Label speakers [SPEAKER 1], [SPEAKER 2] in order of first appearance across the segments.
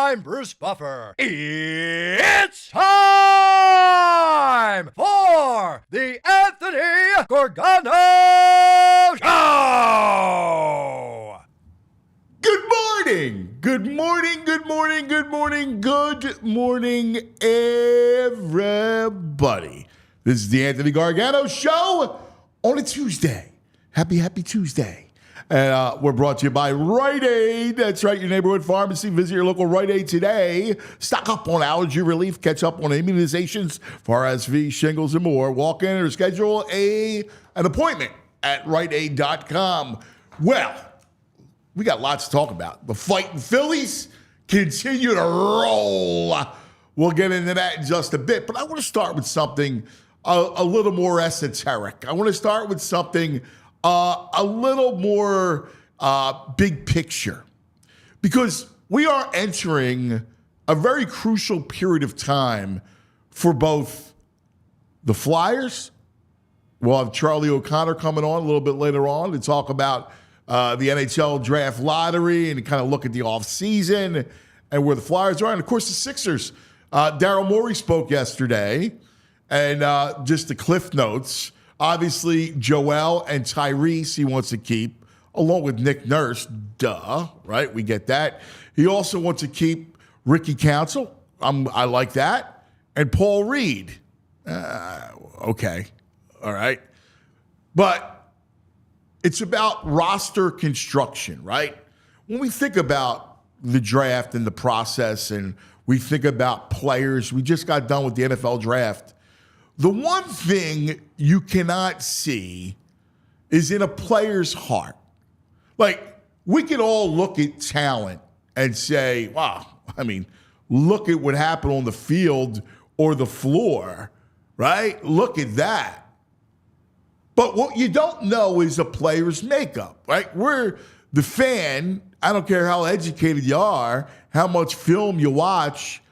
[SPEAKER 1] I'm Bruce Buffer. It's time for the Anthony Gorgano Show!
[SPEAKER 2] Good morning! Good morning, good morning, good morning, good morning, everybody. This is the Anthony Gargano Show on a Tuesday. Happy Tuesday. And we're brought to you by Rite Aid. That's right, your neighborhood pharmacy. Visit your local Rite Aid today. Stock up on allergy relief. Catch up on immunizations for RSV, shingles, and more. Walk in or schedule an appointment at riteaid.com. Well, we got lots to talk about. The fighting Phillies continue to roll. We'll get into that in just a bit. But I want to start with something a little more esoteric. I want to start with something a little more big picture, because we are entering a very crucial period of time for both the Flyers. We'll have Charlie O'Connor coming on a little bit later on to talk about the NHL draft lottery and kind of look at the offseason and where the Flyers are. And, of course, the Sixers. Daryl Morey spoke yesterday, and just the cliff notes. Obviously, Joel and Tyrese he wants to keep, along with Nick Nurse. Duh, right? We get that. He also wants to keep Ricky Council. I like that. And Paul Reed. Okay. All right. But it's about roster construction, right? When we think about the draft and the process, and we think about players, we just got done with the NFL draft. The one thing you cannot see is in a player's heart. Like, we can all look at talent and say, wow, I mean, look at what happened on the field or the floor, right? Look at that. But what you don't know is a player's makeup, right? We're the fan. I don't care how educated you are, how much film you watch.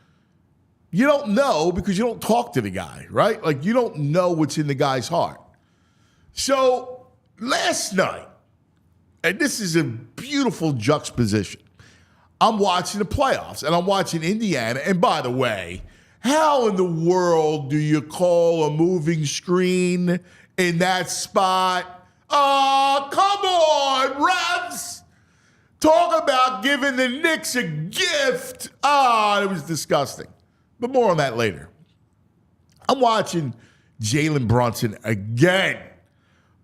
[SPEAKER 2] You don't know because you don't talk to the guy, right? Like, you don't know what's in the guy's heart. So last night, and this is a beautiful juxtaposition, I'm watching the playoffs, and I'm watching Indiana. And by the way, how in the world do you call a moving screen in that spot? Oh, come on, refs. Talk about giving the Knicks a gift. It was disgusting. But more on that later. I'm watching Jalen Brunson again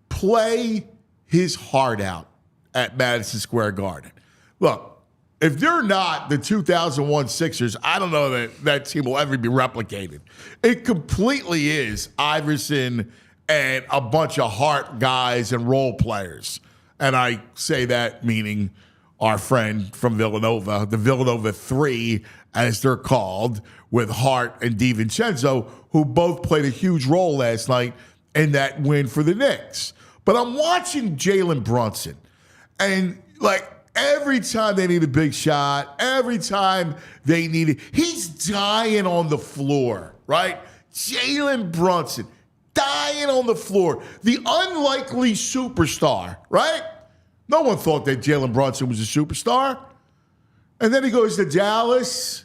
[SPEAKER 2] play his heart out at Madison Square Garden. Look, if they're not the 2001 Sixers, I don't know that that team will ever be replicated. It completely is Iverson and a bunch of heart guys and role players. And I say that meaning our friend from Villanova, the Villanova Three, as they're called, with Hart and DiVincenzo, who both played a huge role last night in that win for the Knicks. But I'm watching Jalen Brunson, and like every time they need a big shot, every time they need it, he's dying on the floor, right? Jalen Brunson, dying on the floor. The unlikely superstar, right? No one thought that Jalen Brunson was a superstar. And then he goes to Dallas,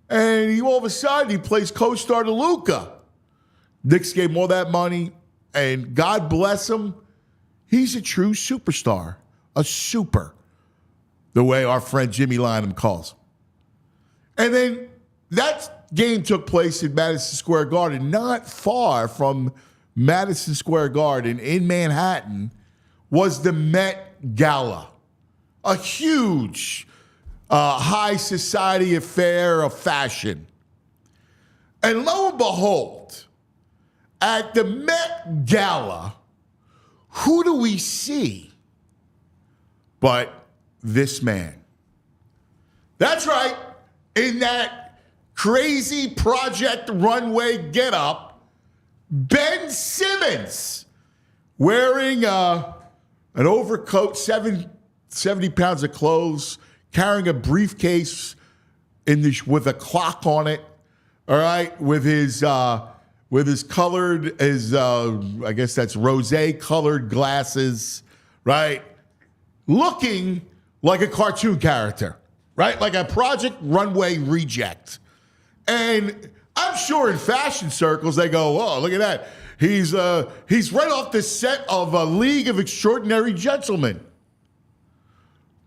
[SPEAKER 2] and all of a sudden he plays co-star to Luka. Knicks gave him all that money, and God bless him, he's a true superstar, a super, the way our friend Jimmy Lynam calls him. And then that game took place in Madison Square Garden, not far from Madison Square Garden in Manhattan was the Met Gala, a huge high society affair of fashion. And lo and behold, at the Met Gala, who do we see but this man? That's right, in that crazy Project Runway getup, Ben Simmons, wearing an overcoat, 70 pounds of clothes, carrying a briefcase with a clock on it, all right, with his colored, I guess that's rosé colored glasses, right? Looking like a cartoon character, right? Like a Project Runway reject. And I'm sure in fashion circles, they go, oh, look at that. He's right off the set of A League of Extraordinary Gentlemen.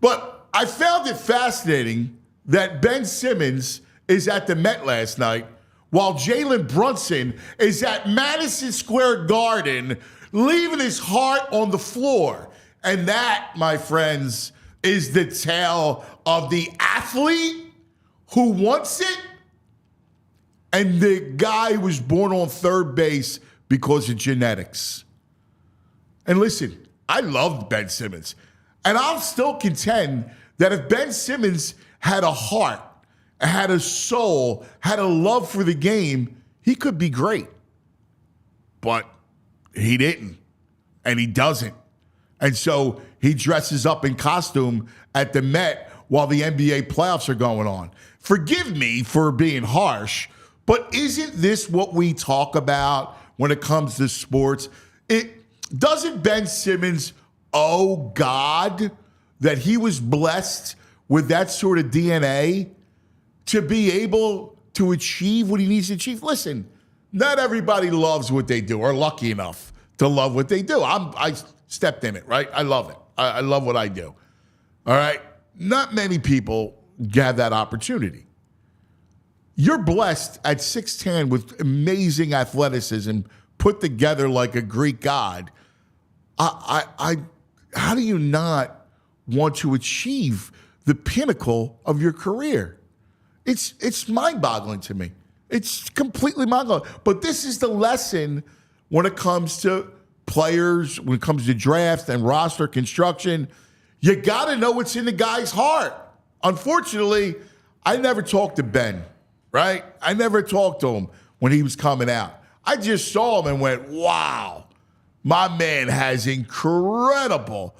[SPEAKER 2] But I found it fascinating that Ben Simmons is at the Met last night while Jalen Brunson is at Madison Square Garden leaving his heart on the floor. And that, my friends, is the tale of the athlete who wants it and the guy who was born on third base because of genetics. And listen, I loved Ben Simmons. And I'll still contend that if Ben Simmons had a heart, had a soul, had a love for the game, he could be great. But he didn't. And he doesn't. And so he dresses up in costume at the Met while the NBA playoffs are going on. Forgive me for being harsh, but isn't this what we talk about when it comes to sports? Doesn't Ben Simmons owe God that he was blessed with that sort of DNA to be able to achieve what he needs to achieve? Listen, not everybody loves what they do or lucky enough to love what they do. I stepped in it, right? I love it. I love what I do. All right? Not many people have that opportunity. You're blessed at 6'10" with amazing athleticism put together like a Greek god. How do you not want to achieve the pinnacle of your career? It's mind-boggling to me. It's completely mind-boggling. But this is the lesson when it comes to players, when it comes to drafts and roster construction. You got to know what's in the guy's heart. Unfortunately, I never talked to Ben, right? I never talked to him when he was coming out. I just saw him and went, wow, my man has incredible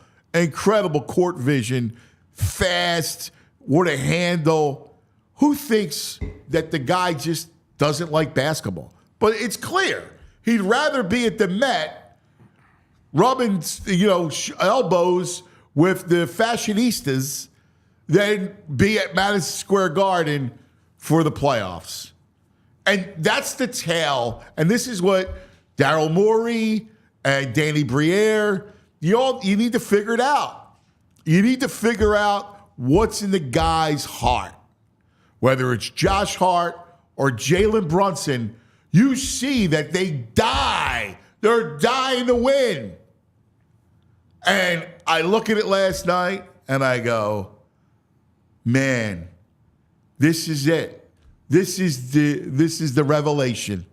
[SPEAKER 2] court vision, fast, what a handle. Who thinks that the guy just doesn't like basketball? But it's clear. He'd rather be at the Met rubbing, elbows with the fashionistas than be at Madison Square Garden for the playoffs. And that's the tale. And this is what Daryl Morey and Danny Briere, you need to figure it out. You need to figure out what's in the guy's heart. Whether it's Josh Hart or Jalen Brunson, you see that they die. They're dying to win. And I look at it last night and I go, man, this is it. This is the revelation.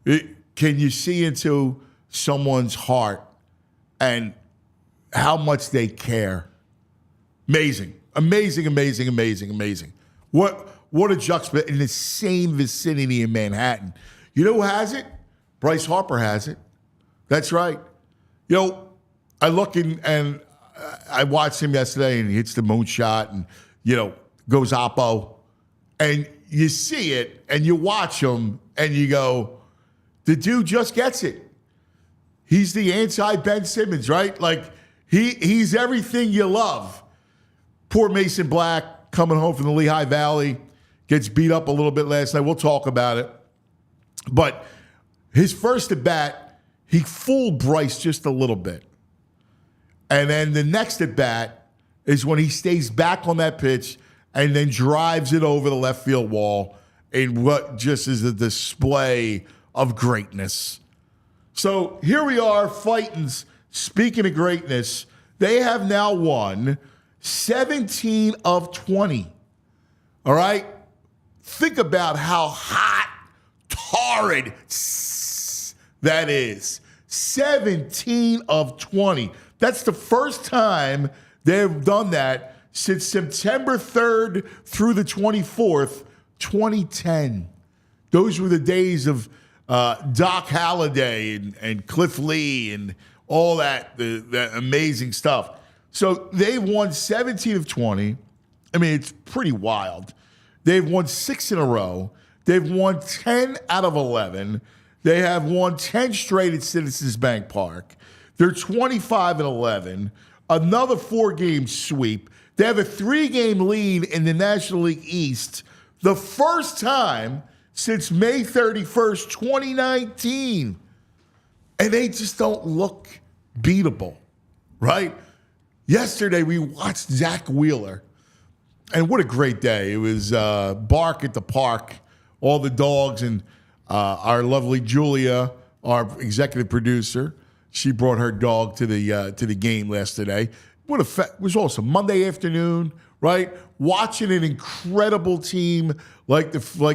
[SPEAKER 2] Can you see into someone's heart and how much they care? Amazing. What a juxtaposition in the same vicinity in Manhattan. You know who has it? Bryce Harper has it. That's right. I look and I watched him yesterday and he hits the moonshot and, goes oppo. And you see it and you watch him and you go, the dude just gets it. He's the anti-Ben Simmons, right? Like he's everything you love. Poor Mason Black coming home from the Lehigh Valley, gets beat up a little bit last night. We'll talk about it. But his first at bat, he fooled Bryce just a little bit. And then the next at bat is when he stays back on that pitch and then drives it over the left field wall in what just is a display of greatness. So here we are fighting. Speaking of greatness, they have now won 17 of 20. All right? Think about how hot, torrid that is. 17 of 20. That's the first time they've done that since September 3rd through the 24th, 2010. Those were the days of Doc Halladay and Cliff Lee and all that amazing stuff. So they've won 17 of 20. I mean, it's pretty wild. They've won 6 in a row. They've won 10 out of 11. They have won 10 straight at Citizens Bank Park. They're 25 and 11. Another 4-game sweep. They have a 3-game lead in the National League East, the first time since May 31st, 2019. And they just don't look beatable, right? Yesterday, we watched Zack Wheeler, and what a great day. It was bark at the park, all the dogs, and our lovely Julia, our executive producer, she brought her dog to the game yesterday. It was awesome. Monday afternoon, right? Watching an incredible team like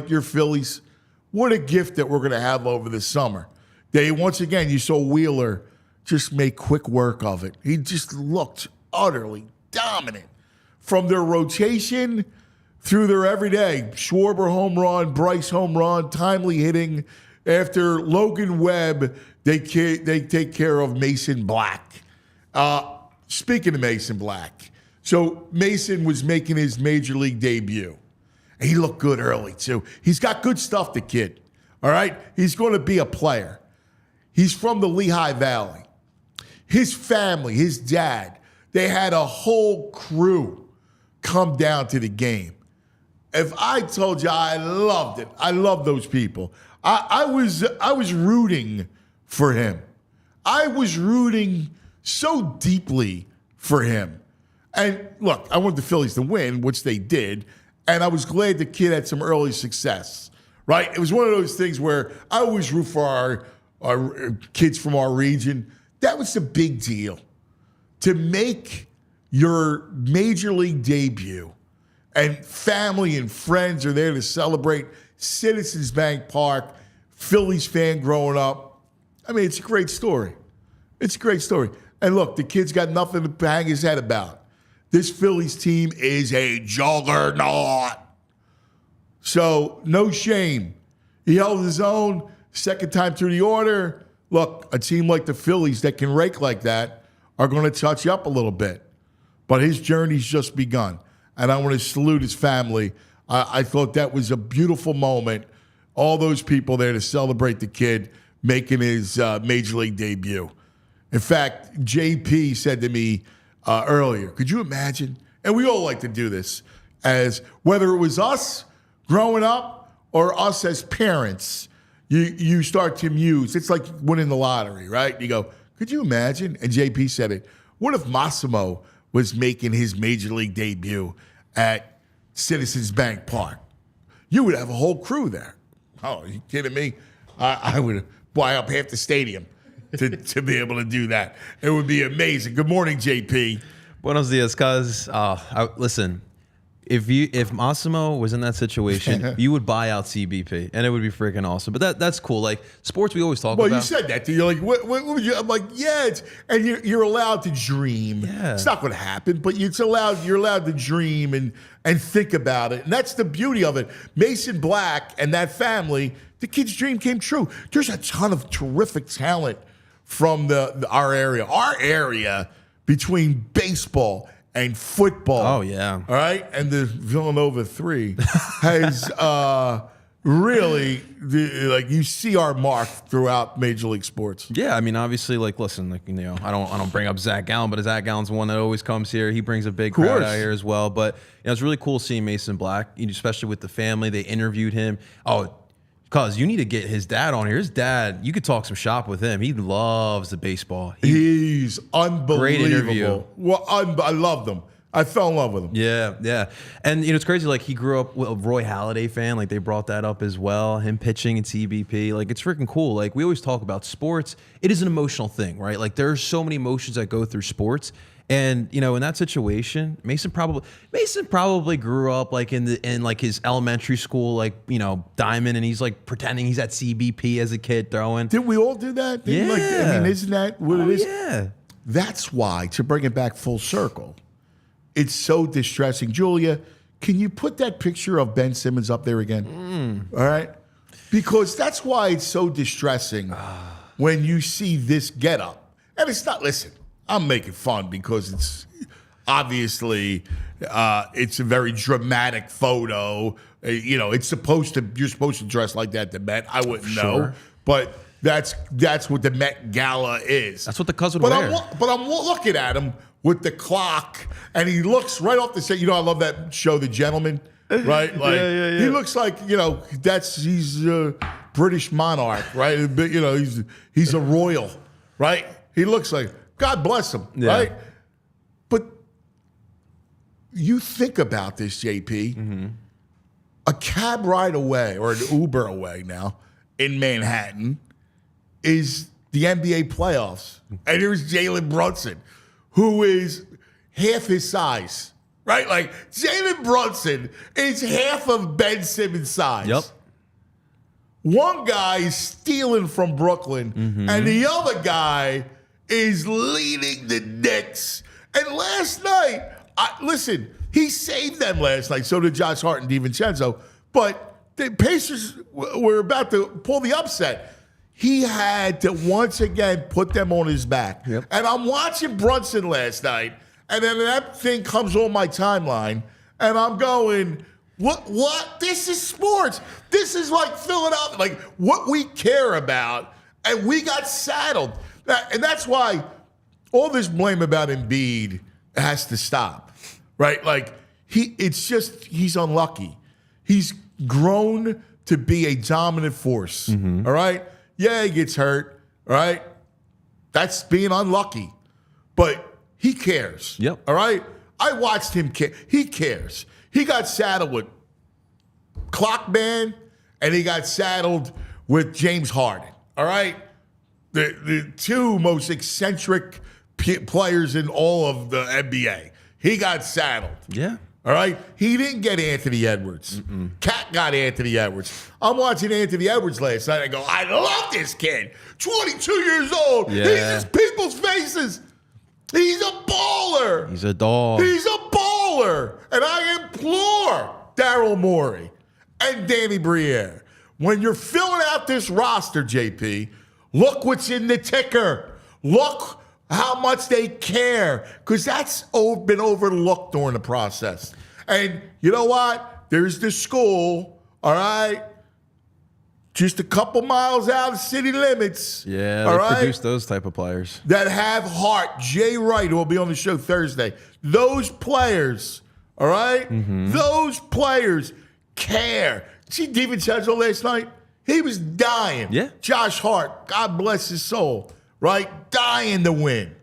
[SPEAKER 2] your Phillies. What a gift that we're going to have over the summer. Once again, you saw Wheeler just make quick work of it. He just looked utterly dominant from their rotation through their everyday. Schwarber home run, Bryce home run, timely hitting. After Logan Webb, they take care of Mason Black. Speaking of Mason Black, so Mason was making his major league debut. He looked good early, too. He's got good stuff, the kid. All right? He's going to be a player. He's from the Lehigh Valley. His family, his dad, they had a whole crew come down to the game. If I told you I loved it, I love those people. I was rooting for him. I was rooting so deeply for him. And look, I wanted the Phillies to win, which they did, and I was glad the kid had some early success, right? It was one of those things where I always root for our kids from our region. That was a big deal. To make your major league debut and family and friends are there to celebrate Citizens Bank Park, Phillies fan growing up. I mean, it's a great story. It's a great story. And look, the kid's got nothing to hang his head about. This Phillies team is a juggernaut. So, no shame. He held his own, second time through the order. Look, a team like the Phillies that can rake like that are going to touch you up a little bit. But his journey's just begun. And I want to salute his family. I thought that was a beautiful moment. All those people there to celebrate the kid making his major league debut. In fact, JP said to me earlier, could you imagine? And we all like to do this, as whether it was us growing up or us as parents, you start to muse. It's like winning the lottery, right? You go, could you imagine? And JP said it. What if Massimo was making his major league debut at Citizens Bank Park? You would have a whole crew there. Oh, are you kidding me? I would buy up half the stadium to be able to do that. It would be amazing. Good morning, JP.
[SPEAKER 3] Buenos dias, cuz. Listen, if Massimo was in that situation, you would buy out CBP, and it would be freaking awesome. But that's cool. Like, sports, we always talk about.
[SPEAKER 2] Well, you said that. You're like, what would you? I'm like, yeah. And you're allowed to dream.
[SPEAKER 3] Yeah.
[SPEAKER 2] It's not going to happen, but you're allowed to dream and think about it. And that's the beauty of it. Mason Black and that family, the kid's dream came true. There's a ton of terrific talent from our area. Our area between baseball and football.
[SPEAKER 3] Oh, yeah.
[SPEAKER 2] All right? And the Villanova 3 has really, you see our mark throughout Major League Sports.
[SPEAKER 3] Yeah, I mean, obviously, listen, I don't bring up Zack Gallen, but Zack Gallen's the one that always comes here. He brings a big crowd out here as well. But it's really cool seeing Mason Black, especially with the family. They interviewed him. Oh, because you need to get his dad on here. His dad, you could talk some shop with him. He loves the baseball.
[SPEAKER 2] He's unbelievable.
[SPEAKER 3] Great interview.
[SPEAKER 2] Well, I loved him. I fell in love with him.
[SPEAKER 3] Yeah. And, it's crazy. Like, he grew up with a Roy Halladay fan. Like, they brought that up as well. Him pitching in CBP. Like, it's freaking cool. Like, we always talk about sports. It is an emotional thing, right? Like, there are so many emotions that go through sports. And, in that situation, Mason probably grew up like in his elementary school, diamond, and he's like pretending he's at CBP as a kid throwing.
[SPEAKER 2] Did we all do that?
[SPEAKER 3] Yeah.
[SPEAKER 2] Isn't that what it is?
[SPEAKER 3] Yeah.
[SPEAKER 2] That's why, to bring it back full circle, it's so distressing. Julia, can you put that picture of Ben Simmons up there again? All right? Because that's why it's so distressing when you see this getup. And it's not, listen, I'm making fun because it's obviously it's a very dramatic photo. You're supposed to dress like that to Met. I wouldn't know, but that's what the Met Gala is.
[SPEAKER 3] That's what the cousin would wear.
[SPEAKER 2] But I'm looking at him with the clock, and he looks right off the set. You know, I love that show, The Gentleman, right? Like,
[SPEAKER 3] yeah.
[SPEAKER 2] he looks like, he's a British monarch, right? He's a royal, right? He looks like, God bless him, right? But you think about this, JP, a cab ride away, or an Uber away now, in Manhattan, is the NBA playoffs. And here's Jalen Brunson, who is half his size, right? Like, Jalen Brunson is half of Ben Simmons' size.
[SPEAKER 3] Yep.
[SPEAKER 2] One guy is stealing from Brooklyn, and the other guy is leading the Knicks. And last night, listen, he saved them last night. So did Josh Hart and DiVincenzo. But the Pacers were about to pull the upset. He had to once again put them on his back.
[SPEAKER 3] Yep.
[SPEAKER 2] And I'm watching Brunson last night, and then that thing comes on my timeline, and I'm going, what? This is sports. This is like Philadelphia, like what we care about, and we got saddled. And that's why all this blame about Embiid has to stop, right? Like, he's unlucky. He's grown to be a dominant force, all right? Yeah, he gets hurt, all right? That's being unlucky. But he cares, all right? I watched him care. He cares. He got saddled with Clockman, and he got saddled with James Harden, all right? The two most eccentric players in all of the NBA. He got saddled.
[SPEAKER 3] Yeah.
[SPEAKER 2] All right? He didn't get Anthony Edwards. Cat got Anthony Edwards. I'm watching Anthony Edwards last night. I go, I love this kid. 22 years old.
[SPEAKER 3] Yeah.
[SPEAKER 2] He's just people's faces. He's a baller.
[SPEAKER 3] He's a dog.
[SPEAKER 2] He's a baller. And I implore Daryl Morey and Danny Briere, when you're filling out this roster, JP, look what's in the ticker. Look how much they care, because that's been overlooked during the process. And you know what? There's this school, all right, just a couple miles out of city limits.
[SPEAKER 3] Yeah,
[SPEAKER 2] all
[SPEAKER 3] they
[SPEAKER 2] right,
[SPEAKER 3] produce those type of players.
[SPEAKER 2] that have heart. Jay Wright, who will be on the show Thursday. Those players, all right? Those players care. See DiVincenzo last night? He was dying.
[SPEAKER 3] Yeah.
[SPEAKER 2] Josh Hart, God bless his soul, right? Dying to win.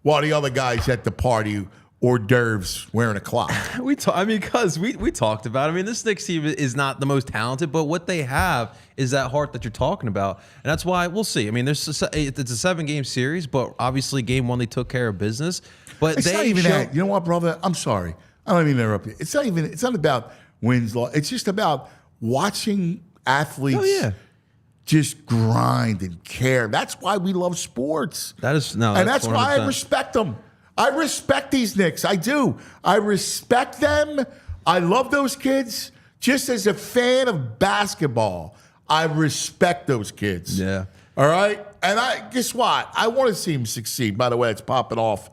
[SPEAKER 2] While the other guys at the party, hors d'oeuvres, wearing a clock.
[SPEAKER 3] Because we talked about it. I mean, this Knicks team is not the most talented, but what they have is that heart that you're talking about. And that's why we'll see. I mean, it's a 7-game series, but obviously game one, they took care of business. But
[SPEAKER 2] It's not even that. You know what, brother? I'm sorry. I don't even interrupt you. It's not about wins, loss. It's just about watching athletes just grind and care. That's why we love sports.
[SPEAKER 3] That's
[SPEAKER 2] why I respect them. I respect these Knicks. I do. I respect them. I love those kids. Just as a fan of basketball, I respect those kids.
[SPEAKER 3] Yeah.
[SPEAKER 2] All right? And guess what? I want to see them succeed. By the way, it's popping off.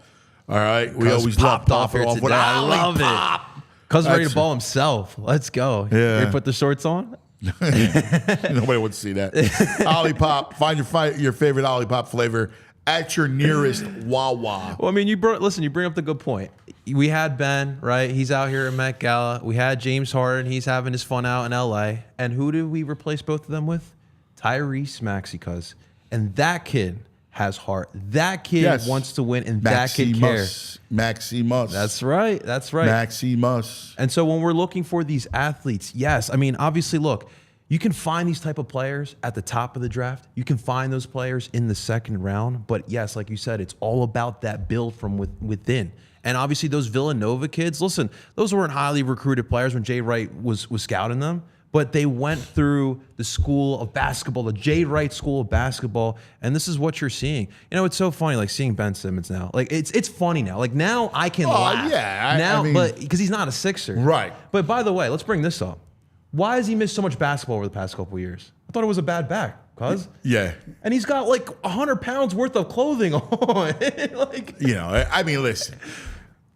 [SPEAKER 2] All right? We always love popping off with
[SPEAKER 3] I love
[SPEAKER 2] OliPop.
[SPEAKER 3] it. Cuz ready to ball himself. Let's go.
[SPEAKER 2] Yeah.
[SPEAKER 3] You put the shorts on?
[SPEAKER 2] Nobody would see that. OliPop. Find your favorite OliPop flavor at your nearest Wawa.
[SPEAKER 3] Well, I mean, you bring up the good point. We had Ben, right? He's out here at Met Gala. We had James Harden. He's having his fun out in LA. And who did we replace both of them with? Tyrese Maxey. And that kid has heart. That kid wants to win, and that kid cares.
[SPEAKER 2] Maximus.
[SPEAKER 3] That's right.
[SPEAKER 2] Maximus.
[SPEAKER 3] And so when we're looking for these athletes, yes, I mean, obviously, look, you can find these type of players at the top of the draft. You can find those players in the second round. But yes, like you said, it's all about that build from within. And obviously those Villanova kids, listen, those weren't highly recruited players when Jay Wright was scouting them, but they went through the school of basketball, the Jay Wright School of Basketball, and this is what you're seeing. You know, it's so funny, like seeing Ben Simmons now. Like it's funny now. Like now I can laugh.
[SPEAKER 2] Yeah, I mean,
[SPEAKER 3] but because he's not a Sixer,
[SPEAKER 2] right?
[SPEAKER 3] But by the way, let's bring this up. Why has he missed so much basketball over the past couple of years? I thought it was a bad back, cuz.
[SPEAKER 2] Yeah.
[SPEAKER 3] And he's got like 100 pounds worth of clothing on. Like,
[SPEAKER 2] you know, I mean, listen.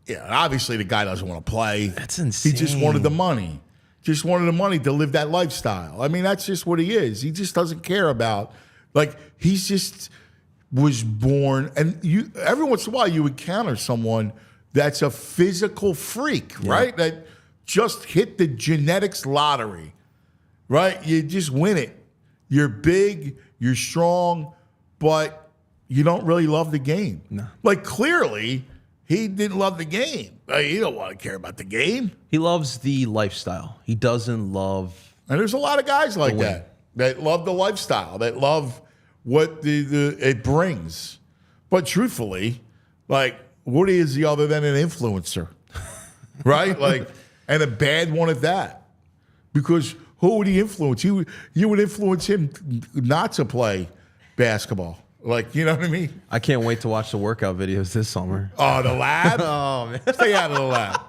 [SPEAKER 2] Yeah, obviously the guy doesn't want to play.
[SPEAKER 3] That's insane.
[SPEAKER 2] He just wanted the money. Just wanted the money to live that lifestyle. I mean, that's just what he is. He just doesn't care about, like, he's just was born, and every once in a while you encounter someone that's a physical freak, right? That just hit the genetics lottery, right? You just win it. You're big, you're strong, but you don't really love the game.
[SPEAKER 3] No.
[SPEAKER 2] Like, clearly, he didn't love the game. Like, he don't want to care about the game.
[SPEAKER 3] He loves the lifestyle. He doesn't love.
[SPEAKER 2] And there's a lot of guys like that love the lifestyle, that love what it brings. But truthfully, like, what is he other than an influencer, right? Like, and a bad one at that. Because who would he influence? You would influence him not to play basketball. Like, you know what I mean?
[SPEAKER 3] I can't wait to watch the workout videos this summer.
[SPEAKER 2] Oh, the lab?
[SPEAKER 3] Oh, man.
[SPEAKER 2] Stay out of the lab.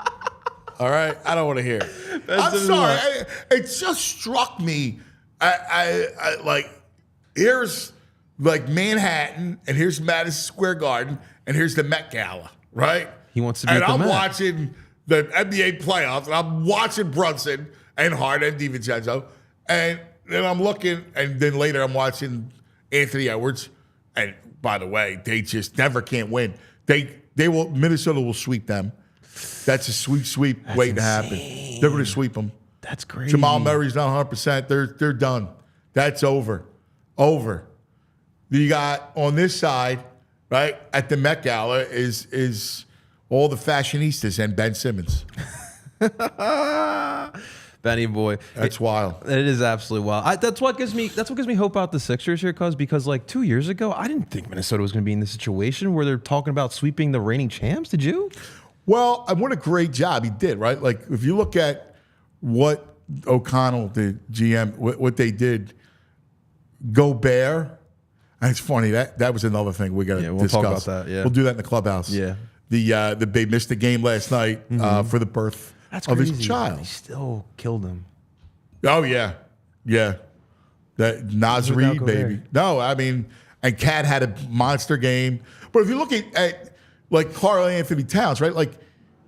[SPEAKER 2] All right? I don't want to hear it. I'm sorry. It just struck me. I like, here's like Manhattan, and here's Madison Square Garden, and here's the Met Gala, right?
[SPEAKER 3] He wants to be
[SPEAKER 2] and
[SPEAKER 3] at the
[SPEAKER 2] I'm
[SPEAKER 3] Met.
[SPEAKER 2] watching the NBA playoffs, and I'm watching Brunson and Hart and DiVincenzo, and then I'm looking, and then later I'm watching Anthony Edwards. And by the way, they just never can't win. Minnesota will sweep them. That's a sweep waiting to happen. They're going to sweep them.
[SPEAKER 3] That's crazy.
[SPEAKER 2] Jamal Murray's not 100%. They're done. That's over. You got on this side, right, at the Met Gala is all the fashionistas and Ben Simmons.
[SPEAKER 3] Benny boy,
[SPEAKER 2] That's wild.
[SPEAKER 3] It is absolutely wild. That's what gives me hope about the Sixers here, because like 2 years ago, I didn't think Minnesota was going to be in this situation where they're talking about sweeping the reigning champs. Did you?
[SPEAKER 2] Well, what a great job he did, right? Like, if you look at what O'Connell, the GM, what they did, Gobert, and it's funny, that was another thing we got to discuss.
[SPEAKER 3] We'll talk about that, yeah.
[SPEAKER 2] We'll do that in the clubhouse.
[SPEAKER 3] Yeah.
[SPEAKER 2] They missed the game last night for the birth of his child.
[SPEAKER 3] They still killed him.
[SPEAKER 2] Oh, yeah. Yeah. That Nasreed baby. No, I mean, and Cat had a monster game. But if you look at like Karl Anthony Towns, right? Like,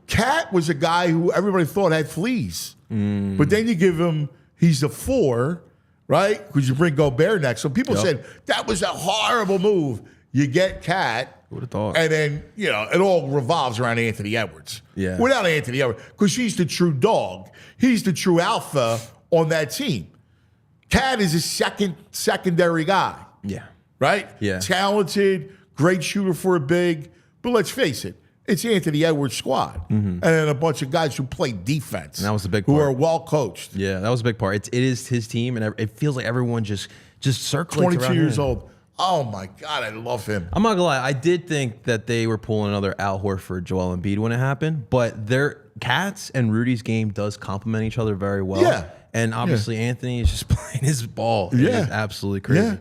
[SPEAKER 2] Cat was a guy who everybody thought had fleas. But then you give him, he's a 4, right? Because you bring Gobert next. So people said, that was a horrible move. You get Cat.
[SPEAKER 3] Who would have thought?
[SPEAKER 2] And then, it all revolves around Anthony Edwards.
[SPEAKER 3] Yeah.
[SPEAKER 2] Without Anthony Edwards, because he's the true dog. He's the true alpha on that team. Cat is a secondary guy.
[SPEAKER 3] Yeah.
[SPEAKER 2] Right?
[SPEAKER 3] Yeah.
[SPEAKER 2] Talented, great shooter for a big. But let's face it, it's Anthony Edwards' squad. And then a bunch of guys who play defense.
[SPEAKER 3] And that was the big
[SPEAKER 2] who
[SPEAKER 3] part.
[SPEAKER 2] are well coached.
[SPEAKER 3] Yeah, that was a big part. It is his team, and it feels like everyone just circulates
[SPEAKER 2] 22
[SPEAKER 3] around
[SPEAKER 2] years
[SPEAKER 3] him.
[SPEAKER 2] old. Oh, my God, I love him.
[SPEAKER 3] I'm not gonna lie. I did think that they were pulling another Al Horford, Joel Embiid when it happened, but their Cats and Rudy's game does complement each other very well.
[SPEAKER 2] Yeah.
[SPEAKER 3] And obviously Anthony is just playing his ball. It
[SPEAKER 2] Yeah.
[SPEAKER 3] is absolutely crazy.
[SPEAKER 2] Yeah.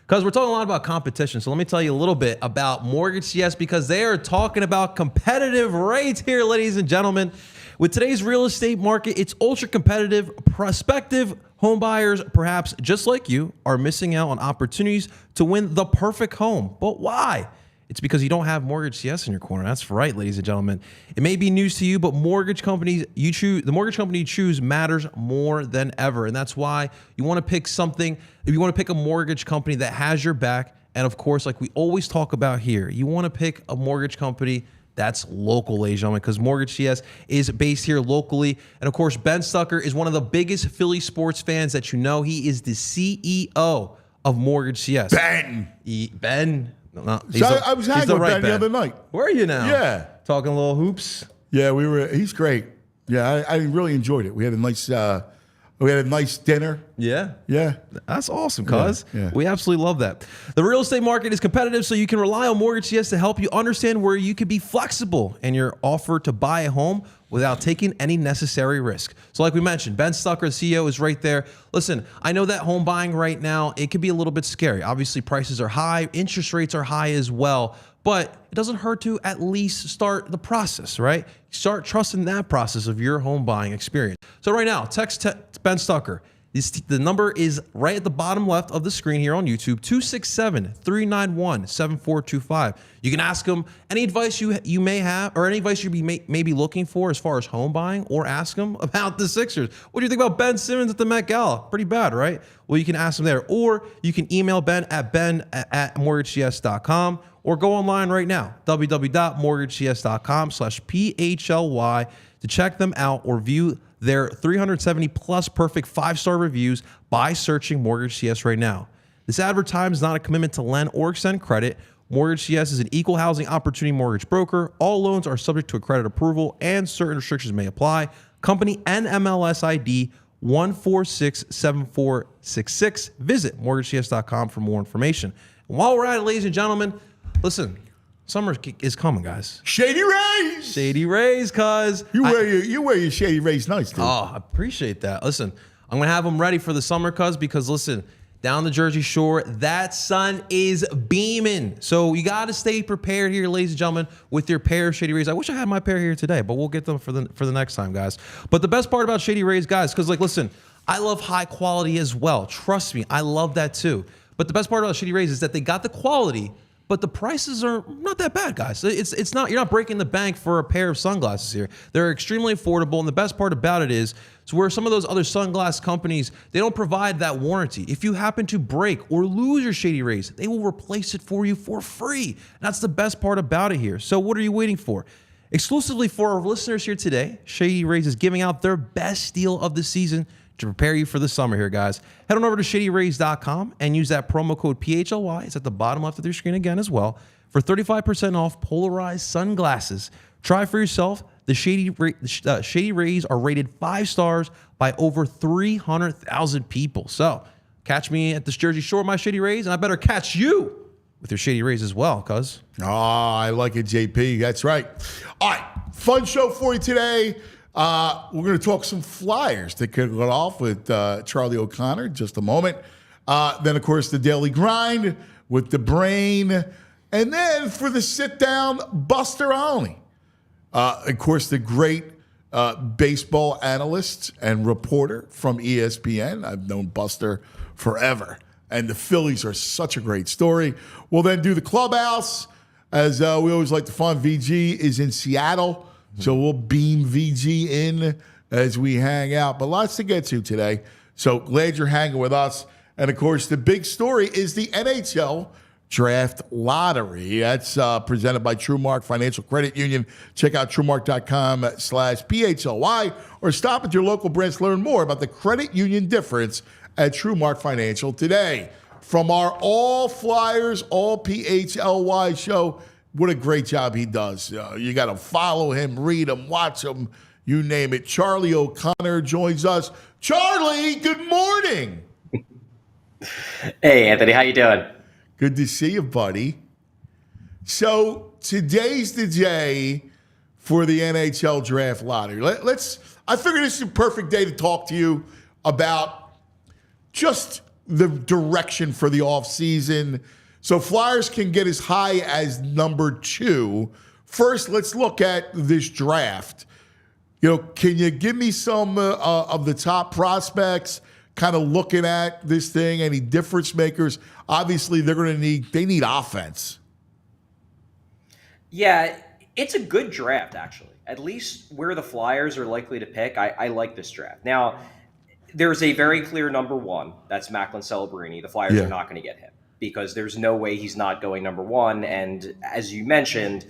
[SPEAKER 3] Because we're talking a lot about competition. So let me tell you a little bit about Mortgage CS, because they are talking about competitive rates here, ladies and gentlemen. With today's real estate market, it's ultra competitive. Prospective home buyers, perhaps just like you, are missing out on opportunities to win the perfect home. But why? It's because you don't have Mortgage CS in your corner. That's right, ladies and gentlemen. It may be news to you, but the mortgage company you choose matters more than ever. And that's why you want to pick something. If you want to pick a mortgage company that has your back, and of course, like we always talk about here, you want to pick a mortgage company that's local, ladies and gentlemen, because Mortgage CS is based here locally. And of course, Ben Stucker is one of the biggest Philly sports fans that you know. He is the CEO of Mortgage CS. Ben. No,
[SPEAKER 2] I was hanging with Ben the other night.
[SPEAKER 3] Where are you now?
[SPEAKER 2] Yeah.
[SPEAKER 3] Talking a little hoops.
[SPEAKER 2] Yeah, he's great. Yeah, I really enjoyed it. We had a nice dinner.
[SPEAKER 3] Yeah.
[SPEAKER 2] Yeah.
[SPEAKER 3] That's awesome, cuz.
[SPEAKER 2] Yeah.
[SPEAKER 3] We absolutely love that. The real estate market is competitive, so you can rely on Mortgage CS to help you understand where you can be flexible in your offer to buy a home without taking any necessary risk. So like we mentioned, Ben Stucker, the CEO, is right there. Listen, I know that home buying right now, it can be a little bit scary. Obviously, prices are high, interest rates are high as well, but it doesn't hurt to at least start the process, right? Start trusting that process of your home buying experience. So right now, text Ben Stucker, The number is right at the bottom left of the screen here on YouTube, 267-391-7425. You can ask them any advice you may have, or any advice you may be looking for as far as home buying, or ask them about the Sixers. What do you think about Ben Simmons at the Met Gala? Pretty bad, right? Well, you can ask them there, or you can email Ben at mortgagecs.com, or go online right now, www.mortgagecs.com/PHLY to check them out or view their 370 plus perfect 5-star reviews by searching Mortgage CS right now. This advertisement is not a commitment to lend or extend credit. Mortgage CS is an equal housing opportunity mortgage broker. All loans are subject to a credit approval and certain restrictions may apply. Company NMLS ID 1467466. Visit mortgagecs.com for more information. And while we're at it, ladies and gentlemen, listen, summer is coming, guys.
[SPEAKER 2] Shady Rays.
[SPEAKER 3] Shady Rays, cuz.
[SPEAKER 2] You wear your Shady Rays nice, dude.
[SPEAKER 3] Oh, I appreciate that. Listen, I'm going to have them ready for the summer, cuz, because listen, down the Jersey Shore, that sun is beaming. So you got to stay prepared here, ladies and gentlemen, with your pair of Shady Rays. I wish I had my pair here today, but we'll get them for the next time, guys. But the best part about Shady Rays, guys, because, like, listen, I love high quality as well. Trust me, I love that too. But the best part about Shady Rays is that they got the quality, but the prices are not that bad, guys. It's not, you're not breaking the bank for a pair of sunglasses here. They're extremely affordable, and the best part about it is where some of those other sunglass companies, they don't provide that warranty. If you happen to break or lose your Shady Rays, they will replace it for you for free. That's the best part about it here. So what are you waiting for? Exclusively for our listeners here today, Shady Rays is giving out their best deal of the season to prepare you for the summer here, guys. Head on over to shadyrays.com and use that promo code PHLY. It's at the bottom left of your screen again as well for 35% off polarized sunglasses. Try for yourself. The Shady Rays are rated 5 stars by over 300,000 people. So catch me at this Jersey Shore with my Shady Rays, and I better catch you with your Shady Rays as well, cuz.
[SPEAKER 2] Oh, I like it, JP. That's right. All right, fun show for you today. We're going to talk some Flyers to kick it off with Charlie O'Connor in just a moment. Then, of course, the Daily Grind with the Brain. And then for the sit-down, Buster Olney. Of course, the great baseball analyst and reporter from ESPN. I've known Buster forever. And the Phillies are such a great story. We'll then do the Clubhouse. As we always like to find, VG is in Seattle. So we'll beam VG in as we hang out. But lots to get to today. So glad you're hanging with us. And, of course, the big story is the NHL Draft Lottery. That's presented by TrueMark Financial Credit Union. Check out TrueMark.com/PHLY or stop at your local branch to learn more about the credit union difference at TrueMark Financial today. From our All Flyers, All PHLY show, what a great job he does. You got to follow him, read him, watch him, you name it. Charlie O'Connor joins us. Charlie, good morning.
[SPEAKER 4] Hey, Anthony, how you doing?
[SPEAKER 2] Good to see you, buddy. So today's the day for the NHL Draft Lottery. I figure this is a perfect day to talk to you about just the direction for the offseason. So Flyers can get as high as number 2. First, let's look at this draft. Can you give me some of the top prospects kind of looking at this thing, any difference makers? Obviously, they need offense.
[SPEAKER 4] Yeah, it's a good draft, actually. At least where the Flyers are likely to pick, I like this draft. Now, there's a very clear number 1. That's Macklin Celebrini. The Flyers are not going to get him, because there's no way he's not going number 1. And as you mentioned,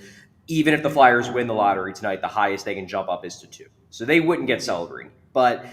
[SPEAKER 4] even if the Flyers win the lottery tonight, the highest they can jump up is to 2. So they wouldn't get Celebrini. But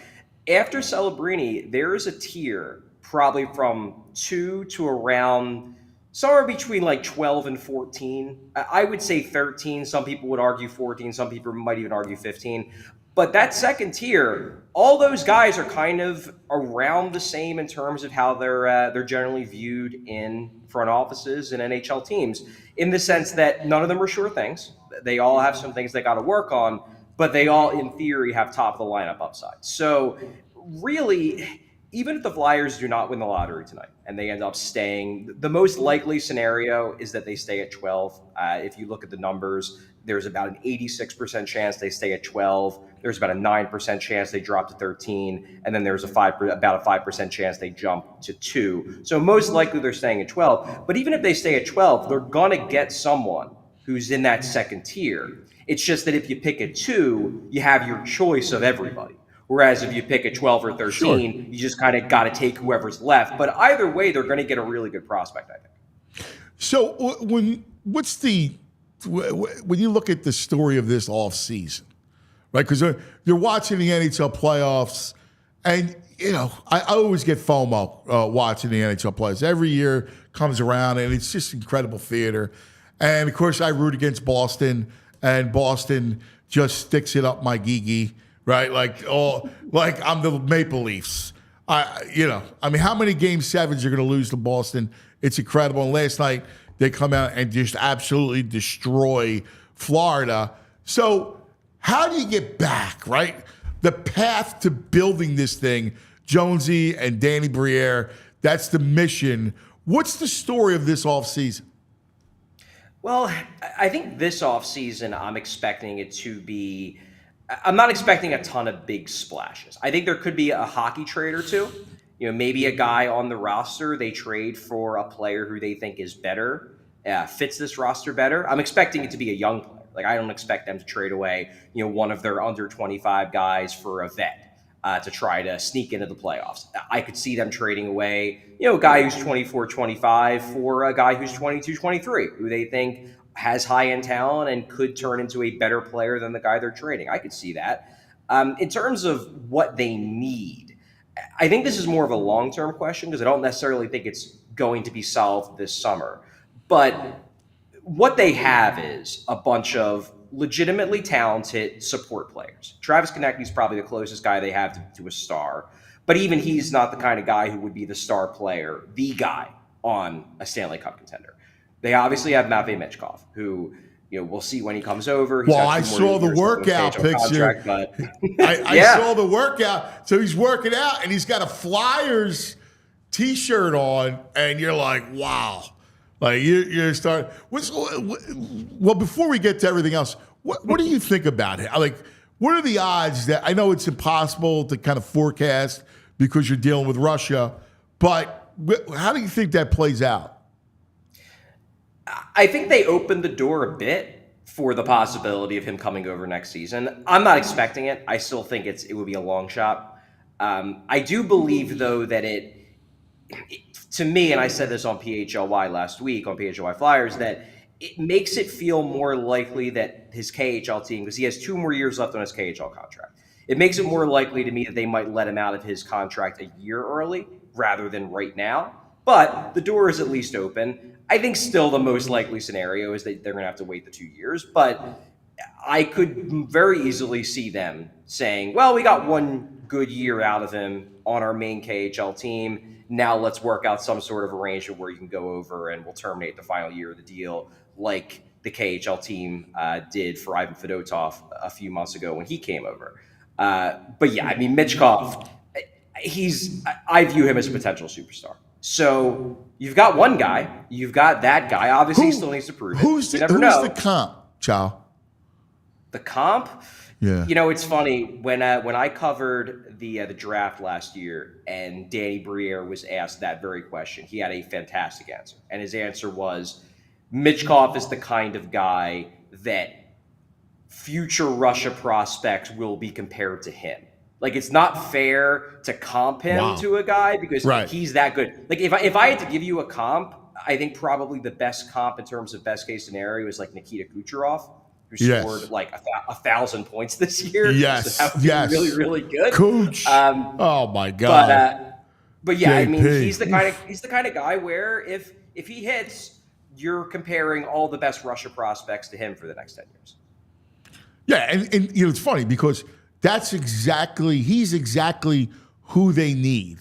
[SPEAKER 4] after Celebrini, there is a tier probably from 2 to around somewhere between like 12 and 14. I would say 13. Some people would argue 14. Some people might even argue 15. But that second tier, all those guys are kind of around the same in terms of how they're generally viewed in front offices and NHL teams, in the sense that none of them are sure things. They all have some things they got to work on, but they all, in theory, have top of the lineup upside. So really, even if the Flyers do not win the lottery tonight and they end up staying, the most likely scenario is that they stay at 12. If you look at the numbers, there's about an 86% chance they stay at 12. There's about a 9% chance they drop to 13. And then there's about a 5% chance they jump to 2. So most likely they're staying at 12. But even if they stay at 12, they're going to get someone who's in that second tier. It's just that if you pick at 2, you have your choice of everybody. Whereas if you pick at 12 or 13, sure, you just kind of got to take whoever's left. But either way, they're going to get a really good prospect, I think.
[SPEAKER 2] So when you look at the story of this offseason, right? Because you're watching the NHL playoffs, and I always get FOMO watching the NHL playoffs. Every year comes around, and it's just incredible theater. And of course, I root against Boston, and Boston just sticks it up my gigi. Right, like I'm the Maple Leafs. How many Game 7s are going to lose to Boston? It's incredible. And last night they come out and just absolutely destroy Florida. So how do you get back? Right, the path to building this thing, Jonesy and Danny Briere. That's the mission. What's the story of this offseason?
[SPEAKER 4] Well, I think this offseason I'm expecting it to be. I'm not expecting a ton of big splashes. I think there could be a hockey trade or two. Maybe a guy on the roster they trade for a player who they think is better, fits this roster better. I'm expecting it to be a young player. Like, I don't expect them to trade away, one of their under 25 guys for a vet to try to sneak into the playoffs. I could see them trading away, a guy who's 24, 25 for a guy who's 22, 23, who they think has high-end talent and could turn into a better player than the guy they're trading. I could see that. In terms of what they need, I think this is more of a long-term question because I don't necessarily think it's going to be solved this summer. But what they have is a bunch of legitimately talented support players. Travis Konecny is probably the closest guy they have to a star. But even he's not the kind of guy who would be the star player, the guy on a Stanley Cup contender. They obviously have Matvei Michkov, who we'll see when he comes over.
[SPEAKER 2] I saw the workout picture. I saw the workout. So he's working out, and he's got a Flyers T-shirt on, and you're like, wow. Like you're starting. Well, before we get to everything else, what do you think about it? Like, what are the odds that I know it's impossible to kind of forecast because you're dealing with Russia, but how do you think that plays out?
[SPEAKER 4] I think they opened the door a bit for the possibility of him coming over next season. I'm not expecting it. I still think it would be a long shot. I do believe, though, that it to me, and I said this on PHLY last week, on PHLY Flyers, that it makes it feel more likely that his KHL team, because he has 2 more years left on his KHL contract, it makes it more likely to me that they might let him out of his contract a year early rather than right now. But the door is at least open. I think still the most likely scenario is that they're going to have to wait the 2 years. But I could very easily see them saying, well, we got 1 good year out of him on our main KHL team. Now let's work out some sort of arrangement where you can go over and we'll terminate the final year of the deal like the KHL team did for Ivan Fedotov a few months ago when he came over. But yeah, I mean, Michkov, I view him as a potential superstar. So you've got one guy, you've got that guy. Obviously, he still needs to prove it.
[SPEAKER 2] Who's the comp, Chow?
[SPEAKER 4] The comp?
[SPEAKER 2] Yeah.
[SPEAKER 4] It's funny when I covered the draft last year, and Danny Briere was asked that very question. He had a fantastic answer, and his answer was, Michkov is the kind of guy that future Russia prospects will be compared to him. Like, it's not fair to comp him to a guy because he's that good. Like, if I had to give you a comp, I think probably the best comp in terms of best case scenario is like Nikita Kucherov, who scored like 1,000 points this year.
[SPEAKER 2] Yes,
[SPEAKER 4] so that would be really, really good.
[SPEAKER 2] Cooch. Oh my God.
[SPEAKER 4] But yeah,
[SPEAKER 2] JP.
[SPEAKER 4] I mean, he's the kind of guy where if he hits, you're comparing all the best Russia prospects to him for the next 10 years.
[SPEAKER 2] Yeah, and it's funny because he's exactly who they need,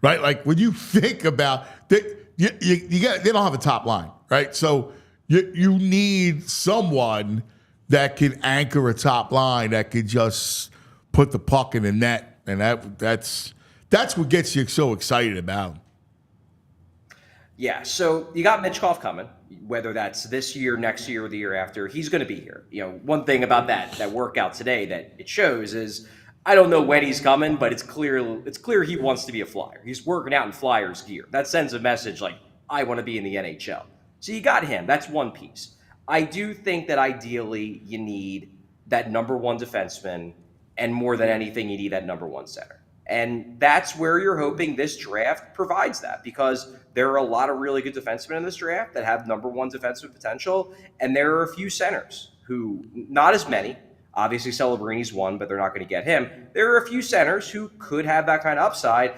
[SPEAKER 2] right? Like when you think about that, they don't have a top line, right? So you need someone that can anchor a top line that can just put the puck in the net, and that's That's what gets you so excited about him.
[SPEAKER 4] Yeah, so you got Mitchkov coming, whether that's this year, next year, or the year after. He's going to be here. One thing about that workout today that it shows is I don't know when he's coming, but it's clear he wants to be a Flyer. He's working out in Flyers gear. That sends a message like, I want to be in the NHL. So you got him. That's one piece. I do think that ideally you need that number one defenseman, and more than anything, you need that number one center. And that's where you're hoping this draft provides that, because there are a lot of really good defensemen in this draft that have number one defensive potential. And there are a few centers who, not as many, obviously Celebrini's one, but they're not going to get him. There are a few centers who could have that kind of upside.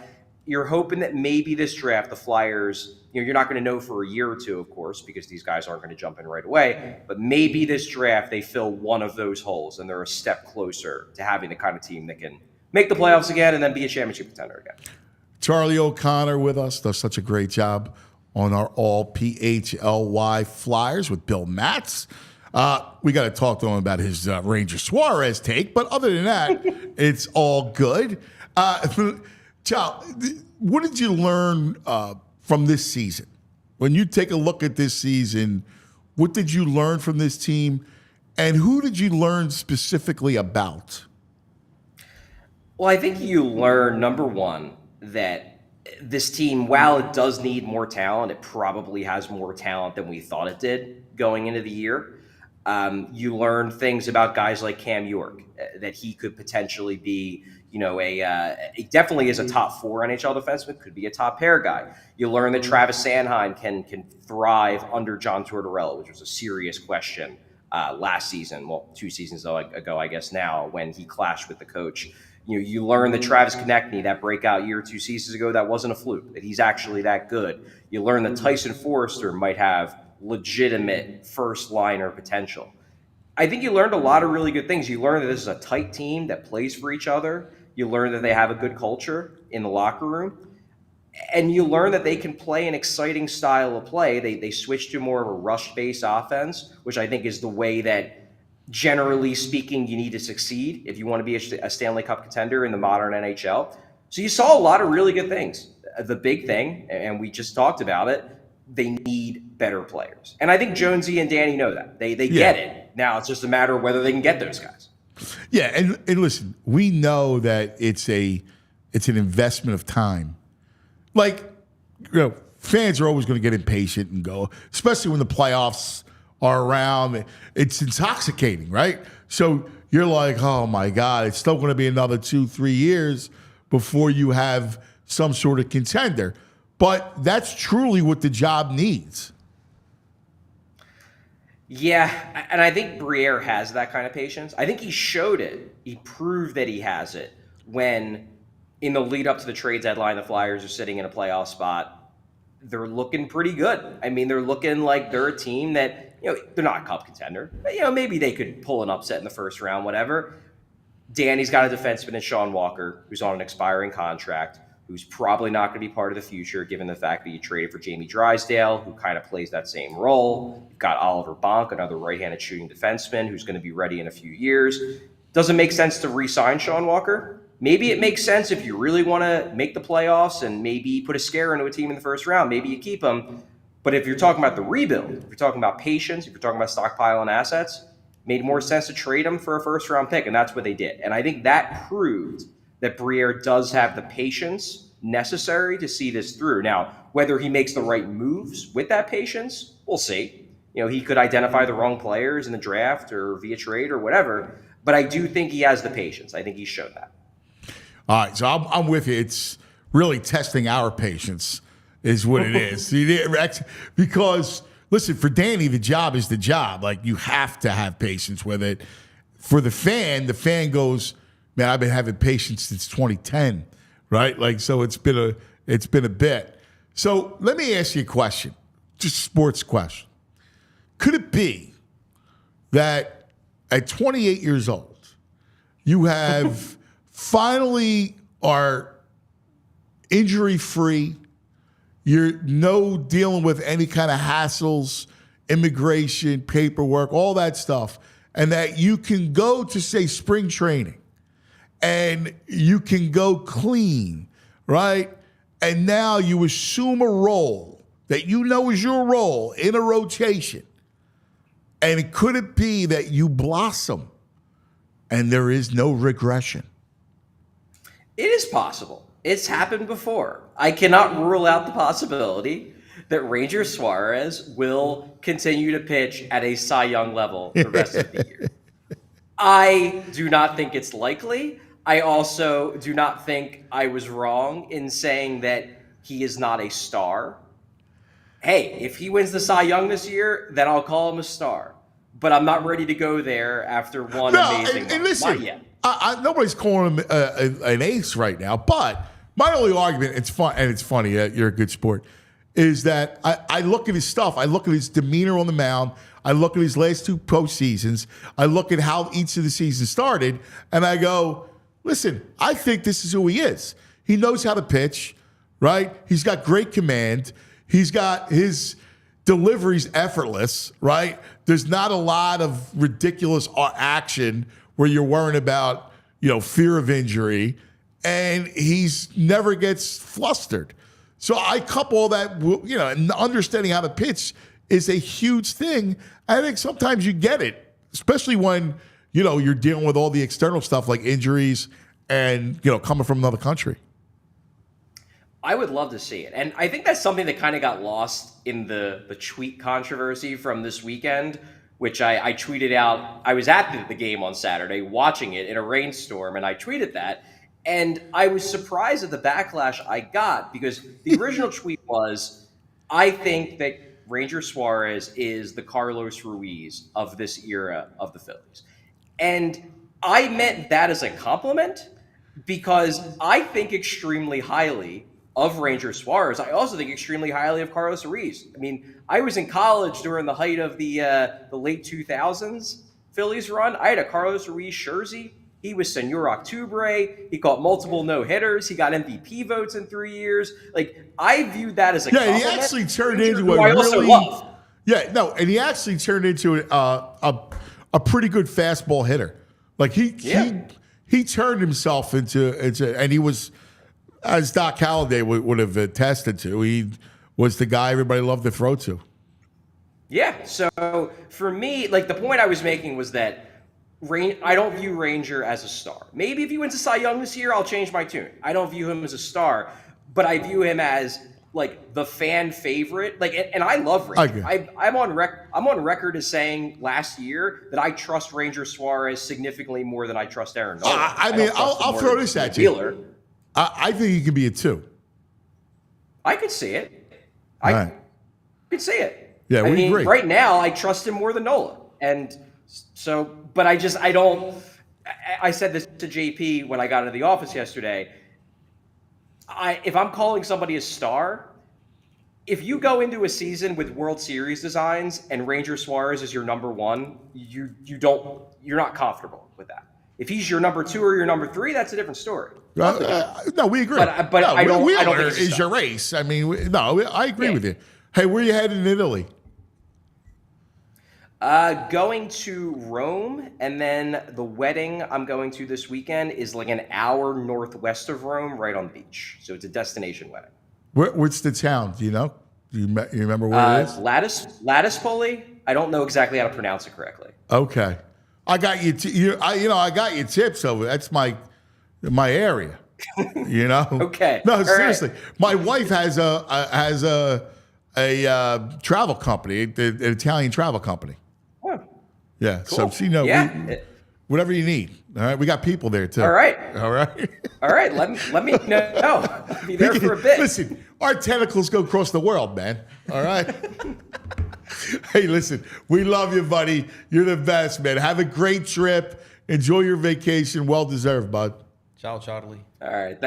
[SPEAKER 4] You're hoping that maybe this draft, the Flyers, you're not going to know for a year or two, of course, because these guys aren't going to jump in right away. But maybe this draft, they fill one of those holes and they're a step closer to having the kind of team that can make the playoffs again and then be a championship contender again.
[SPEAKER 2] Charlie O'Connor with us does such a great job on our all PHLY Flyers with Bill Matz. We got to talk to him about his Ranger Suarez take, but other than that, it's all good. Chow, what did you learn from this season? When you take a look at this season, what did you learn from this team, and who did you learn specifically about?
[SPEAKER 4] Well, I think you learn, number one, that this team, while it does need more talent, it probably has more talent than we thought it did going into the year. You learn things about guys like Cam York, that he could potentially be, he definitely is a top 4 NHL defenseman, could be a top pair guy. You learn that Travis Sanheim can thrive under John Tortorella, which was a serious question last season. Well, 2 seasons ago, I guess now, when he clashed with the coach. You learn that Travis Konechny, that breakout year 2 seasons ago, that wasn't a fluke, that he's actually that good. You learn that Tyson Forrester might have legitimate first liner potential. I think you learned a lot of really good things. You learned that this is a tight team that plays for each other. You learn that they have a good culture in the locker room. And you learn that they can play an exciting style of play. They switch to more of a rush-based offense, which I think is the way that, generally speaking, you need to succeed if you want to be a Stanley Cup contender in the modern NHL. So you saw a lot of really good things. The big thing, and we just talked about it, they need better players. And I think Jonesy and Danny know that. They get it. Now it's just a matter of whether they can get those guys.
[SPEAKER 2] Yeah, and listen, we know that it's an investment of time. Like, fans are always going to get impatient and go, especially when the playoffs are around. It's intoxicating, right? So you're like, oh my God, it's still going to be another 2-3 years before you have some sort of contender. But that's truly what the job needs.
[SPEAKER 4] Yeah, and I think Briere has that kind of patience. I think he showed it. He proved that he has it when, in the lead up to the trade deadline, the Flyers are sitting in a playoff spot. They're looking pretty good. I mean, they're looking like they're a team that, they're not a cup contender. But, maybe they could pull an upset in the first round, whatever. Danny's got a defenseman in Sean Walker, who's on an expiring contract, who's probably not going to be part of the future, given the fact that you traded for Jamie Drysdale, who kind of plays that same role. You've got Oliver Bonk, another right-handed shooting defenseman, who's going to be ready in a few years. Doesn't make sense to re-sign Sean Walker. Maybe it makes sense if you really want to make the playoffs and maybe put a scare into a team in the first round. Maybe you keep him. But if you're talking about the rebuild, if you're talking about patience, if you're talking about stockpiling assets, made more sense to trade him for a first-round pick, and that's what they did. And I think that proved that Briere does have the patience necessary to see this through. Now, whether he makes the right moves with that patience, we'll see. He could identify the wrong players in the draft or via trade or whatever, but I do think he has the patience. I think he's shown that.
[SPEAKER 2] All right, so I'm with you. It's really testing our patience is what it is. Because, listen, for Danny, the job is the job. Like, you have to have patience with it. For the fan goes, man, I've been having patience since 2010, right? Like, so it's been a bit. So let me ask you a question, just a sports question. Could it be that at 28 years old, you have finally are injury-free, you're dealing with any kind of hassles, immigration, paperwork, all that stuff, and that you can go to, say, spring training, and you can go clean, right? And now you assume a role that you know is your role in a rotation. And could it be that you blossom and there is no regression?
[SPEAKER 4] It is possible. It's happened before. I cannot rule out the possibility that Ranger Suarez will continue to pitch at a Cy Young level the rest of the year. I do not think it's likely. I also do not think I was wrong in saying that he is not a star. Hey, if he wins the Cy Young this year, then I'll call him a star. But I'm not ready to go there after one amazing month.
[SPEAKER 2] And listen,
[SPEAKER 4] not yet.
[SPEAKER 2] nobody's calling him an ace right now, but my only argument, it's fun and it's funny, you're a good sport, is that I look at his stuff, I look at his demeanor on the mound, I look at his last two postseasons, I look at how each of the seasons started, and I go, listen, I think this is who he is. He knows how to pitch, right? He's got great command. He's got his delivery's effortless, right? There's not a lot of ridiculous action where you're worrying about, fear of injury, and he's never gets flustered. So I couple all that, and understanding how to pitch is a huge thing. I think sometimes you get it, especially when, you're dealing with all the external stuff like injuries and, coming from another country.
[SPEAKER 4] I would love to see it. And I think that's something that kind of got lost in the tweet controversy from this weekend, which I tweeted out. I was at the game on Saturday watching it in a rainstorm, and I tweeted that. And I was surprised at the backlash I got because the original tweet was, I think that Ranger Suarez is the Carlos Ruiz of this era of the Phillies. And I meant that as a compliment because I think extremely highly of Ranger Suarez. I also think extremely highly of Carlos Ruiz. I mean, I was in college during the height of the late 2000s Phillies run. I had a Carlos Ruiz jersey. He was Senor Octubre. He caught multiple no-hitters. He got MVP votes in 3 years. Like, I viewed that as a compliment.
[SPEAKER 2] Yeah, he actually turned into
[SPEAKER 4] I also love.
[SPEAKER 2] Yeah, no, and he actually turned into a pretty good fastball hitter. Like, he turned himself into, and he was, as Doc Halladay would have attested to, he was the guy everybody loved to throw to.
[SPEAKER 4] Yeah, so for me, like, the point I was making was that I don't view Ranger as a star. Maybe if he wins a Cy Young this year, I'll change my tune. I don't view him as a star, but I view him as like the fan favorite. Like, and I love Ranger. I'm on record as saying last year that I trust Ranger Suarez significantly more than I trust Aaron Nola.
[SPEAKER 2] I'll throw this at you. I think he can be a 2.
[SPEAKER 4] I could see it. I could see it.
[SPEAKER 2] Yeah, we agree.
[SPEAKER 4] Right now, I trust him more than Nola, and so. But I don't. I said this to JP when I got into the office yesterday. If I'm calling somebody a star, if you go into a season with World Series designs and Ranger Suarez is your number 1, you're not comfortable with that. If he's your number 2 or your number 3, that's a different story.
[SPEAKER 2] No, we agree.
[SPEAKER 4] But no, I don't think
[SPEAKER 2] is your race. I mean, I agree with you. Hey, where you headed in Italy?
[SPEAKER 4] Going to Rome, and then the wedding I'm going to this weekend is like an hour northwest of Rome, right on the beach. So it's a destination wedding.
[SPEAKER 2] What's the town? Do you know? Do you remember where it is?
[SPEAKER 4] Ladispoli. I don't know exactly how to pronounce it correctly.
[SPEAKER 2] Okay, I got you. I got your tips over. That's my area.
[SPEAKER 4] Okay.
[SPEAKER 2] No, seriously. Right. My wife has a travel company, an Italian travel company. Yeah,
[SPEAKER 4] cool.
[SPEAKER 2] So she knows whatever you need. All right, we got people there too.
[SPEAKER 4] All right. Let me know. I'll be there for a bit.
[SPEAKER 2] Listen, our tentacles go across the world, man. All right. Hey, listen, we love you, buddy. You're the best, man. Have a great trip. Enjoy your vacation. Well deserved, bud.
[SPEAKER 3] Ciao, Charlie.
[SPEAKER 4] All right.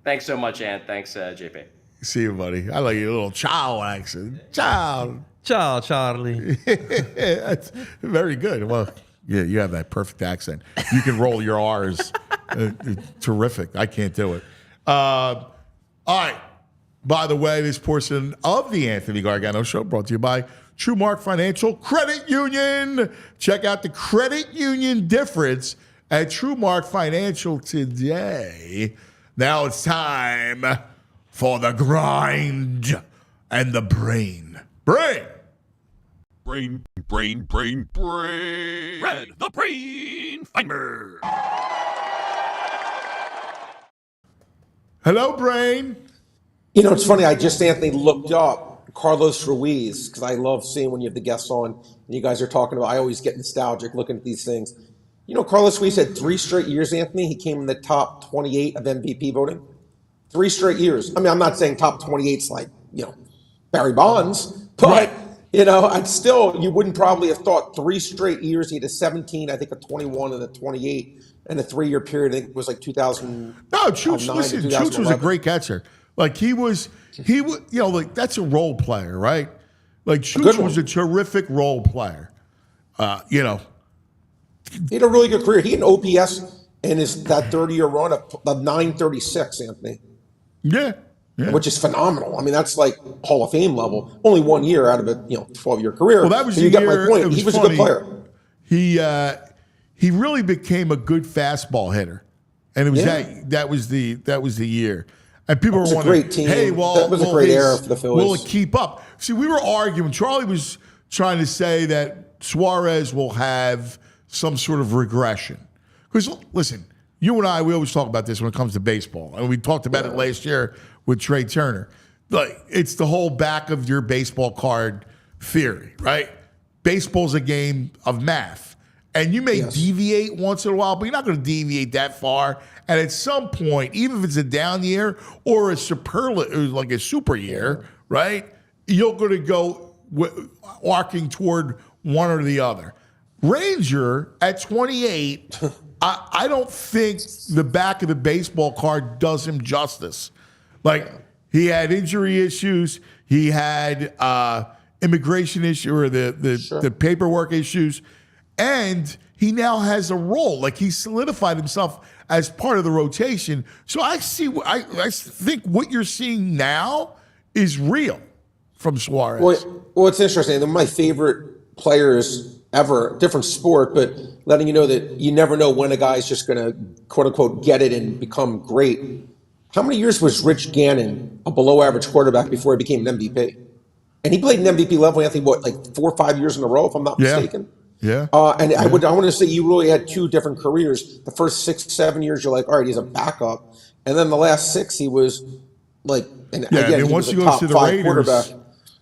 [SPEAKER 4] Thanks so much, Ant. Thanks, JP.
[SPEAKER 2] See you, buddy. I like your little ciao accent. Ciao.
[SPEAKER 3] Ciao, Charlie.
[SPEAKER 2] That's very good. Well, yeah, you have that perfect accent. You can roll your R's. Terrific. I can't do it. All right. By the way, this portion of the Anthony Gargano Show brought to you by TrueMark Financial Credit Union. Check out the credit union difference at TrueMark Financial today. Now it's time for the grind and the brain. Brain!
[SPEAKER 5] Brain. Brad the Brain Feinberg.
[SPEAKER 2] Hello, brain.
[SPEAKER 6] You know, it's funny. I just, Anthony, looked up Carlos Ruiz because I love seeing when you have the guests on and you guys are talking about. I always get nostalgic looking at these things. You know, Carlos Ruiz had 3 straight years, Anthony. He came in the top 28 of MVP voting. 3 straight years. I mean, I'm not saying top 28's like, Barry Bonds, but,
[SPEAKER 2] Right.
[SPEAKER 6] I'd still, you wouldn't probably have thought 3 straight years. He had a 17, I think a 21 and a 28 in a 3-year period. I think it was like 2000.
[SPEAKER 2] No, Chooch, listen, Chooch was a great catcher. Like he was, like that's a role player, right? Like Chooch was a terrific role player.
[SPEAKER 6] He had a really good career. He had an OPS in that 30-year run of 936, Anthony.
[SPEAKER 2] Yeah.
[SPEAKER 6] Which is phenomenal. I mean, that's like Hall of Fame level. Only 1 year out of a 12-year career.
[SPEAKER 2] Well, that was
[SPEAKER 6] you
[SPEAKER 2] the
[SPEAKER 6] get
[SPEAKER 2] year,
[SPEAKER 6] my point. He was
[SPEAKER 2] funny.
[SPEAKER 6] a good player.
[SPEAKER 2] He really became a good fastball hitter, and it was that was the year. And people were wondering,
[SPEAKER 6] a great team.
[SPEAKER 2] hey, well,
[SPEAKER 6] that was a great era for the Phillies.
[SPEAKER 2] Will it keep up? See, we were arguing. Charlie was trying to say that Suarez will have some sort of regression. Because, listen, you and I, we always talk about this when it comes to baseball. And we talked about it last year with Trey Turner. Like, it's the whole back of your baseball card theory, right? Baseball's a game of math. And you may deviate once in a while, but you're not going to deviate that far. And at some point, even if it's a down year or a superlative, like a super year, right? You're going to go arcing toward one or the other. Ranger at 28, I don't think the back of the baseball card does him justice. Like, he had injury issues. He had immigration issue or the paperwork issues. And he now has a role. Like, he solidified himself as part of the rotation. So I think what you're seeing now is real from Suarez.
[SPEAKER 6] Well, it's interesting. They're my favorite players ever, different sport, but letting you know that you never know when a guy's just going to, quote unquote, get it and become great. How many years was Rich Gannon a below average quarterback before he became an MVP? And he played an MVP level, Anthony, like 4 or 5 years in a row, if I'm not mistaken?
[SPEAKER 2] Yeah.
[SPEAKER 6] And I want to say you really had 2 different careers. The first 6, 7 years, you're like, all right, he's a backup. And then the last 6, he was like, and again, he
[SPEAKER 2] once
[SPEAKER 6] was
[SPEAKER 2] he
[SPEAKER 6] a
[SPEAKER 2] goes
[SPEAKER 6] top
[SPEAKER 2] to the
[SPEAKER 6] 5
[SPEAKER 2] Raiders,
[SPEAKER 6] quarterback.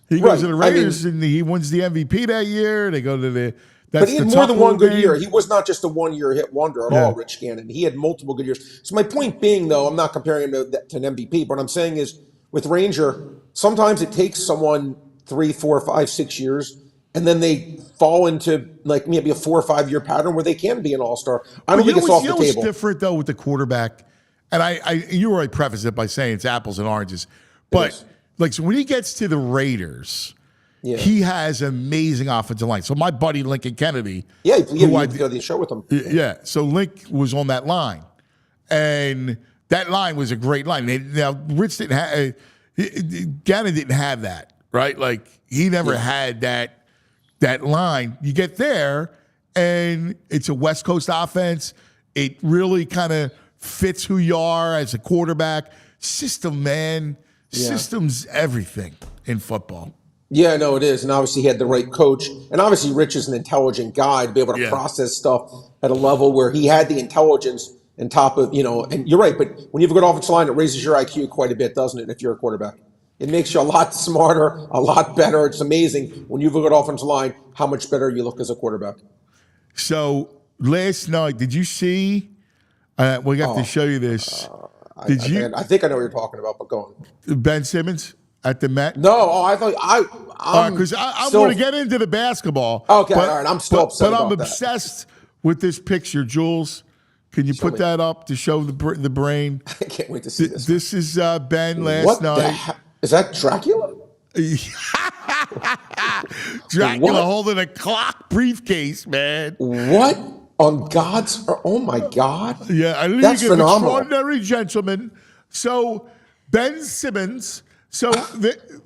[SPEAKER 2] he goes to the Raiders and he wins the MVP that year. They go to the
[SPEAKER 6] but he had more than one good year. He was not just a 1-year hit wonder at all, Rich Gannon. He had multiple good years. So my point being, though, I'm not comparing him to an MVP, but what I'm saying is with Ranger, sometimes it takes someone 3, 4, 5, 6 years, and then they fall into like maybe a 4 or 5 year pattern where they can be an all-star. I don't think it's off the table.
[SPEAKER 2] What's different, though, with the quarterback, and you already prefaced it by saying it's apples and oranges, but like so when he gets to the Raiders – he has amazing offensive line. So my buddy Lincoln Kennedy,
[SPEAKER 6] you had to go to the show with him.
[SPEAKER 2] Yeah, so Link was on that line, and that line was a great line. Now Rich didn't have, Gannon didn't have that, right? Like he never had that line. You get there, and it's a West Coast offense. It really kind of fits who you are as a quarterback. System, man, system's everything in football.
[SPEAKER 6] Yeah, no, it is. And obviously he had the right coach. And obviously Rich is an intelligent guy to be able to process stuff at a level where he had the intelligence on top of, and you're right, but when you have a good offensive line, it raises your IQ quite a bit, doesn't it, if you're a quarterback? It makes you a lot smarter, a lot better. It's amazing when you have a good offensive line, how much better you look as a quarterback.
[SPEAKER 2] So last night, did you see, we got to show you this.
[SPEAKER 6] I think I know what you're talking about, but go on.
[SPEAKER 2] Ben Simmons? At the Met?
[SPEAKER 6] No, I thought
[SPEAKER 2] because I'm going to get into the basketball.
[SPEAKER 6] Okay, all right. I'm still upset
[SPEAKER 2] but
[SPEAKER 6] about
[SPEAKER 2] I'm obsessed with this picture, Jules. Can you put that up to show the brain?
[SPEAKER 6] I can't wait to see this.
[SPEAKER 2] This is Ben last
[SPEAKER 6] what
[SPEAKER 2] night.
[SPEAKER 6] Is that Dracula?
[SPEAKER 2] Dracula holding a clock briefcase, man.
[SPEAKER 6] What on God's? Oh my God!
[SPEAKER 2] Yeah, I think
[SPEAKER 6] that's phenomenal.
[SPEAKER 2] Extraordinary gentleman. So Ben Simmons. So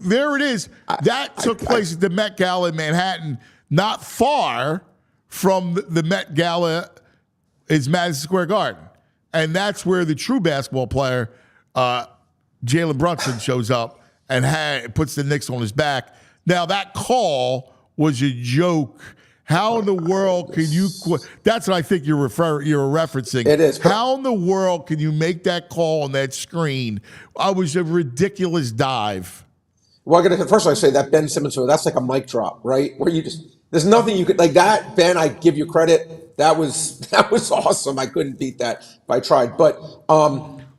[SPEAKER 2] there it is. That took place at the Met Gala in Manhattan, not far from the Met Gala is Madison Square Garden. And that's where the true basketball player Jalen Brunson shows up and puts the Knicks on his back. Now, that call was a joke. How in the world can you that's what I think you're referencing.
[SPEAKER 6] It is.
[SPEAKER 2] How in the world can you make that call on that screen? It was a ridiculous dive.
[SPEAKER 6] Well, first I say that Ben Simmons, that's like a mic drop, right? Where you there's nothing you could, like that, Ben, I give you credit. That was awesome. I couldn't beat that if I tried. But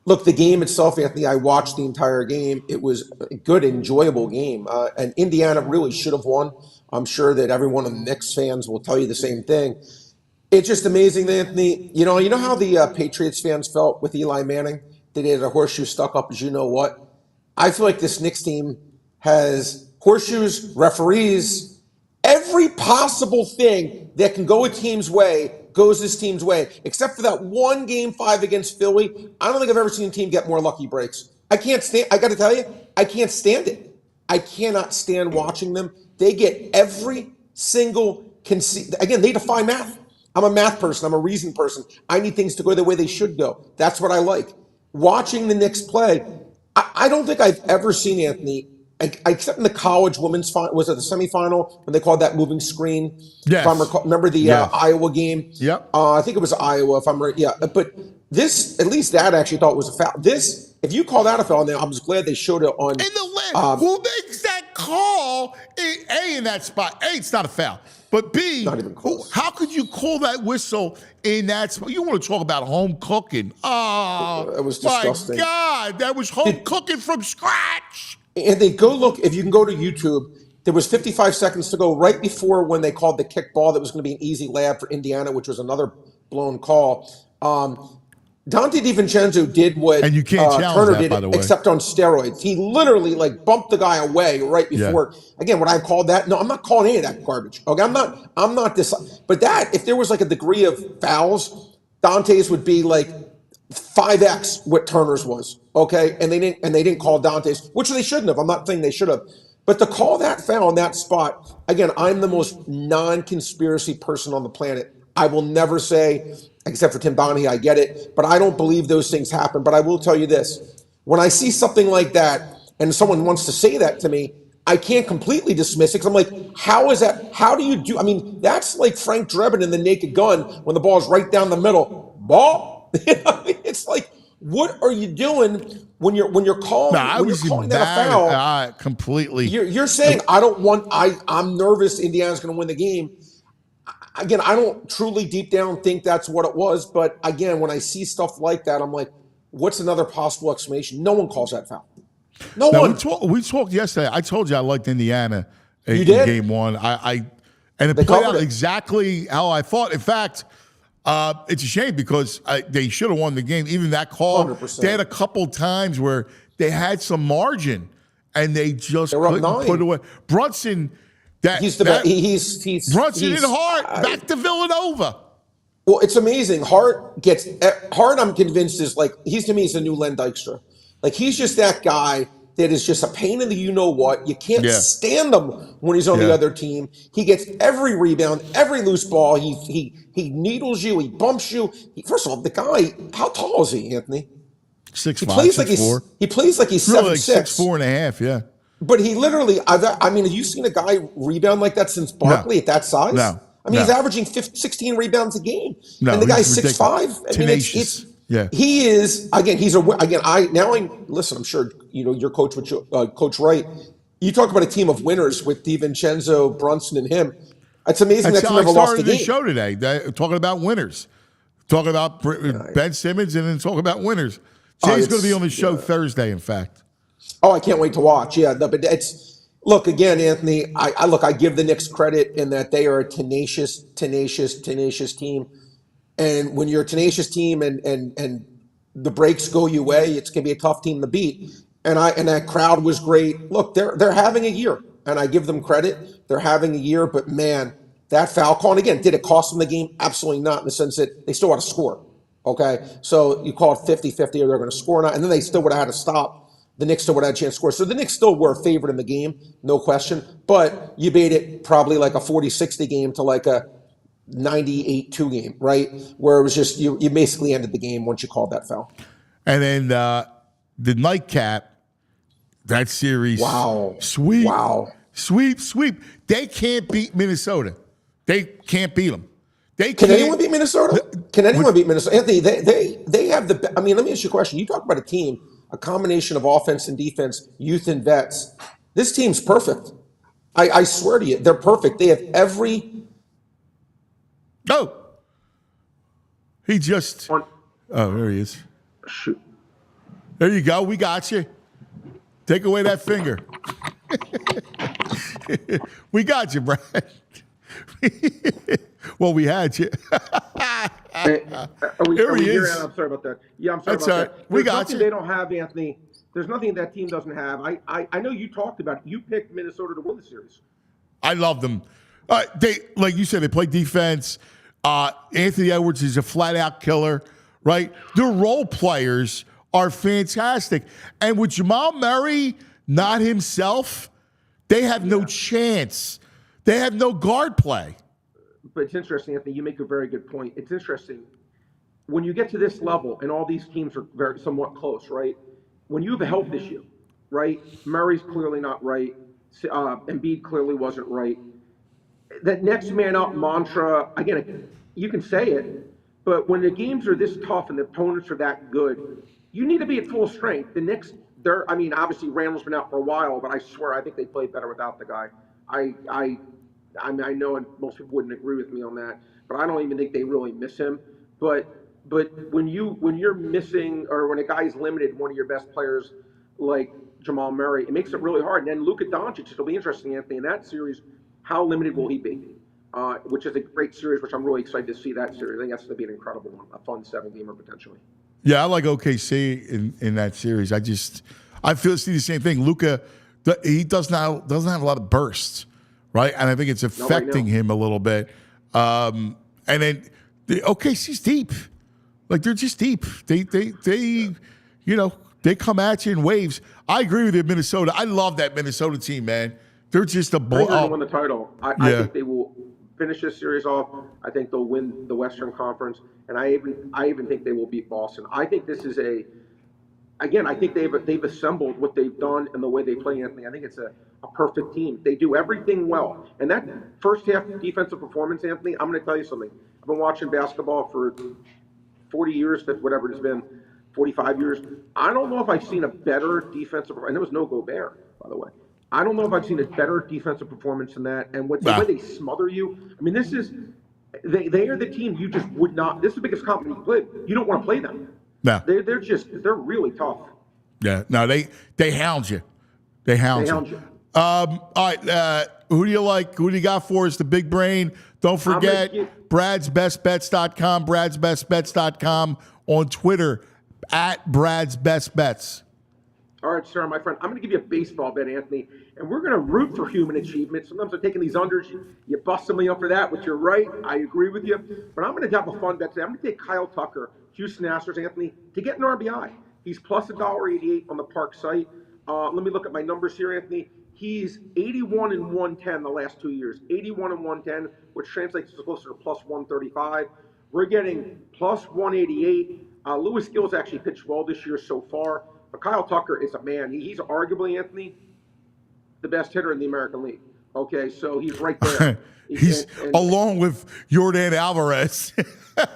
[SPEAKER 6] look, the game itself, Anthony, I watched the entire game. It was a good, enjoyable game. And Indiana really should have won. I'm sure that every one of the Knicks fans will tell you the same thing. It's just amazing, Anthony. You know how the Patriots fans felt with Eli Manning? They had a horseshoe stuck up as you know what? I feel like this Knicks team has horseshoes, referees, every possible thing that can go a team's way goes this team's way, except for that one Game 5 against Philly. I don't think I've ever seen a team get more lucky breaks. I got to tell you, I can't stand it. I cannot stand watching them. They get every single again, they defy math. I'm a math person. I'm a reason person. I need things to go the way they should go. That's what I like. Watching the Knicks play, I don't think I've ever seen, Anthony, except in the college women's final, was it the semifinal when they called that moving screen?
[SPEAKER 2] Yes.
[SPEAKER 6] If I remember the Iowa game?
[SPEAKER 2] Yep.
[SPEAKER 6] I think it was Iowa, if I'm right. Yeah. But this, at least Dad actually thought it was a foul. This, if you call that a foul, now I was glad they showed it on.
[SPEAKER 2] In the who makes that call? A, in that spot. A, it's not a foul. But B,
[SPEAKER 6] Not even close.
[SPEAKER 2] How could you call that whistle in that spot? You want to talk about home cooking. Oh,
[SPEAKER 6] it was disgusting.
[SPEAKER 2] My God, that was home cooking from scratch.
[SPEAKER 6] And they go look, if you can go to YouTube, there was 55 seconds to go right before when they called the kick ball that was going to be an easy layup for Indiana, which was another blown call. Dante DiVincenzo did what
[SPEAKER 2] and you can't
[SPEAKER 6] Turner
[SPEAKER 2] that,
[SPEAKER 6] did,
[SPEAKER 2] by the way.
[SPEAKER 6] except on steroids. He literally bumped the guy away right before. Yeah. Again, would I have called that? No, I'm not calling any of that garbage. Okay, I'm not this. But that, if there was a degree of fouls, Dante's would be 5x what Turner's was. Okay, and they didn't call Dante's, which they shouldn't have. I'm not saying they should have. But to call that foul in that spot, again, I'm the most non-conspiracy person on the planet. I will never say, except for Tim Donahue, I get it, but I don't believe those things happen. But I will tell you this, when I see something like that and someone wants to say that to me, I can't completely dismiss it because I'm like, how is that? How do you do? I mean, that's like Frank Drebin in The Naked Gun when the ball is right down the middle. Ball? It's like, what are you doing when you're calling? When you're calling that a foul?
[SPEAKER 2] Completely.
[SPEAKER 6] You're saying I'm nervous. Indiana's going to win the game. Again, I don't truly deep down think that's what it was, but again, when I see stuff like that, I'm like, what's another possible explanation? No one calls that foul. No one.
[SPEAKER 2] We talked yesterday. I told you I liked Indiana in
[SPEAKER 6] did?
[SPEAKER 2] Game 1. And it played out exactly how I thought. In fact, it's a shame because they should have won the game. Even that call,
[SPEAKER 6] 100%.
[SPEAKER 2] They had a couple times where they had some margin and they just couldn't put it away. Brunson. Brunson and Hart back to Villanova.
[SPEAKER 6] Well, it's amazing. Hart, I'm convinced, is he's to me is a new Len Dykstra. He's just that guy that is just a pain in the you-know-what. You can't stand him when he's on the other team. He gets every rebound, every loose ball. He needles you. He bumps you. First of all, the guy, how tall is he, Anthony?
[SPEAKER 2] 6'5", 6'4".
[SPEAKER 6] He plays like he's
[SPEAKER 2] really
[SPEAKER 6] 7'6".
[SPEAKER 2] 6'4.5", yeah.
[SPEAKER 6] But he literally, have you seen a guy rebound like that since Barkley at that size?
[SPEAKER 2] No.
[SPEAKER 6] He's averaging 16 rebounds a game.
[SPEAKER 2] No,
[SPEAKER 6] and the guy's 6'5".
[SPEAKER 2] Tenacious.
[SPEAKER 6] He is, again, I'm sure, your coach, Coach Wright, you talk about a team of winners with DiVincenzo, Brunson, and him. It's amazing that team never lost the game.
[SPEAKER 2] I started the show today talking about winners. Talking about Ben Simmons and then talking about winners. Jay's going to be on the show Thursday, in fact.
[SPEAKER 6] Oh, I can't wait to watch. Yeah, but look again, Anthony. I give the Knicks credit in that they are a tenacious team. And when you're a tenacious team and the breaks go your way, it's gonna be a tough team to beat. And that crowd was great. Look, they're having a year, and I give them credit. They're having a year, but man, that foul call. And again, did it cost them the game? Absolutely not. In the sense that they still had to score. Okay, so you call it 50-50, or they're going to score or not, and then they still would have had to stop. The Knicks still would have had a chance to score. So the Knicks still were a favorite in the game, no question. But you made it probably like a 40-60 game to like a 98-2 game, right? Where it was just you basically ended the game once you called that foul.
[SPEAKER 2] And then the nightcap, that series.
[SPEAKER 6] Wow.
[SPEAKER 2] Sweep.
[SPEAKER 6] Wow.
[SPEAKER 2] Sweep. They can't beat Minnesota. They can't beat them.
[SPEAKER 6] Can anyone beat Minnesota? Can anyone beat Minnesota? Anthony, they have the. I mean, let me ask you a question. You talk about a team, a combination of offense and defense, youth and vets. This team's perfect. I swear to you, they're perfect. They have every.
[SPEAKER 2] Oh, he just.
[SPEAKER 6] On,
[SPEAKER 2] Oh, there he is.
[SPEAKER 6] shoot.
[SPEAKER 2] There you go. We got you. Take away that finger. We got you, Brad. Well, we had you.
[SPEAKER 7] Hey, are we
[SPEAKER 2] Here he
[SPEAKER 7] here?
[SPEAKER 2] is.
[SPEAKER 7] I'm sorry about that. Yeah, I'm sorry
[SPEAKER 2] That's
[SPEAKER 7] about
[SPEAKER 2] all
[SPEAKER 7] that.
[SPEAKER 2] right. We
[SPEAKER 7] There's
[SPEAKER 2] got
[SPEAKER 7] nothing
[SPEAKER 2] you.
[SPEAKER 7] They don't have, Anthony. There's nothing that team doesn't have. I know you talked about it. You picked Minnesota to win the series.
[SPEAKER 2] I love them. They, like you said, they play defense. Anthony Edwards is a flat-out killer, right? Their role players are fantastic. And with Jamal Murray not himself, they have no chance. They have no guard play.
[SPEAKER 7] But it's interesting, Anthony. You make a very good point. It's interesting when you get to this level, and all these teams are very somewhat close, right? When you have a health issue, right? Murray's clearly not right. Embiid clearly wasn't right. That next man up mantra, again, you can say it, but when the games are this tough and the opponents are that good, you need to be at full strength. The Knicks, obviously Randall's been out for a while, but I swear I think they played better without the guy. I know, and most people wouldn't agree with me on that, but I don't even think they really miss him. But when you're missing, or when a guy's limited, one of your best players like Jamal Murray, it makes it really hard. And then Luka Doncic, it'll be interesting, Anthony, in that series, how limited will he be? Which is a great series, which I'm really excited to see that series. I think that's going to be an incredible one, a fun 7-gamer potentially.
[SPEAKER 2] Yeah, I like OKC in that series. I see the same thing. Luka, he doesn't have a lot of bursts, right? And I think it's affecting him a little bit. And then the OKC's deep, like they're just deep. They come at you in waves. I agree with you, Minnesota. I love that Minnesota team, man. They're just a
[SPEAKER 7] They're going to win the title. I think they will finish this series off. I think they'll win the Western Conference, and I even think they will beat Boston. I think this is I think they've assembled what they've done and the way they play, Anthony. I think it's a perfect team. They do everything well, and that first half defensive performance, Anthony. I'm going to tell you something. I've been watching basketball for 40 years, whatever it's been, 45 years. I don't know if I've seen a better defensive. And there was no Gobert, by the way. I don't know if I've seen a better defensive performance than that. And the way they smother you. I mean, they are the team you just would not. This is the biggest company you play. You don't want to play them.
[SPEAKER 2] No,
[SPEAKER 7] they're really tough.
[SPEAKER 2] Yeah, no, they hound you. They hound you. All right, who do you like? Who do you got for us? The big brain. Don't forget Brad'sBestBets.com. Brad'sBestBets.com on Twitter at Brad's Best Bets.
[SPEAKER 7] All right, sir, my friend. I'm going to give you a baseball bet, Anthony, and we're going to root for human achievement. Sometimes I'm taking these unders. You busting me up for that, which you're right. I agree with you. But I'm going to have a fun bet today. I'm going to take Kyle Tucker, Houston Astros, Anthony, to get an RBI. He's plus $1.88 on the Park site. Let me look at my numbers here, Anthony. He's 81 and 110 the last 2 years. 81 and 110, which translates to closer to plus 135. We're getting plus 188. Lewis Gill's actually pitched well this year so far. But Kyle Tucker is a man. He's arguably, Anthony, the best hitter in the American League. Okay, so he's right there.
[SPEAKER 2] He's along with Yordan Alvarez.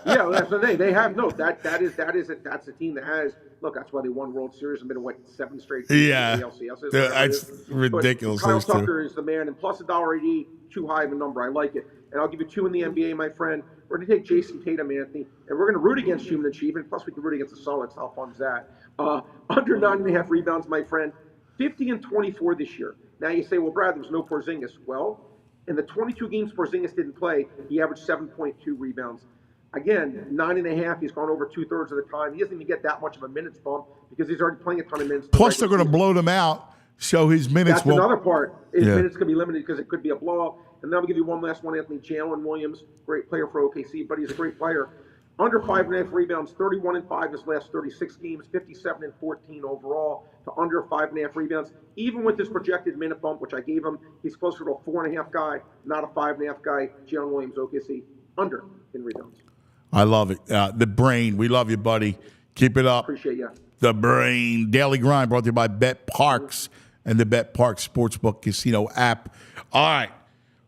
[SPEAKER 7] Yeah, that's the thing. They have that's a team that has. Look, that's why they won World Series and been in 7 straight.
[SPEAKER 2] Yeah,
[SPEAKER 7] ALCITY.
[SPEAKER 2] that's ridiculous.
[SPEAKER 7] But Kyle Tucker is the man, and plus $1.80, too high of a number. I like it. And I'll give you 2 in the NBA, my friend. We're going to take Jason Tatum, Anthony, and we're going to root against human achievement. Plus, we can root against the Suns. How fun is that? Under 9.5 rebounds, my friend. 50 and 24 this year. Now you say, well, Brad, there was no Porzingis. Well, in the 22 games Porzingis didn't play, he averaged 7.2 rebounds. Again, 9.5. He's gone over 2/3 of the time. He doesn't even get that much of a minutes bump because he's already playing a ton of minutes.
[SPEAKER 2] Plus, they're going to blow them out, so his minutes
[SPEAKER 7] That's another part. His minutes could be limited because it could be a blowout. And then I'll give you one last one, Anthony. Jalen Williams, great player for OKC, but he's a great player. Under 5.5 rebounds, 31 and 5 his last 36 games, 57 and 14 overall to under 5.5 rebounds. Even with this projected minute bump, which I gave him, he's closer to a 4.5 guy, not a 5.5 guy. Jalen Williams, OKC, under in rebounds.
[SPEAKER 2] I love it. The brain. We love you, buddy. Keep it up.
[SPEAKER 7] Appreciate you.
[SPEAKER 2] the brain. Daily Grind brought to you by Bet Parks and the Bet Parks Sportsbook Casino app. All right,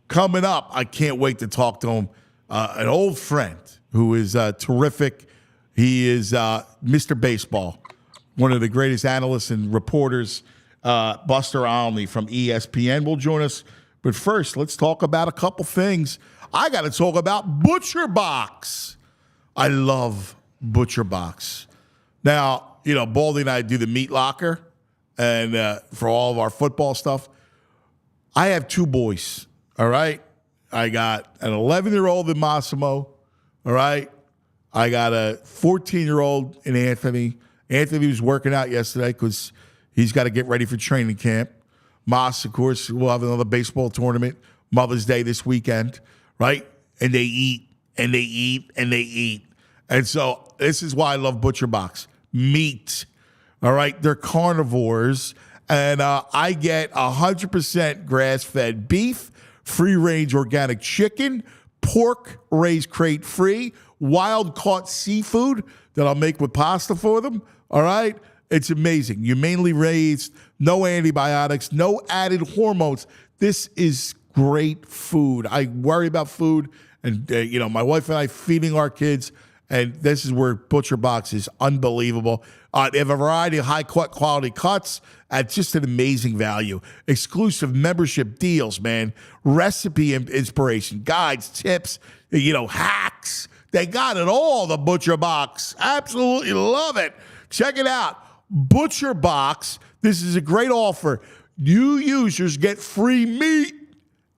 [SPEAKER 2] coming up, I can't wait to talk to him. An old friend who is terrific. He is Mr. Baseball, one of the greatest analysts and reporters. Buster Olney from ESPN will join us. But first, let's talk about a couple things. I got to talk about Butcher Box. I love Butcher Box. Now, you know, Baldy and I do the meat locker, and for all of our football stuff. I have two boys, all right? I got an 11-year-old in Massimo, all right? I got a 14-year-old in Anthony. Anthony was working out yesterday because he's got to get ready for training camp. Moss, of course, will have another baseball tournament, Mother's Day this weekend, right? And they eat, and they eat, and they eat. And so this is why I love Butcher Box. Meat, all right? They're carnivores, and I get 100% grass-fed beef, free-range organic chicken, pork raised crate-free, wild-caught seafood that I'll make with pasta for them, all right? It's amazing. Humanely raised, no antibiotics, no added hormones. This is great food. I worry about food, and my wife and I feeding our kids, and this is where Butcher Box is unbelievable. They have a variety of high-quality cuts at just an amazing value. Exclusive membership deals, man. Recipe inspiration, guides, tips, hacks. They got it all, the Butcher Box. Absolutely love it. Check it out. Butcher Box. This is a great offer. New users get free meat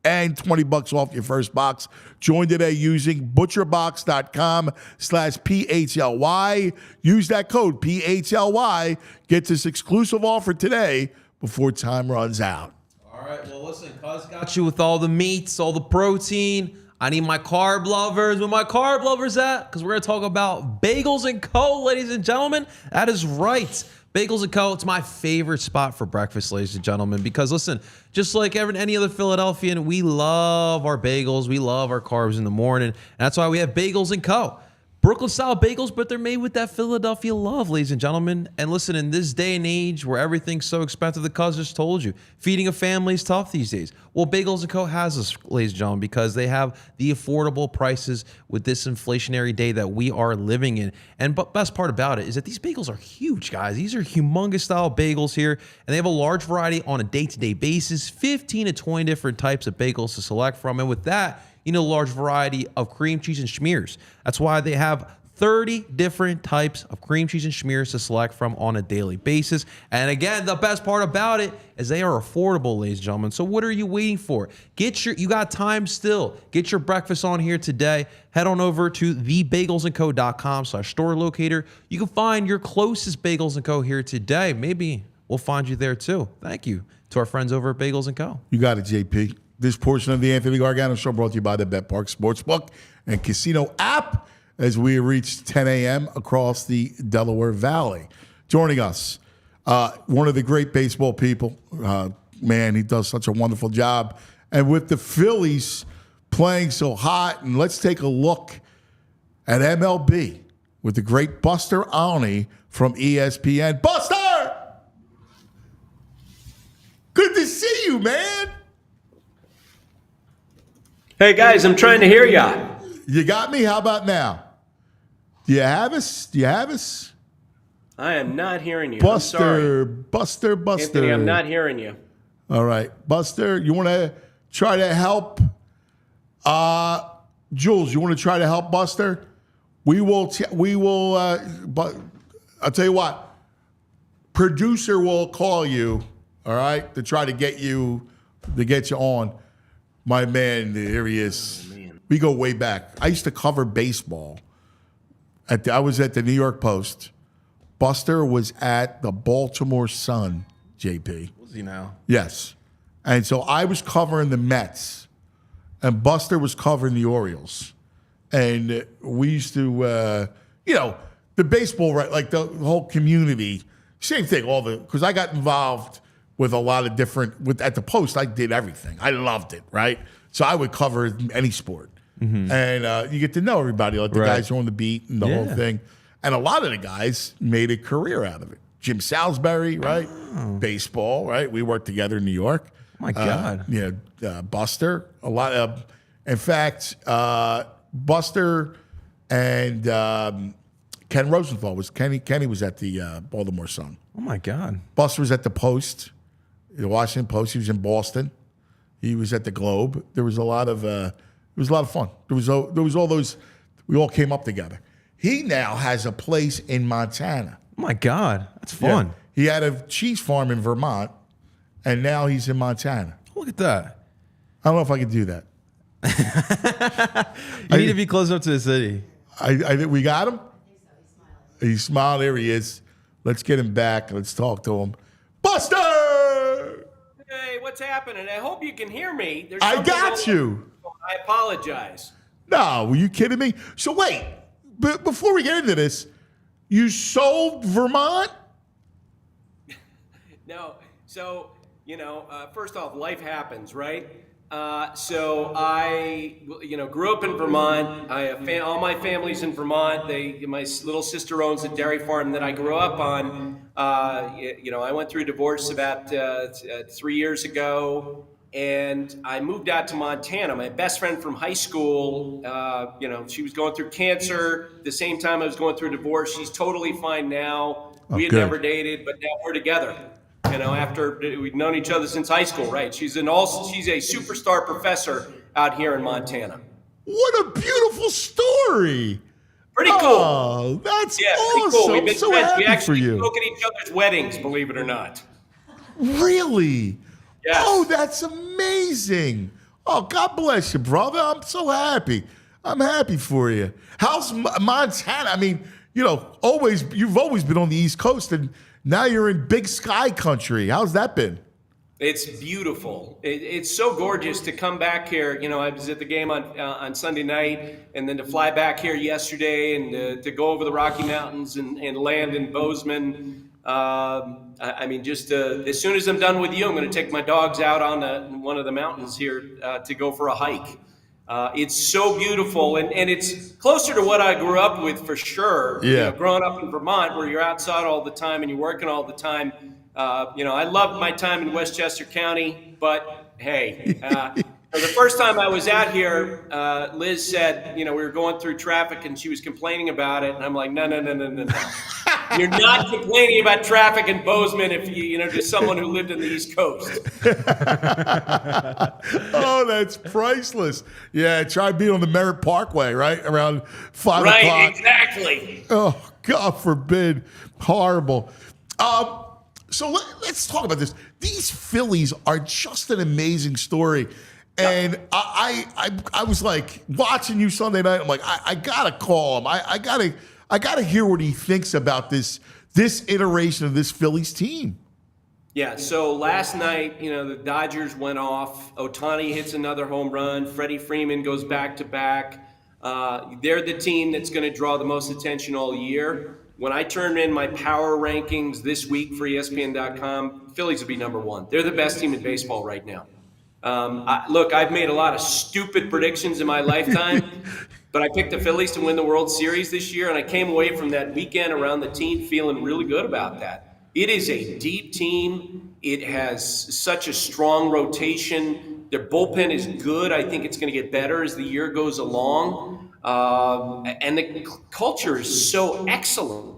[SPEAKER 2] and $20 off your first box. Join today using butcherbox.com/PHLY. Use that code PHLY. Get this exclusive offer today before time runs out.
[SPEAKER 3] All right, well, listen, cuz got you with all the meats, all the protein. I need my carb lovers. Where my carb lovers at? Because we're going to talk about Bagels & Co., ladies and gentlemen. That is right. Bagels & Co., it's my favorite spot for breakfast, ladies and gentlemen, because listen, just like any other Philadelphian, we love our bagels. We love our carbs in the morning. And that's why we have Bagels & Co. Brooklyn-style bagels, but they're made with that Philadelphia love, ladies and gentlemen. And listen, in this day and age where everything's so expensive, the cuz just told you, feeding a family is tough these days. Well, Bagels & Co. has us, ladies and gentlemen, because they have the affordable prices with this inflationary day that we are living in. And best part about it is that these bagels are huge, guys. These are humongous style bagels here, and they have a large variety on a day-to-day basis, 15 to 20 different types of bagels to select from. And with that, large variety of cream cheese and schmears. That's why they have 30 different types of cream cheese and schmears to select from on a daily basis. And again, the best part about it is they are affordable, ladies and gentlemen. So what are you waiting for? You got time still. Get your breakfast on here today. Head on over to thebagelsandco.com/store locator. You can find your closest Bagels & Co. here today. Maybe we'll find you there too. Thank you to our friends over at Bagels & Co.
[SPEAKER 2] You got it, JP. This portion of the Anthony Gargano Show brought to you by the Bet Park Sportsbook and Casino app as we reach 10 a.m. across the Delaware Valley. Joining us, one of the great baseball people. Man, he does such a wonderful job. And with the Phillies playing so hot, and let's take a look at MLB with the great Buster Olney from ESPN. Buster! Good to see you, man.
[SPEAKER 8] Hey guys, I'm trying to hear ya.
[SPEAKER 2] You got me? How about now? Do you have us?
[SPEAKER 8] I am not hearing you.
[SPEAKER 2] Buster.
[SPEAKER 8] Anthony, I'm not hearing you.
[SPEAKER 2] All right. Buster, you want to try to help? Jules, you want to try to help Buster? We will, but I'll tell you what. Producer will call you, all right, to try to get you on. My man, here he is. Oh, we go way back. I used to cover baseball. I was at the New York Post. Buster was at the Baltimore Sun, JP.
[SPEAKER 3] Was he now?
[SPEAKER 2] Yes. And so I was covering the Mets, and Buster was covering the Orioles. And we used to, the baseball, right, like the whole community, same thing, because I got involved with a lot of different, at the Post, I did everything. I loved it, right? So I would cover any sport. Mm-hmm. And you get to know everybody, like the guys who are on the beat and the whole thing. And a lot of the guys made a career out of it. Jim Salisbury, right? Baseball, right? We worked together in New York.
[SPEAKER 3] Oh my God.
[SPEAKER 2] Buster. A lot of, in fact, Buster and Ken Rosenthal was Kenny was at the Baltimore Sun.
[SPEAKER 3] Oh my God.
[SPEAKER 2] Buster was at the Post, the Washington Post. He was in Boston. He was at the Globe. There was a lot of fun. There was all those. We all came up together. He now has a place in Montana.
[SPEAKER 3] Oh my God. That's fun.
[SPEAKER 2] Yeah. He had a cheese farm in Vermont, and now he's in Montana.
[SPEAKER 3] Look at that.
[SPEAKER 2] I don't know if I can do that.
[SPEAKER 3] You need to be close enough to the city.
[SPEAKER 2] I think we got him. He smiled. There he is. Let's get him back. Let's talk to him. Buster!
[SPEAKER 8] Hey, what's happening? I hope you can hear me. There's
[SPEAKER 2] I
[SPEAKER 8] something
[SPEAKER 2] got
[SPEAKER 8] going on.
[SPEAKER 2] you.
[SPEAKER 8] I apologize.
[SPEAKER 2] No, were you kidding me? So wait, before we get into this, you sold Vermont?
[SPEAKER 8] No. So, first off, life happens, right? So I, grew up in Vermont. I have all my family's in Vermont. My little sister owns a dairy farm that I grew up on. I went through a divorce about 3 years ago, and I moved out to Montana. My best friend from high school, she was going through cancer. The same time I was going through a divorce. She's totally fine now. We had never dated, but now we're together. After we've known each other since high school, right? She's a superstar professor out here in Montana.
[SPEAKER 2] What a beautiful story!
[SPEAKER 8] Pretty cool.
[SPEAKER 2] Oh, that's awesome.
[SPEAKER 8] Pretty cool. We've been
[SPEAKER 2] so
[SPEAKER 8] friends.
[SPEAKER 2] happy
[SPEAKER 8] We actually
[SPEAKER 2] for you.
[SPEAKER 8] spoke at each other's weddings, believe it or not.
[SPEAKER 2] Really?
[SPEAKER 8] Yes.
[SPEAKER 2] Oh, that's amazing. Oh, God bless you, brother. I'm so happy. I'm happy for you. How's Montana? I mean, you've always been on the East Coast, and now you're in Big Sky country. How's that been?
[SPEAKER 8] It's beautiful. It's so gorgeous to come back here. I was at the game on Sunday night, and then to fly back here yesterday and to go over the Rocky Mountains and land in Bozeman. As soon as I'm done with you, I'm going to take my dogs out on one of the mountains here to go for a hike. It's so beautiful, and it's closer to what I grew up with for sure.
[SPEAKER 2] Yeah.
[SPEAKER 8] Growing up in Vermont, where you're outside all the time and you're working all the time. I loved my time in Westchester County, but hey, the first time I was out here, Liz said, we were going through traffic and she was complaining about it, and I'm like, no. You're not complaining about traffic in Bozeman if just someone who lived in the East Coast.
[SPEAKER 2] Oh, that's priceless. Yeah, try being on the Merritt Parkway, right? Around 5 o'clock.
[SPEAKER 8] Right, exactly.
[SPEAKER 2] Oh, God forbid. Horrible. So let's talk about this. These Phillies are just an amazing story. And I was like watching you Sunday night. I'm like, I gotta call him. I gotta hear what he thinks about this iteration of this Phillies team.
[SPEAKER 8] Yeah, so last night, the Dodgers went off. Ohtani hits another home run. Freddie Freeman goes back-to-back. They're the team that's going to draw the most attention all year. When I turn in my power rankings this week for ESPN.com, Phillies will be number one. They're the best team in baseball right now. Look, I've made a lot of stupid predictions in my lifetime, but I picked the Phillies to win the World Series this year, and I came away from that weekend around the team feeling really good about that. It is a deep team. It has such a strong rotation. Their bullpen is good. I think it's going to get better as the year goes along. And the culture is so excellent.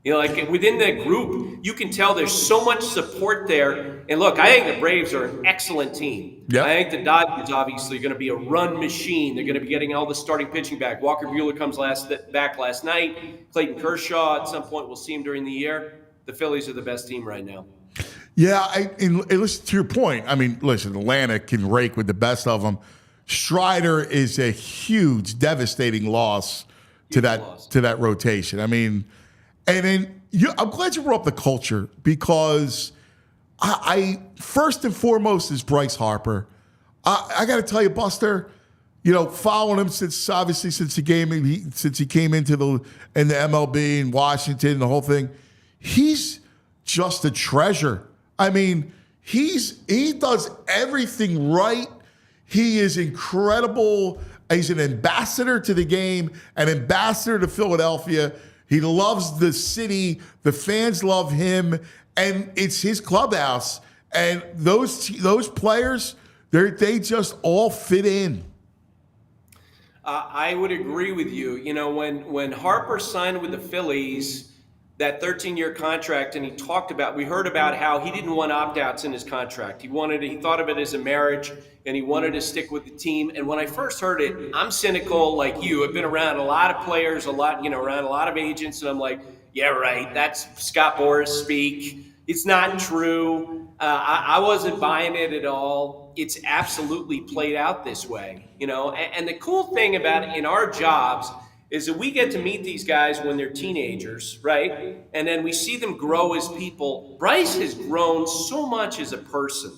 [SPEAKER 8] Like within the group, you can tell there's so much support there. And look, I think the Braves are an excellent team.
[SPEAKER 2] Yep.
[SPEAKER 8] I think the Dodgers obviously are going to be a run machine. They're going to be getting all the starting pitching back. Walker Buehler comes back last night. Clayton Kershaw, at some point, we'll see him during the year. The Phillies are the best team right now.
[SPEAKER 2] Yeah, and listen to your point. I mean, listen, Atlanta can rake with the best of them. Strider is a huge, devastating loss to that rotation. I mean, and then I'm glad you brought up the culture because I first and foremost is Bryce Harper. I got to tell you, Buster, following him since he came into the MLB in Washington and the whole thing, he's just a treasure. I mean, he does everything right. He is incredible. He's an ambassador to the game, an ambassador to Philadelphia. He loves the city. The fans love him, and it's his clubhouse. And those players, they just all fit in.
[SPEAKER 8] I would agree with you. You know, when Harper signed with the Phillies, that 13-year contract, and we heard about how he didn't want opt-outs in his contract. He thought of it as a marriage, and he wanted to stick with the team. And when I first heard it, I'm cynical like you. I've been around a lot of players, around a lot of agents, and I'm like, yeah, right, that's Scott Boras speak. It's not true. I wasn't buying it at all. It's absolutely played out this way, you know. And the cool thing about it in our jobs is that we get to meet these guys when they're teenagers, right? And then we see them grow as people. Bryce has grown so much as a person,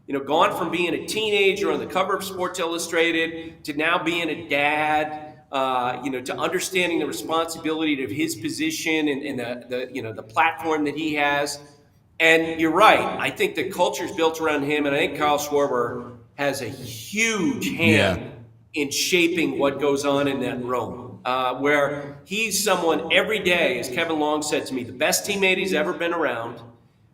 [SPEAKER 8] you know, gone from being a teenager on the cover of Sports Illustrated to now being a dad, you know, to understanding the responsibility of his position and the platform that he has. And you're right. I think the culture's built around him, and I think Kyle Schwarber has a huge hand in shaping what goes on in that room. Where he's someone every day, as Kevin Long said to me, the best teammate he's ever been around,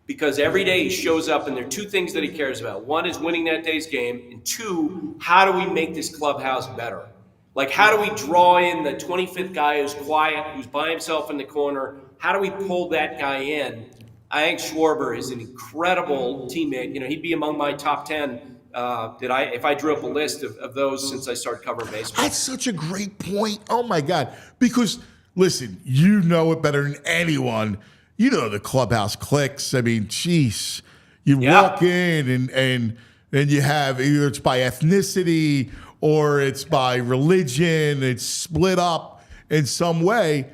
[SPEAKER 8] because every day he shows up and there are two things that he cares about. One is winning that day's game, and two, how do we make this clubhouse better? Like, how do we draw in the 25th guy who's quiet, who's by himself in the corner? How do we pull that guy in? I think Schwarber is an incredible teammate. You know, he'd be among my top 10 if I drew up a list of those since I started covering baseball.
[SPEAKER 2] That's such a great point. Oh my God. Because listen, you know it better than anyone. You know the clubhouse clicks. I mean, geez. You walk in and you have either it's by ethnicity or it's by religion, it's split up in some way.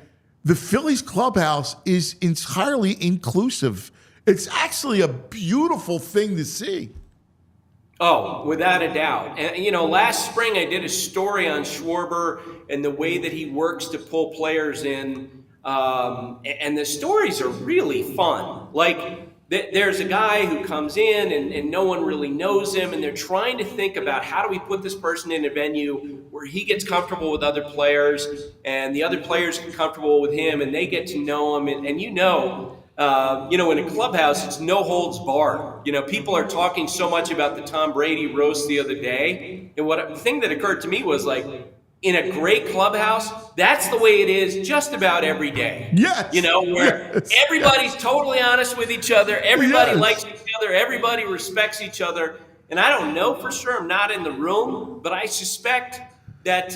[SPEAKER 2] The Phillies clubhouse is entirely inclusive. It's actually a beautiful thing to see.
[SPEAKER 8] Oh, without a doubt. And, you know, last spring I did a story on Schwarber and the way that he works to pull players in. And the stories are really fun. Like, there's a guy who comes in and no one really knows him, and they're trying to think about how do we put this person in a venue where he gets comfortable with other players and the other players get comfortable with him and they get to know him. And in a clubhouse, it's no holds barred. You know, people are talking so much about the Tom Brady roast the other day. And the thing that occurred to me was like, in a great clubhouse, that's the way it is just about every day.
[SPEAKER 2] Yes.
[SPEAKER 8] You know, where everybody's totally honest with each other. Everybody likes each other. Everybody respects each other. And I don't know for sure. I'm not in the room, but I suspect that,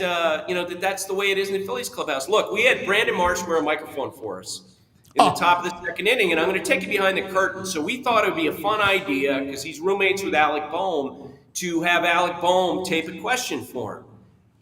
[SPEAKER 8] that's the way it is in the Phillies clubhouse. Look, we had Brandon Marsh wear a microphone for us in the top of the second inning, and I'm going to take you behind the curtain. So we thought it would be a fun idea, because he's roommates with Alec Boehm, to have Alec Boehm tape a question for him.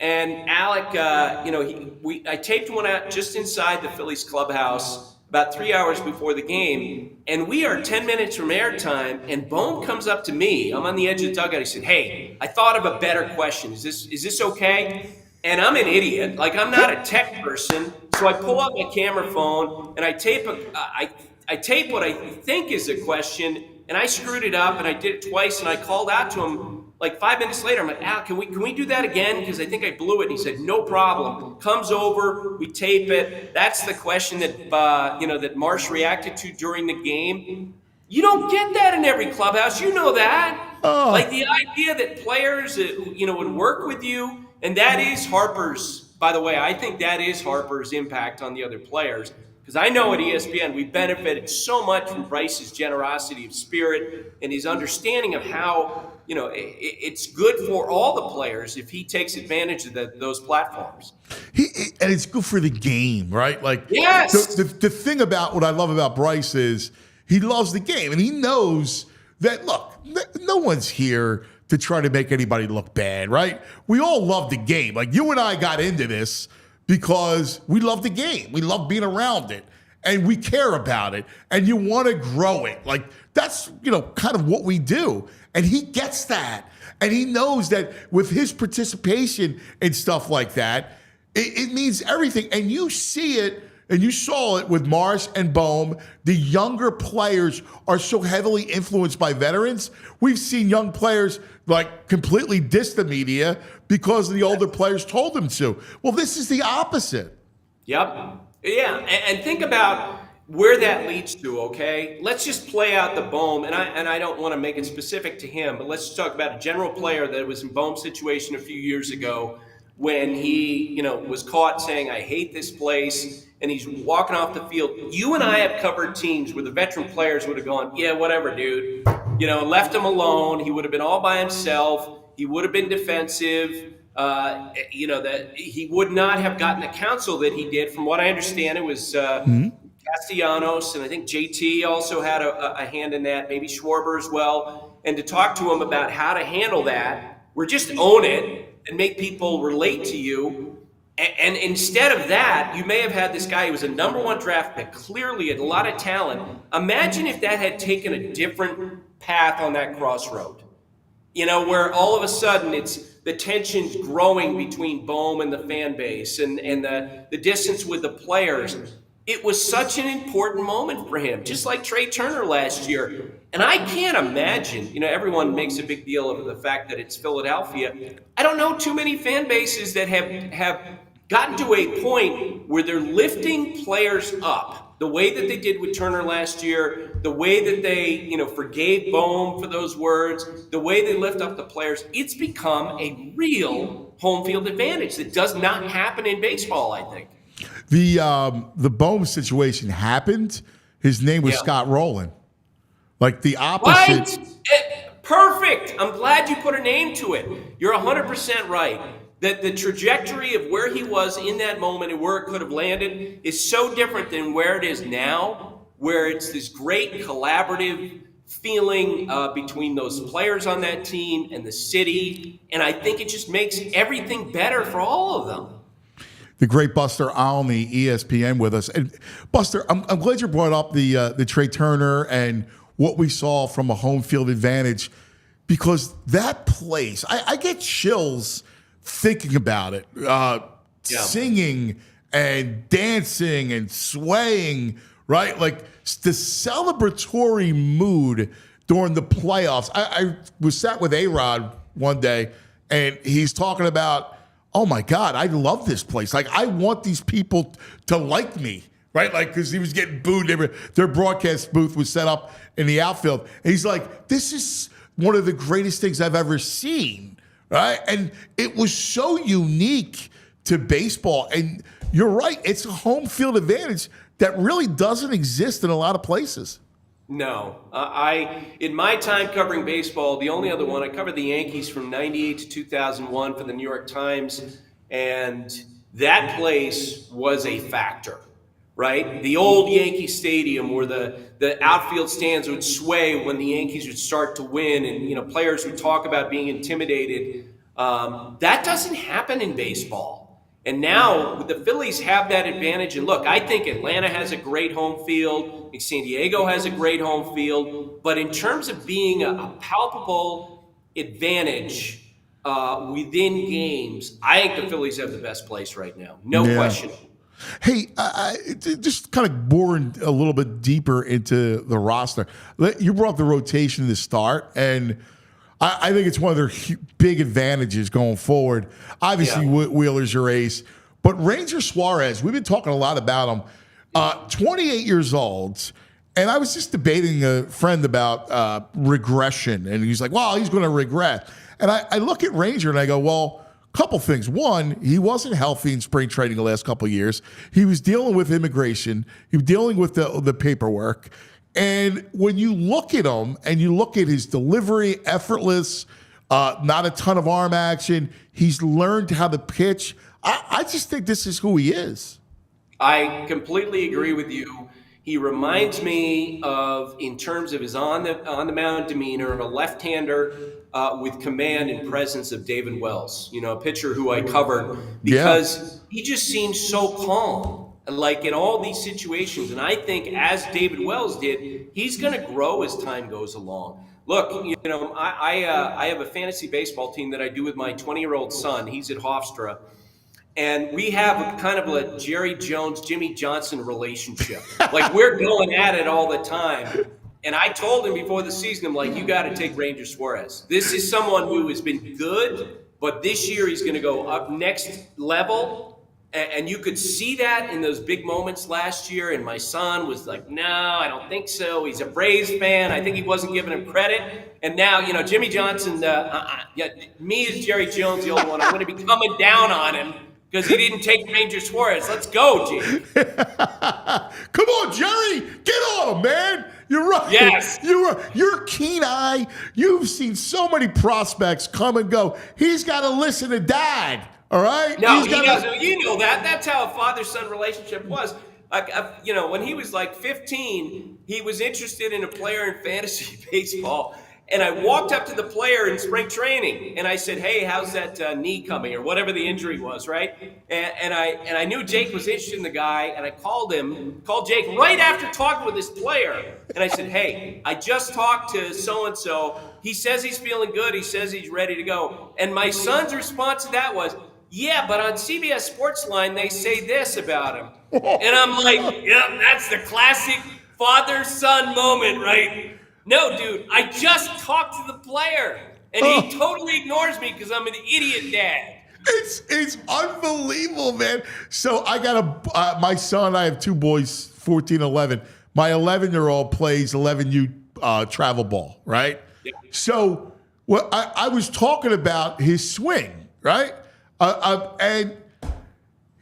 [SPEAKER 8] And Alec, I taped one out just inside the Phillies clubhouse about 3 hours before the game, and we are 10 minutes from airtime, and Boehm comes up to me. I'm on the edge of the dugout. He said, "Hey, I thought of a better question. Is this okay?" And I'm an idiot. Like, I'm not a tech person. So I pull out my camera phone and I tape what I think is a question, and I screwed it up and I did it twice, and I called out to him like 5 minutes later. I'm like, "Al, can we do that again? Because I think I blew it." And he said, "No problem." Comes over, we tape it. That's the question that that Marsh reacted to during the game. You don't get that in every clubhouse. You know that. Like, the idea that players would work with you. And that is Harper's, by the way, I think that is Harper's impact on the other players. Because I know at ESPN, we benefited so much from Bryce's generosity of spirit and his understanding of how, it's good for all the players if he takes advantage of those platforms.
[SPEAKER 2] And it's good for the game, right? Like,
[SPEAKER 8] yes.
[SPEAKER 2] The thing about what I love about Bryce is he loves the game. And he knows that, look, no one's here to try to make anybody look bad, right? We all love the game. Like, you and I got into this because we love the game. We love being around it, and we care about it, and you want to grow it. Like, that's, kind of what we do. And he gets that. And he knows that with his participation and stuff like that, it means everything. And you see it, and you saw it with Marsh and Boehm. The younger players are so heavily influenced by veterans. We've seen young players like completely diss the media because the older players told them to. Well, this is the opposite.
[SPEAKER 8] Yep. Yeah, and think about where that leads to, okay? Let's just play out the Bohm, and I don't want to make it specific to him, but let's just talk about a general player that was in Bohm's situation a few years ago when he, was caught saying, I hate this place, and he's walking off the field. You and I have covered teams where the veteran players would have gone, yeah, whatever, dude. Left him alone. He would have been all by himself. He would have been defensive. That he would not have gotten the counsel that he did. From what I understand, it was Castellanos, and I think JT also had a hand in that, maybe Schwarber as well. And to talk to him about how to handle that, or just own it and make people relate to you. And instead of that, you may have had this guy who was a #1 draft pick, clearly had a lot of talent. Imagine if that had taken a different path on that crossroad. Where all of a sudden it's the tensions growing between Bohm and the fan base and the distance with the players. It was such an important moment for him, just like Trey Turner last year. And I can't imagine, everyone makes a big deal of the fact that it's Philadelphia. I don't know too many fan bases that have gotten to a point where they're lifting players up the way that they did with Turner last year, the way that they, forgave Bohm for those words, the way they lift up the players. It's become a real home field advantage that does not happen in baseball, I think.
[SPEAKER 2] The Bohm situation happened. His name was Scott Rowland. Like the opposite.
[SPEAKER 8] Right? Perfect. I'm glad you put a name to it. You're 100% right. That the trajectory of where he was in that moment and where it could have landed is so different than where it is now, where it's this great collaborative feeling between those players on that team and the city. And I think it just makes everything better for all of them.
[SPEAKER 2] The great Buster Olney, ESPN, with us. And Buster, I'm glad you brought up the Trey Turner and what we saw from a home field advantage, because that place, I get chills thinking about it, singing and dancing and swaying, right? Like the celebratory mood during the playoffs. I was sat with A-Rod one day, and he's talking about, oh my God, I love this place. Like, I want these people to like me, right? Like, because he was getting booed. Their broadcast booth was set up in the outfield. And he's like, this is one of the greatest things I've ever seen, right? And it was so unique to baseball. And you're right, it's a home field advantage that really doesn't exist in a lot of places.
[SPEAKER 8] No. In my time covering baseball, the only other one, I covered the Yankees from 98 to 2001 for the New York Times, and that place was a factor, right? The old Yankee Stadium where the outfield stands would sway when the Yankees would start to win, and players would talk about being intimidated. That doesn't happen in baseball. And now the Phillies have that advantage. And look, I think Atlanta has a great home field. I think San Diego has a great home field. But in terms of being a palpable advantage within games, I think the Phillies have the best place right now. No question.
[SPEAKER 2] Hey, just kind of boring a little bit deeper into the roster. You brought up the rotation to start, and I think it's one of their big advantages going forward. Obviously, Wheeler's your ace, but Ranger Suarez, we've been talking a lot about him. 28 years old, and I was just debating a friend about regression, and he's like, well, he's going to regress. And I look at Ranger, and I go, well, couple things. One, he wasn't healthy in spring training the last couple of years. He was dealing with immigration. He was dealing with the paperwork. And when you look at him and you look at his delivery, effortless, not a ton of arm action, he's learned how to pitch. I just think this is who he is.
[SPEAKER 8] I completely agree with you. He reminds me of, in terms of his on the mound demeanor, of a left-hander with command and presence of David Wells, a pitcher who I covered, because he just seems so calm. Like in all these situations. And I think, as David Wells did, he's going to grow as time goes along. Look, I have a fantasy baseball team that I do with my 20-year-old son. He's at Hofstra. And we have a kind of a Jerry Jones, Jimmy Johnson relationship. Like, we're going at it all the time. And I told him before the season, I'm like, you got to take Ranger Suarez. This is someone who has been good, but this year he's going to go up next level. And you could see that in those big moments last year. And my son was like, no, I don't think so. He's a Braves fan. I think he wasn't giving him credit. And now, Jimmy Johnson, me as Jerry Jones, the old one, I'm going to be coming down on him because he didn't take Ranger Suarez. Let's go, Jimmy.
[SPEAKER 2] Come on, Jerry. Get on him, man. You're right.
[SPEAKER 8] Yes.
[SPEAKER 2] You're keen eye. You've seen so many prospects come and go. He's got to listen to Dad. All right?
[SPEAKER 8] No, he doesn't. You know that. That's how a father-son relationship was. When he was like 15, he was interested in a player in fantasy baseball. And I walked up to the player in spring training, and I said, "Hey, how's that knee coming, or whatever the injury was, right?" And I knew Jake was interested in the guy, and I called Jake right after talking with this player, and I said, "Hey, I just talked to so and so. He says he's feeling good. He says he's ready to go." And my son's response to that was, "Yeah, but on CBS Sportsline they say this about him," and I'm like, "Yeah, that's the classic father-son moment, right?" No, dude, I just talked to the player, and he totally ignores me because I'm an idiot dad.
[SPEAKER 2] It's unbelievable, man. So I got my son, I have two boys, 14, 11. My 11-year-old plays 11U travel ball, right?
[SPEAKER 8] Yeah.
[SPEAKER 2] So I was talking about his swing, right? And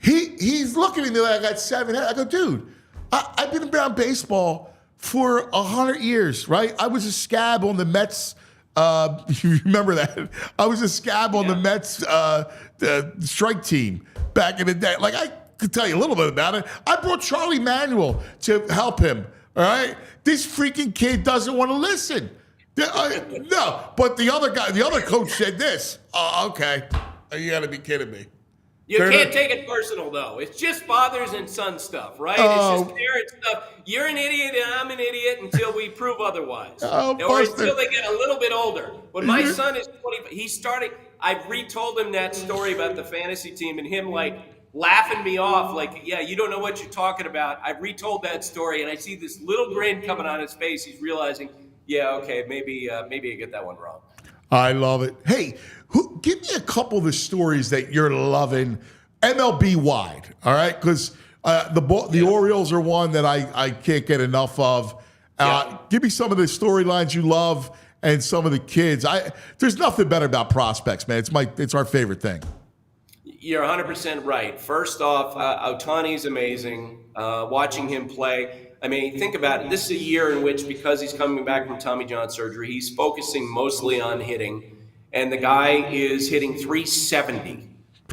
[SPEAKER 2] he's looking at me like I got 7 heads. I go, dude, I've been around baseball for 100 years, right? I was a scab on the Mets. You remember that? I was a scab on the Mets the strike team back in the day. Like, I could tell you a little bit about it. I brought Charlie Manuel to help him, all right? This freaking kid doesn't want to listen. No, but the other coach said this. Okay, you got to be kidding me.
[SPEAKER 8] You can't take it personal, though. It's just fathers and son stuff, right? It's just parent stuff. You're an idiot and I'm an idiot until we prove otherwise. Or until they get a little bit older. When my son is 20, I've retold him that story about the fantasy team and him laughing me off like, yeah, you don't know what you're talking about. I've retold that story and I see this little grin coming on his face. He's realizing, yeah, okay, maybe I get that one wrong.
[SPEAKER 2] I love it. Hey, give me a couple of the stories that you're loving MLB wide, all right? Because the Orioles are one that I can't get enough of. Give me some of the storylines you love and some of the kids. There's nothing better about prospects, man. It's our favorite thing.
[SPEAKER 8] You're 100% right. First off, Ohtani's amazing. Watching him play. I mean, think about it. This is a year in which, because he's coming back from Tommy John surgery, he's focusing mostly on hitting. And the guy is hitting .370.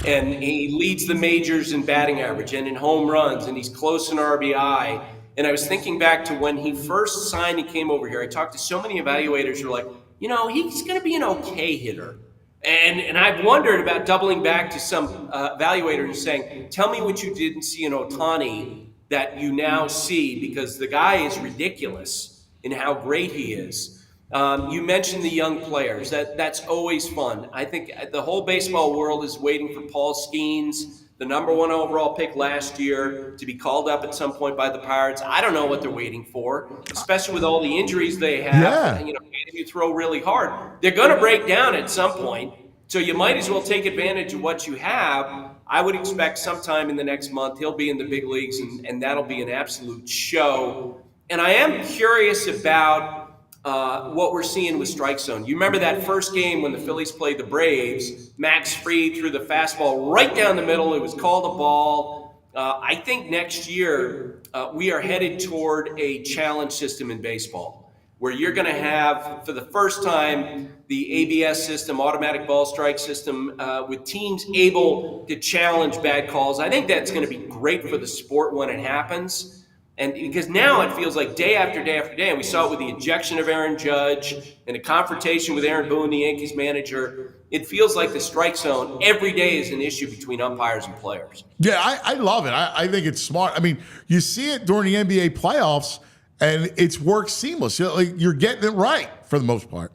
[SPEAKER 8] And he leads the majors in batting average and in home runs. And he's close in RBI. And I was thinking back to when he first signed, he came over here. I talked to so many evaluators who are like, he's going to be an okay hitter. And I've wondered about doubling back to some evaluators saying, tell me what you didn't see in Ohtani that you now see, because the guy is ridiculous in how great he is. You mentioned the young players. That's always fun. I think the whole baseball world is waiting for Paul Skeens, the number 1 overall pick last year, to be called up at some point by the Pirates. I don't know what they're waiting for, especially with all the injuries they have. Yeah. If you throw really hard, they're going to break down at some point. So you might as well take advantage of what you have. I would expect sometime in the next month he'll be in the big leagues, and that'll be an absolute show. And I am curious about what we're seeing with strike zone. You remember that first game when the Phillies played the Braves? Max Fried threw the fastball right down the middle. It was called a ball. I think next year we are headed toward a challenge system in baseball, where you're going to have, for the first time, the ABS system, automatic ball strike system, with teams able to challenge bad calls. I think that's going to be great for the sport when it happens. And because now it feels like day after day after day, and we saw it with the ejection of Aaron Judge and a confrontation with Aaron Boone, the Yankees manager, it feels like the strike zone every day is an issue between umpires and players.
[SPEAKER 2] Yeah, I love it. I think it's smart. I mean, you see it during the NBA playoffs, and it's worked seamless. You're getting it right for the most part.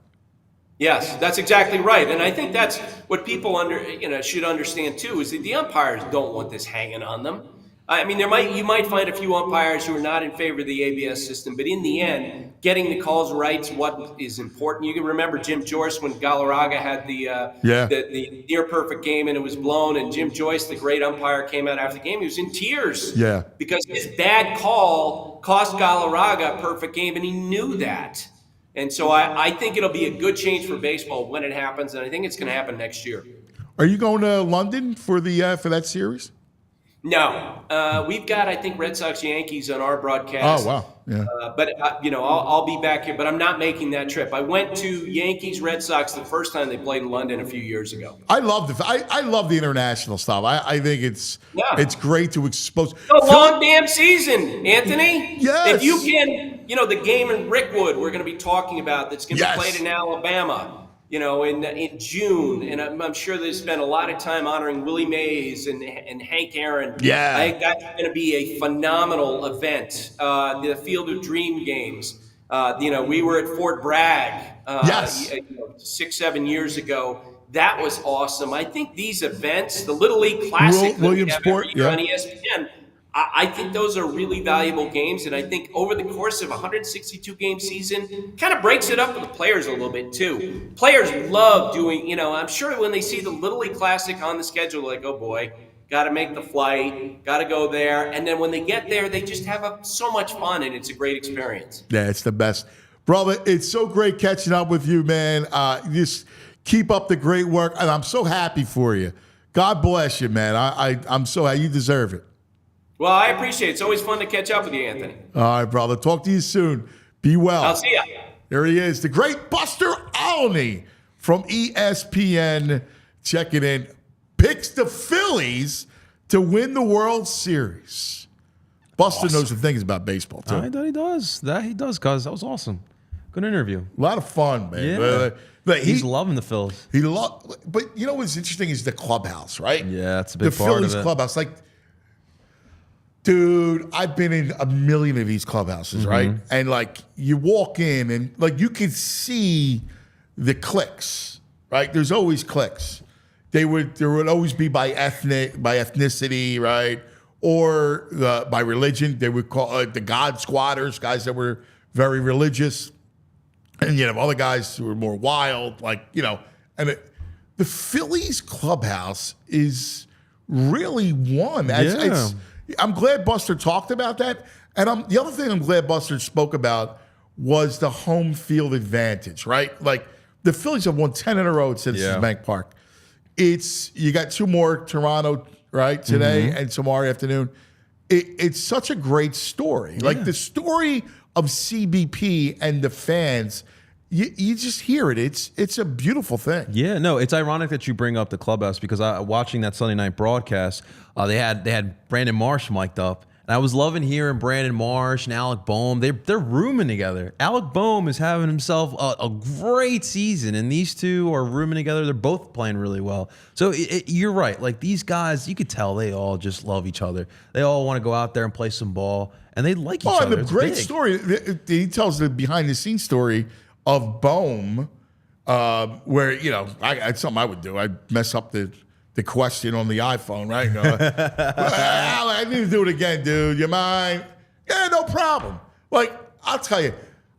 [SPEAKER 8] Yes, that's exactly right. And I think that's what people should understand too, is that the umpires don't want this hanging on them. I mean, you might find a few umpires who are not in favor of the ABS system, but in the end, getting the calls right is what is important. You can remember Jim Joyce when Galarraga had the near perfect game and it was blown, and Jim Joyce, the great umpire, came out after the game. He was in tears because his bad call cost Galarraga a perfect game, and he knew that. And so I think it'll be a good change for baseball when it happens, and I think it's going to happen next year. Are you going to London for that series? No, we've got, I think, Red Sox Yankees on our broadcast.
[SPEAKER 2] Oh, wow. Yeah.
[SPEAKER 8] But I'll be back here, but I'm not making that trip. I went to Yankees Red Sox the first time they played in London a few years ago.
[SPEAKER 2] I love the international stuff. I think it's great to expose.
[SPEAKER 8] A long damn season, Anthony.
[SPEAKER 2] Yes.
[SPEAKER 8] If you can, the game in Rickwood we're going to be talking about that's going to be played in Alabama. In June, and I'm sure they spent a lot of time honoring Willie Mays and Hank Aaron.
[SPEAKER 2] Yeah.
[SPEAKER 8] I think that's going to be a phenomenal event. The Field of Dream games. We were at Fort Bragg 6-7 years ago. That was awesome. I think these events, the Little League Classic
[SPEAKER 2] Williamsport,
[SPEAKER 8] on ESPN, I think those are really valuable games, and I think over the course of a 162-game season, kind of breaks it up for the players a little bit, too. Players love doing, I'm sure when they see the Little League Classic on the schedule, like, oh, boy, got to make the flight, got to go there. And then when they get there, they just have so much fun, and it's a great experience.
[SPEAKER 2] Yeah, it's the best. Brother, it's so great catching up with you, man. Just keep up the great work, and I'm so happy for you. God bless you, man. I'm so happy. You deserve it.
[SPEAKER 8] Well, I appreciate it. It's always fun to catch up with you, Anthony.
[SPEAKER 2] All right, brother. Talk to you soon. Be well.
[SPEAKER 8] I'll see ya.
[SPEAKER 2] There he is, the great Buster Olney from ESPN. Checking in. Picks the Phillies to win the World Series. Buster knows some things about baseball, too.
[SPEAKER 3] I thought he does. He does, cuz. That was awesome. Good interview.
[SPEAKER 2] A lot of fun, man.
[SPEAKER 3] Yeah.
[SPEAKER 2] But
[SPEAKER 3] he's loving the Phillies.
[SPEAKER 2] But what's interesting is the clubhouse, right?
[SPEAKER 3] Yeah, that's a big
[SPEAKER 2] part
[SPEAKER 3] of it.
[SPEAKER 2] The Phillies clubhouse. Dude, I've been in a million of these clubhouses, right? And you walk in and you can see the cliques, right? There's always cliques. There would always be by ethnicity, right? Or by religion. They would call the God Squatters, guys that were very religious. And you have other guys who are more wild, and the Phillies clubhouse is really one. I'm glad Buster talked about that. And the other thing I'm glad Buster spoke about was the home field advantage, right? The Phillies have won 10 in a row at Citizens Bank Park. You got two more Toronto, right, today and tomorrow afternoon. It's such a great story. The story of CBP and the fans, you just hear it. It's a beautiful thing.
[SPEAKER 3] Yeah, no, it's ironic that you bring up the clubhouse because watching that Sunday night broadcast, they had Brandon Marsh mic'd up, and I was loving hearing Brandon Marsh and Alec Boehm. They're rooming together. Alec Boehm is having himself a great season, and these two are rooming together. They're both playing really well. So you're right. These guys, you could tell they all just love each other. They all want to go out there and play some ball, and they like each other.
[SPEAKER 2] And the great story, he tells the behind-the-scenes story of Boehm, where, it's something I would do. I'd mess up the question on the iPhone, right? Well, I need to do it again, dude. You mind? Yeah, no problem. I'll tell you,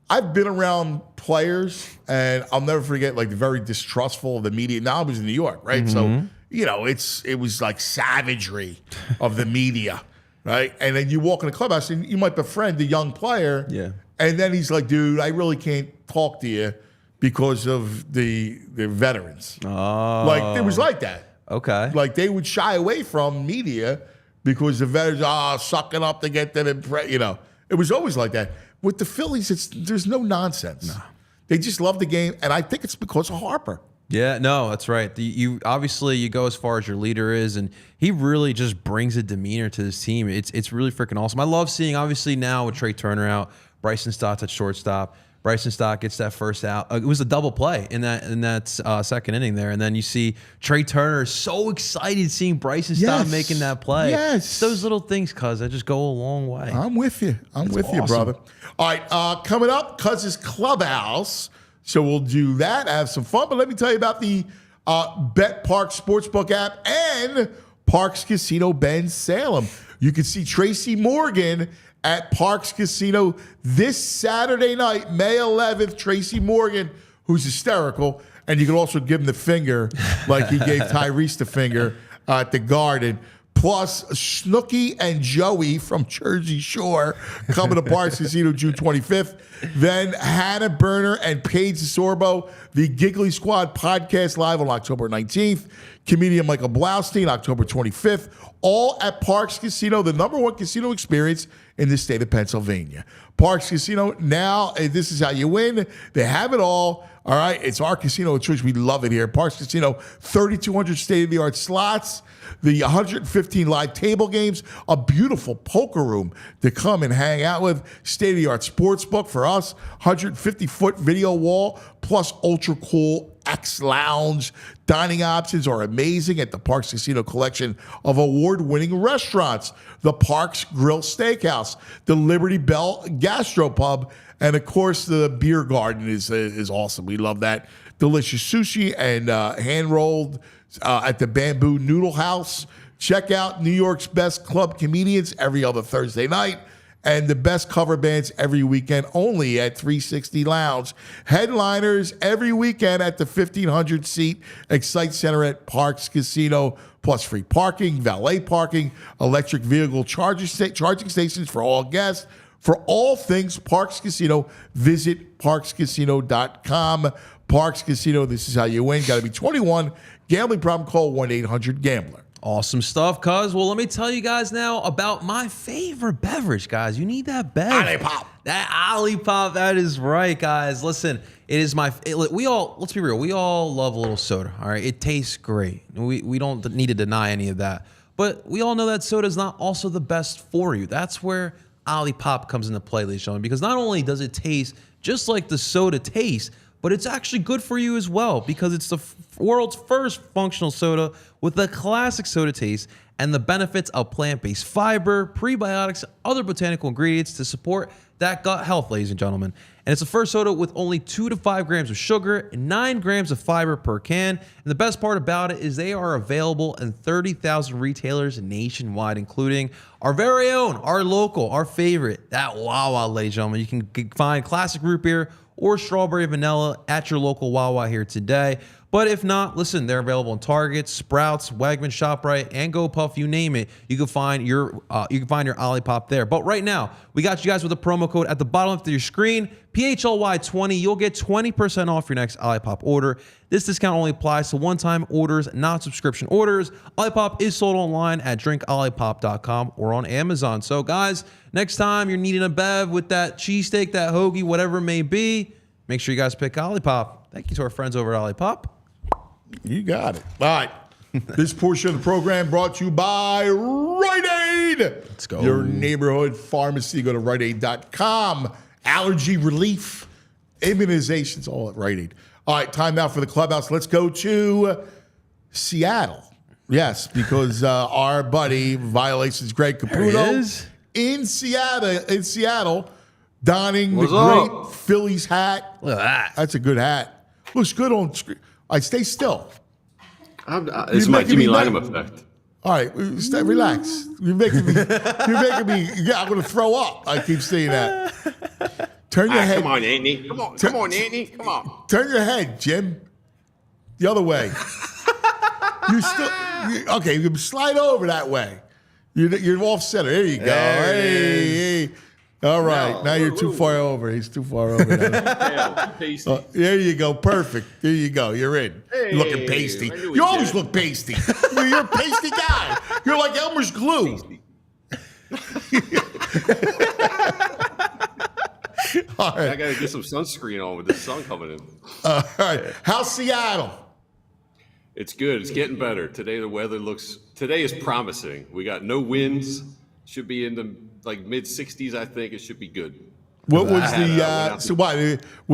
[SPEAKER 2] I've been around players, and I'll never forget, very distrustful of the media. Now I was in New York, right? So, it was like savagery of the media, right? And then you walk in the clubhouse, and you might befriend a young player.
[SPEAKER 3] Yeah.
[SPEAKER 2] And then he's like, dude, I really can't talk to you because of the veterans.
[SPEAKER 3] Oh.
[SPEAKER 2] It was like that.
[SPEAKER 3] Okay.
[SPEAKER 2] They would shy away from media because the veterans sucking up to get them It was always like that. With the Phillies, there's no nonsense. No. They just love the game, and I think it's because of Harper.
[SPEAKER 3] Yeah, no, that's right. You obviously you go as far as your leader is, and he really just brings a demeanor to this team. It's really freaking awesome. I love seeing, obviously, now with Trey Turner out, Bryson Stott's at shortstop. Bryson Stott gets that first out. It was a double play in that second inning there, and then you see Trey Turner so excited seeing Bryson Stott making that play.
[SPEAKER 2] Yes,
[SPEAKER 3] it's those little things, cuz that just go a long way.
[SPEAKER 2] I'm with you. I'm with you, brother. All right, coming up, Cuz's Clubhouse. So we'll do that, have some fun. But let me tell you about the Bet Park Sportsbook app and Parks Casino Bend, Salem. You can see Tracy Morgan at Parks Casino this Saturday night, May 11th. Tracy Morgan, who's hysterical, and you can also give him the finger like he gave Tyrese the finger at the Garden. Plus, Snooki and Joey from Jersey Shore coming to Parks Casino June 25th. Then Hannah Berner and Paige Sorbo, the Giggly Squad podcast live on October 19th. Comedian Michael Blaustein, October 25th. All at Parks Casino, the #1 casino experience in the state of Pennsylvania. Parks Casino, now this is how you win. They have it all. All right, it's our casino of choice. We love it here. Parks Casino, 3,200 state-of-the-art slots, the 115 live table games, a beautiful poker room to come and hang out with, state-of-the-art sports book for us, 150-foot video wall, plus ultra-cool X Lounge. Dining options are amazing at the Parks Casino collection of award-winning restaurants. The Parks Grill Steakhouse, the Liberty Bell Gastropub, and of course the beer garden is awesome. We love that. Delicious sushi and hand-rolled at the Bamboo Noodle House. Check out New York's best club comedians every other Thursday night, and the best cover bands every weekend only at 360 Lounge. Headliners every weekend at the 1,500-seat Excite Center at Parks Casino, plus free parking, valet parking, electric vehicle charging stations for all guests. For all things Parks Casino, visit parkscasino.com. Parks Casino, this is how you win. Got to be 21. Gambling problem, call 1-800-GAMBLER.
[SPEAKER 3] Awesome stuff, cuz. Well, let me tell you guys now about my favorite beverage, guys. You need that beverage.
[SPEAKER 2] OliPop.
[SPEAKER 3] That OliPop, that is right, guys. Listen, let's be real, we all love a little soda, all right? It tastes great. We don't need to deny any of that. But we all know that soda is not also the best for you. That's where OliPop comes into play, ladies and gentlemen, because not only does it taste just like the soda tastes, but it's actually good for you as well because it's the world's first functional soda with a classic soda taste and the benefits of plant-based fiber, prebiotics, other botanical ingredients to support that gut health, ladies and gentlemen. And it's the first soda with only 2 to 5 grams of sugar and 9 grams of fiber per can. And the best part about it is they are available in 30,000 retailers nationwide, including our very own, our local, our favorite, that Wawa, ladies and gentlemen. You can find classic root beer or strawberry vanilla at your local Wawa here today. But if not, listen, they're available in Target, Sprouts, Wegmans, ShopRite, and GoPuff, you name it. You can find your OliPop there. But right now, we got you guys with a promo code at the bottom of your screen, PHLY20. You'll get 20% off your next OliPop order. This discount only applies to one-time orders, not subscription orders. OliPop is sold online at drinkolipop.com or on Amazon. So guys, next time you're needing a bev with that cheesesteak, that hoagie, whatever it may be, make sure you guys pick OliPop. Thank you to our friends over at OliPop.
[SPEAKER 2] You got it. All right. This portion of the program brought to you by Rite Aid.
[SPEAKER 3] Let's go.
[SPEAKER 2] Your neighborhood pharmacy. Go to RiteAid.com. Allergy relief, immunizations, all at Rite Aid. All right, time now for the Clubhouse. Let's go to Seattle. Yes, because our buddy, Violations Greg Caputo, in Seattle, donning the great Phillies hat.
[SPEAKER 3] Look at that.
[SPEAKER 2] That's a good hat. Looks good on screen. All right, stay still.
[SPEAKER 9] It's my Jimmy Lanham effect.
[SPEAKER 2] All right, relax. You're making me. Yeah, I'm going to throw up. I keep saying that. Turn your head.
[SPEAKER 9] Come on, Anthony. Come on, Anthony. Come on.
[SPEAKER 2] Turn your head, Jim. The other way. Okay, you can slide over that way. You're off center. There you go. Hey. All right, now you're too far over. He's too far over. There you go. Perfect. There you go. You're in. You're looking pasty. You always look pasty. You're a pasty guy. You're like Elmer's glue. All right.
[SPEAKER 9] I got to get some sunscreen on with the sun coming in.
[SPEAKER 2] All right. How's Seattle?
[SPEAKER 9] It's good. It's getting better. Today is promising. We got no winds. Should be in the mid 60s, I think. It should be good.
[SPEAKER 2] What was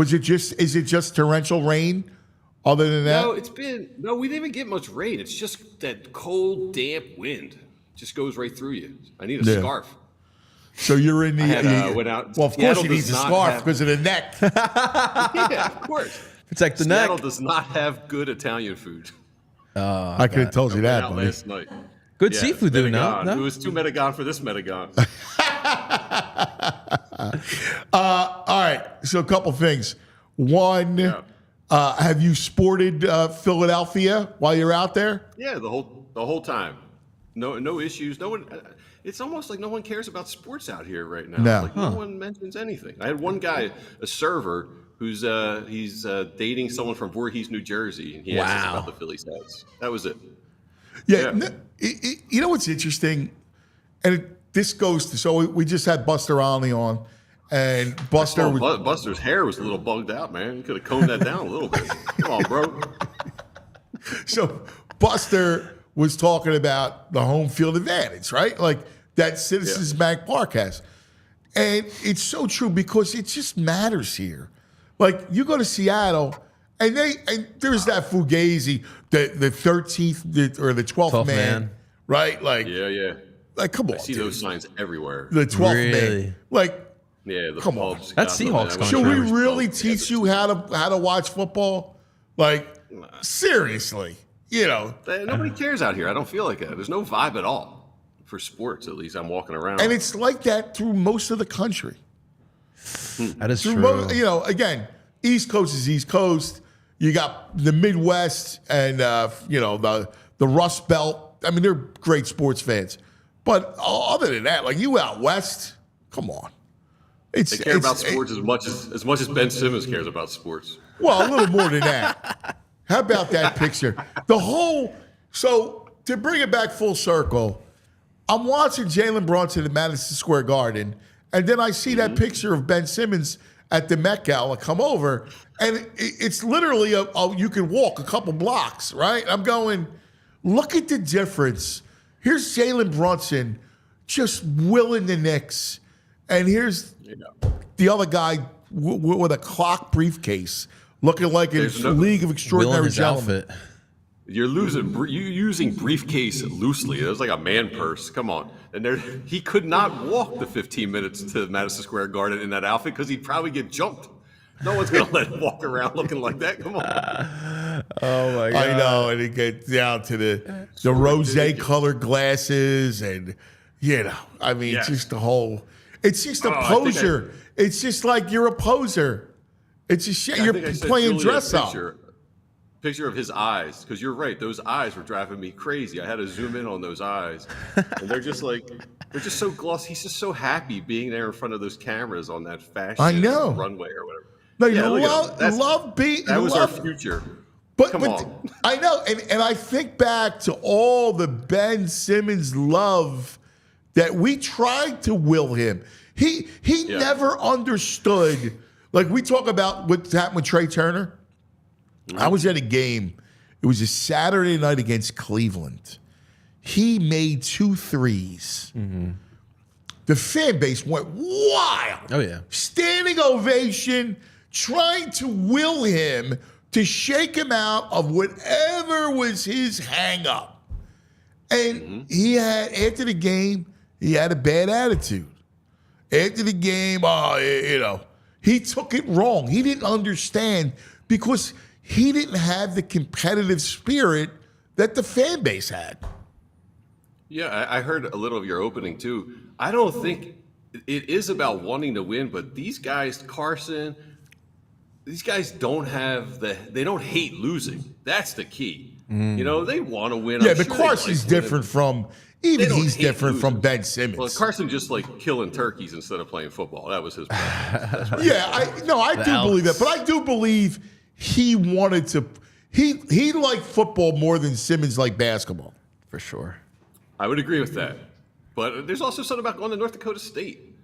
[SPEAKER 2] is it just torrential rain? Other than that?
[SPEAKER 9] We didn't even get much rain. It's just that cold, damp wind. Just goes right through you. I need a scarf.
[SPEAKER 2] So you're in the.
[SPEAKER 9] Went out.
[SPEAKER 2] Well, of course you need a scarf because of the neck.
[SPEAKER 9] Yeah, of course.
[SPEAKER 3] Protect the neck.
[SPEAKER 9] Seattle does not have good Italian food.
[SPEAKER 2] I could have told you that.
[SPEAKER 9] Last night.
[SPEAKER 3] Good seafood, dude. No,
[SPEAKER 9] It was too Metagon for this Metagon.
[SPEAKER 2] All right. So a couple things. One, have you sported Philadelphia while you're out there?
[SPEAKER 9] Yeah, the whole time. No issues. No one. It's almost like no one cares about sports out here right now.
[SPEAKER 2] No.
[SPEAKER 9] Like no one mentions anything. I had one guy, a server, who's he's dating someone from Voorhees, New Jersey, and he asked us about the Phillies heads. That was it.
[SPEAKER 2] Yeah. You know what's interesting, and this goes to, so we just had Buster Olney on, and Buster
[SPEAKER 9] Buster's hair was a little bugged out, man. You could have combed that down a little bit. Come on, bro.
[SPEAKER 2] So Buster was talking about the home field advantage, right? Like that Citizens Bank Park has. And it's so true because it just matters here. Like you go to Seattle, and there's that Fugazi, the 13th or the 12th man, right? Like like come on,
[SPEAKER 9] I see those signs everywhere.
[SPEAKER 2] The 12th man, like
[SPEAKER 9] the
[SPEAKER 2] come
[SPEAKER 9] pubs,
[SPEAKER 2] on,
[SPEAKER 3] that's Seahawks country.
[SPEAKER 2] Should we really teach you how to watch football? Like seriously, you know,
[SPEAKER 9] nobody cares out here. I don't feel like that. There's no vibe at all for sports. At least I'm walking around,
[SPEAKER 2] and it's like that through most of the country.
[SPEAKER 3] That is true.
[SPEAKER 2] You know, again, East Coast is East Coast. You got the Midwest and you know the Rust Belt. I mean, they're great sports fans, but other than that, like you out west, come on.
[SPEAKER 9] They care about sports as much as Ben Simmons cares about sports.
[SPEAKER 2] Well, a little more than that. How about that picture? So to bring it back full circle, I'm watching Jalen Brunson at Madison Square Garden, and then I see that picture of Ben Simmons at the Met Gala come over, and it's literally you can walk a couple blocks, right? I'm going, look at the difference. Here's Jalen Brunson just willing the Knicks, and here's the other guy with a clock briefcase, looking like a League of Extraordinary Gentlemen.
[SPEAKER 9] You're using briefcase loosely. It was like a man purse. Come on. And he could not walk the 15 minutes to Madison Square Garden in that outfit because he'd probably get jumped. No one's going to let him walk around looking like that. Come on.
[SPEAKER 3] Oh, my God.
[SPEAKER 2] I know. And it gets down to the rose-colored glasses and, you know, I mean, just the whole, it's just a poser. It's just like you're a poser. It's just shit. You're playing dress up.
[SPEAKER 9] Picture of his eyes, because you're right. Those eyes were driving me crazy. I had to zoom in on those eyes, and they're just so glossy. He's just so happy being there in front of those cameras on that fashion runway or whatever.
[SPEAKER 2] That
[SPEAKER 9] was our future.
[SPEAKER 2] But
[SPEAKER 9] Come on.
[SPEAKER 2] I know, and I think back to all the Ben Simmons love that we tried to will him. He never understood. Like we talk about what happened with Trey Turner. I was at a game. It was a Saturday night against Cleveland. He made 2 threes. Mm-hmm. The fan base went wild.
[SPEAKER 3] Oh, yeah.
[SPEAKER 2] Standing ovation, trying to will him to shake him out of whatever was his hang-up. And he had, after the game, he had a bad attitude. After the game, he took it wrong. He didn't understand because he didn't have the competitive spirit that the fan base had.
[SPEAKER 9] Yeah, I heard a little of your opening too. I don't think it is about wanting to win, but these guys, Carson, these guys don't hate losing. That's the key. You know, they want to win.
[SPEAKER 2] Yeah, but Carson's different from, he's different from Ben Simmons.
[SPEAKER 9] Well, Carson just like killing turkeys instead of playing football. That was his problem.
[SPEAKER 2] I do believe that, but I do believe he wanted to. He liked football more than Simmons liked basketball,
[SPEAKER 3] for sure.
[SPEAKER 9] I would agree with that, but there's also something about going to North Dakota State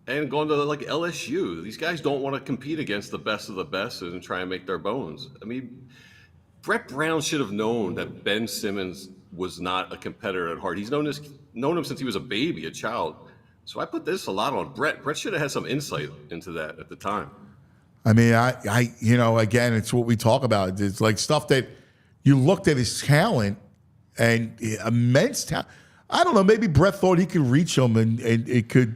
[SPEAKER 9] and going to like LSU. These guys don't want to compete against the best of the best and try and make their bones. I mean, Brett Brown should have known that Ben Simmons was not a competitor at heart. He's known him since he was a baby, a child. So I put this a lot on Brett. Brett should have had some insight into that at the time.
[SPEAKER 2] I mean, again, it's what we talk about. It's like stuff that you looked at his talent and immense talent. I don't know, maybe Brett thought he could reach him and it could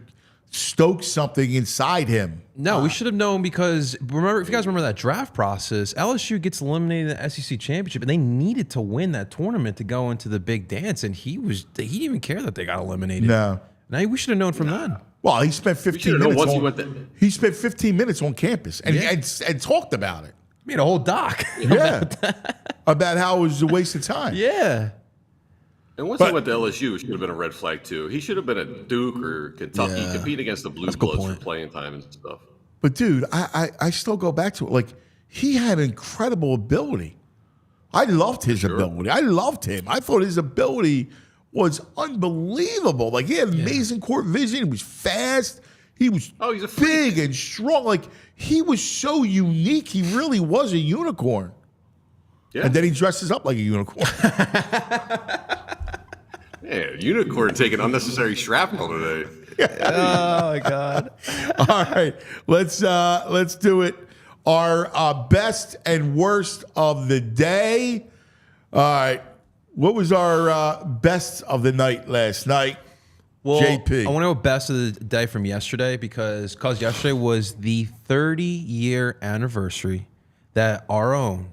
[SPEAKER 2] stoke something inside him.
[SPEAKER 3] No, we should have known because remember, if you guys remember that draft process, LSU gets eliminated in the SEC championship, and they needed to win that tournament to go into the big dance, and he didn't even care that they got eliminated.
[SPEAKER 2] No.
[SPEAKER 3] Now we should have known from then.
[SPEAKER 2] Well, he spent 15 minutes.
[SPEAKER 9] He
[SPEAKER 2] spent 15 minutes on campus and talked about it.
[SPEAKER 3] Made a whole doc.
[SPEAKER 2] About how it was a waste of time.
[SPEAKER 3] Yeah.
[SPEAKER 9] And once he went to LSU, it should have been a red flag too. He should have been at Duke or Kentucky, compete against the Blue Bloods for playing time and stuff.
[SPEAKER 2] But dude, I still go back to it. Like, he had incredible ability. I loved his ability. I loved him. I thought his ability was unbelievable. Like, he had amazing court vision. He was fast. He was
[SPEAKER 9] he's a
[SPEAKER 2] big and strong. Like, he was so unique. He really was a unicorn. Yeah. And then he dresses up like a unicorn.
[SPEAKER 9] Yeah, unicorn taking unnecessary shrapnel today.
[SPEAKER 3] Oh my God!
[SPEAKER 2] All right, let's do it. Our best and worst of the day. All right, what was our best of the night last night?
[SPEAKER 3] Well,
[SPEAKER 2] JP,
[SPEAKER 3] I want to know best of the day from yesterday because yesterday was the 30-year anniversary that our own,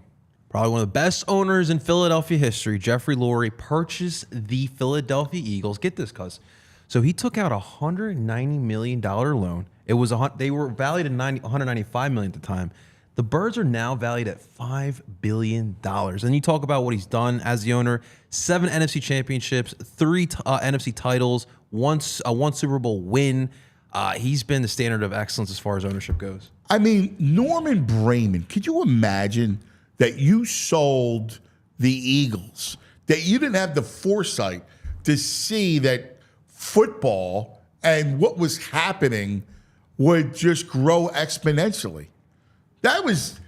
[SPEAKER 3] probably one of the best owners in Philadelphia history, Jeffrey Lurie, purchased the Philadelphia Eagles. Get this, cuz. So he took out a $190 million loan. They were valued at $195 million at the time. The Birds are now valued at $5 billion. And you talk about what he's done as the owner: 7 NFC championships, 3 NFC titles, one Super Bowl win. He's been the standard of excellence as far as ownership goes.
[SPEAKER 2] I mean, Norman Brayman, could you imagine that you sold the Eagles, that you didn't have the foresight to see that football and what was happening would just grow exponentially? That's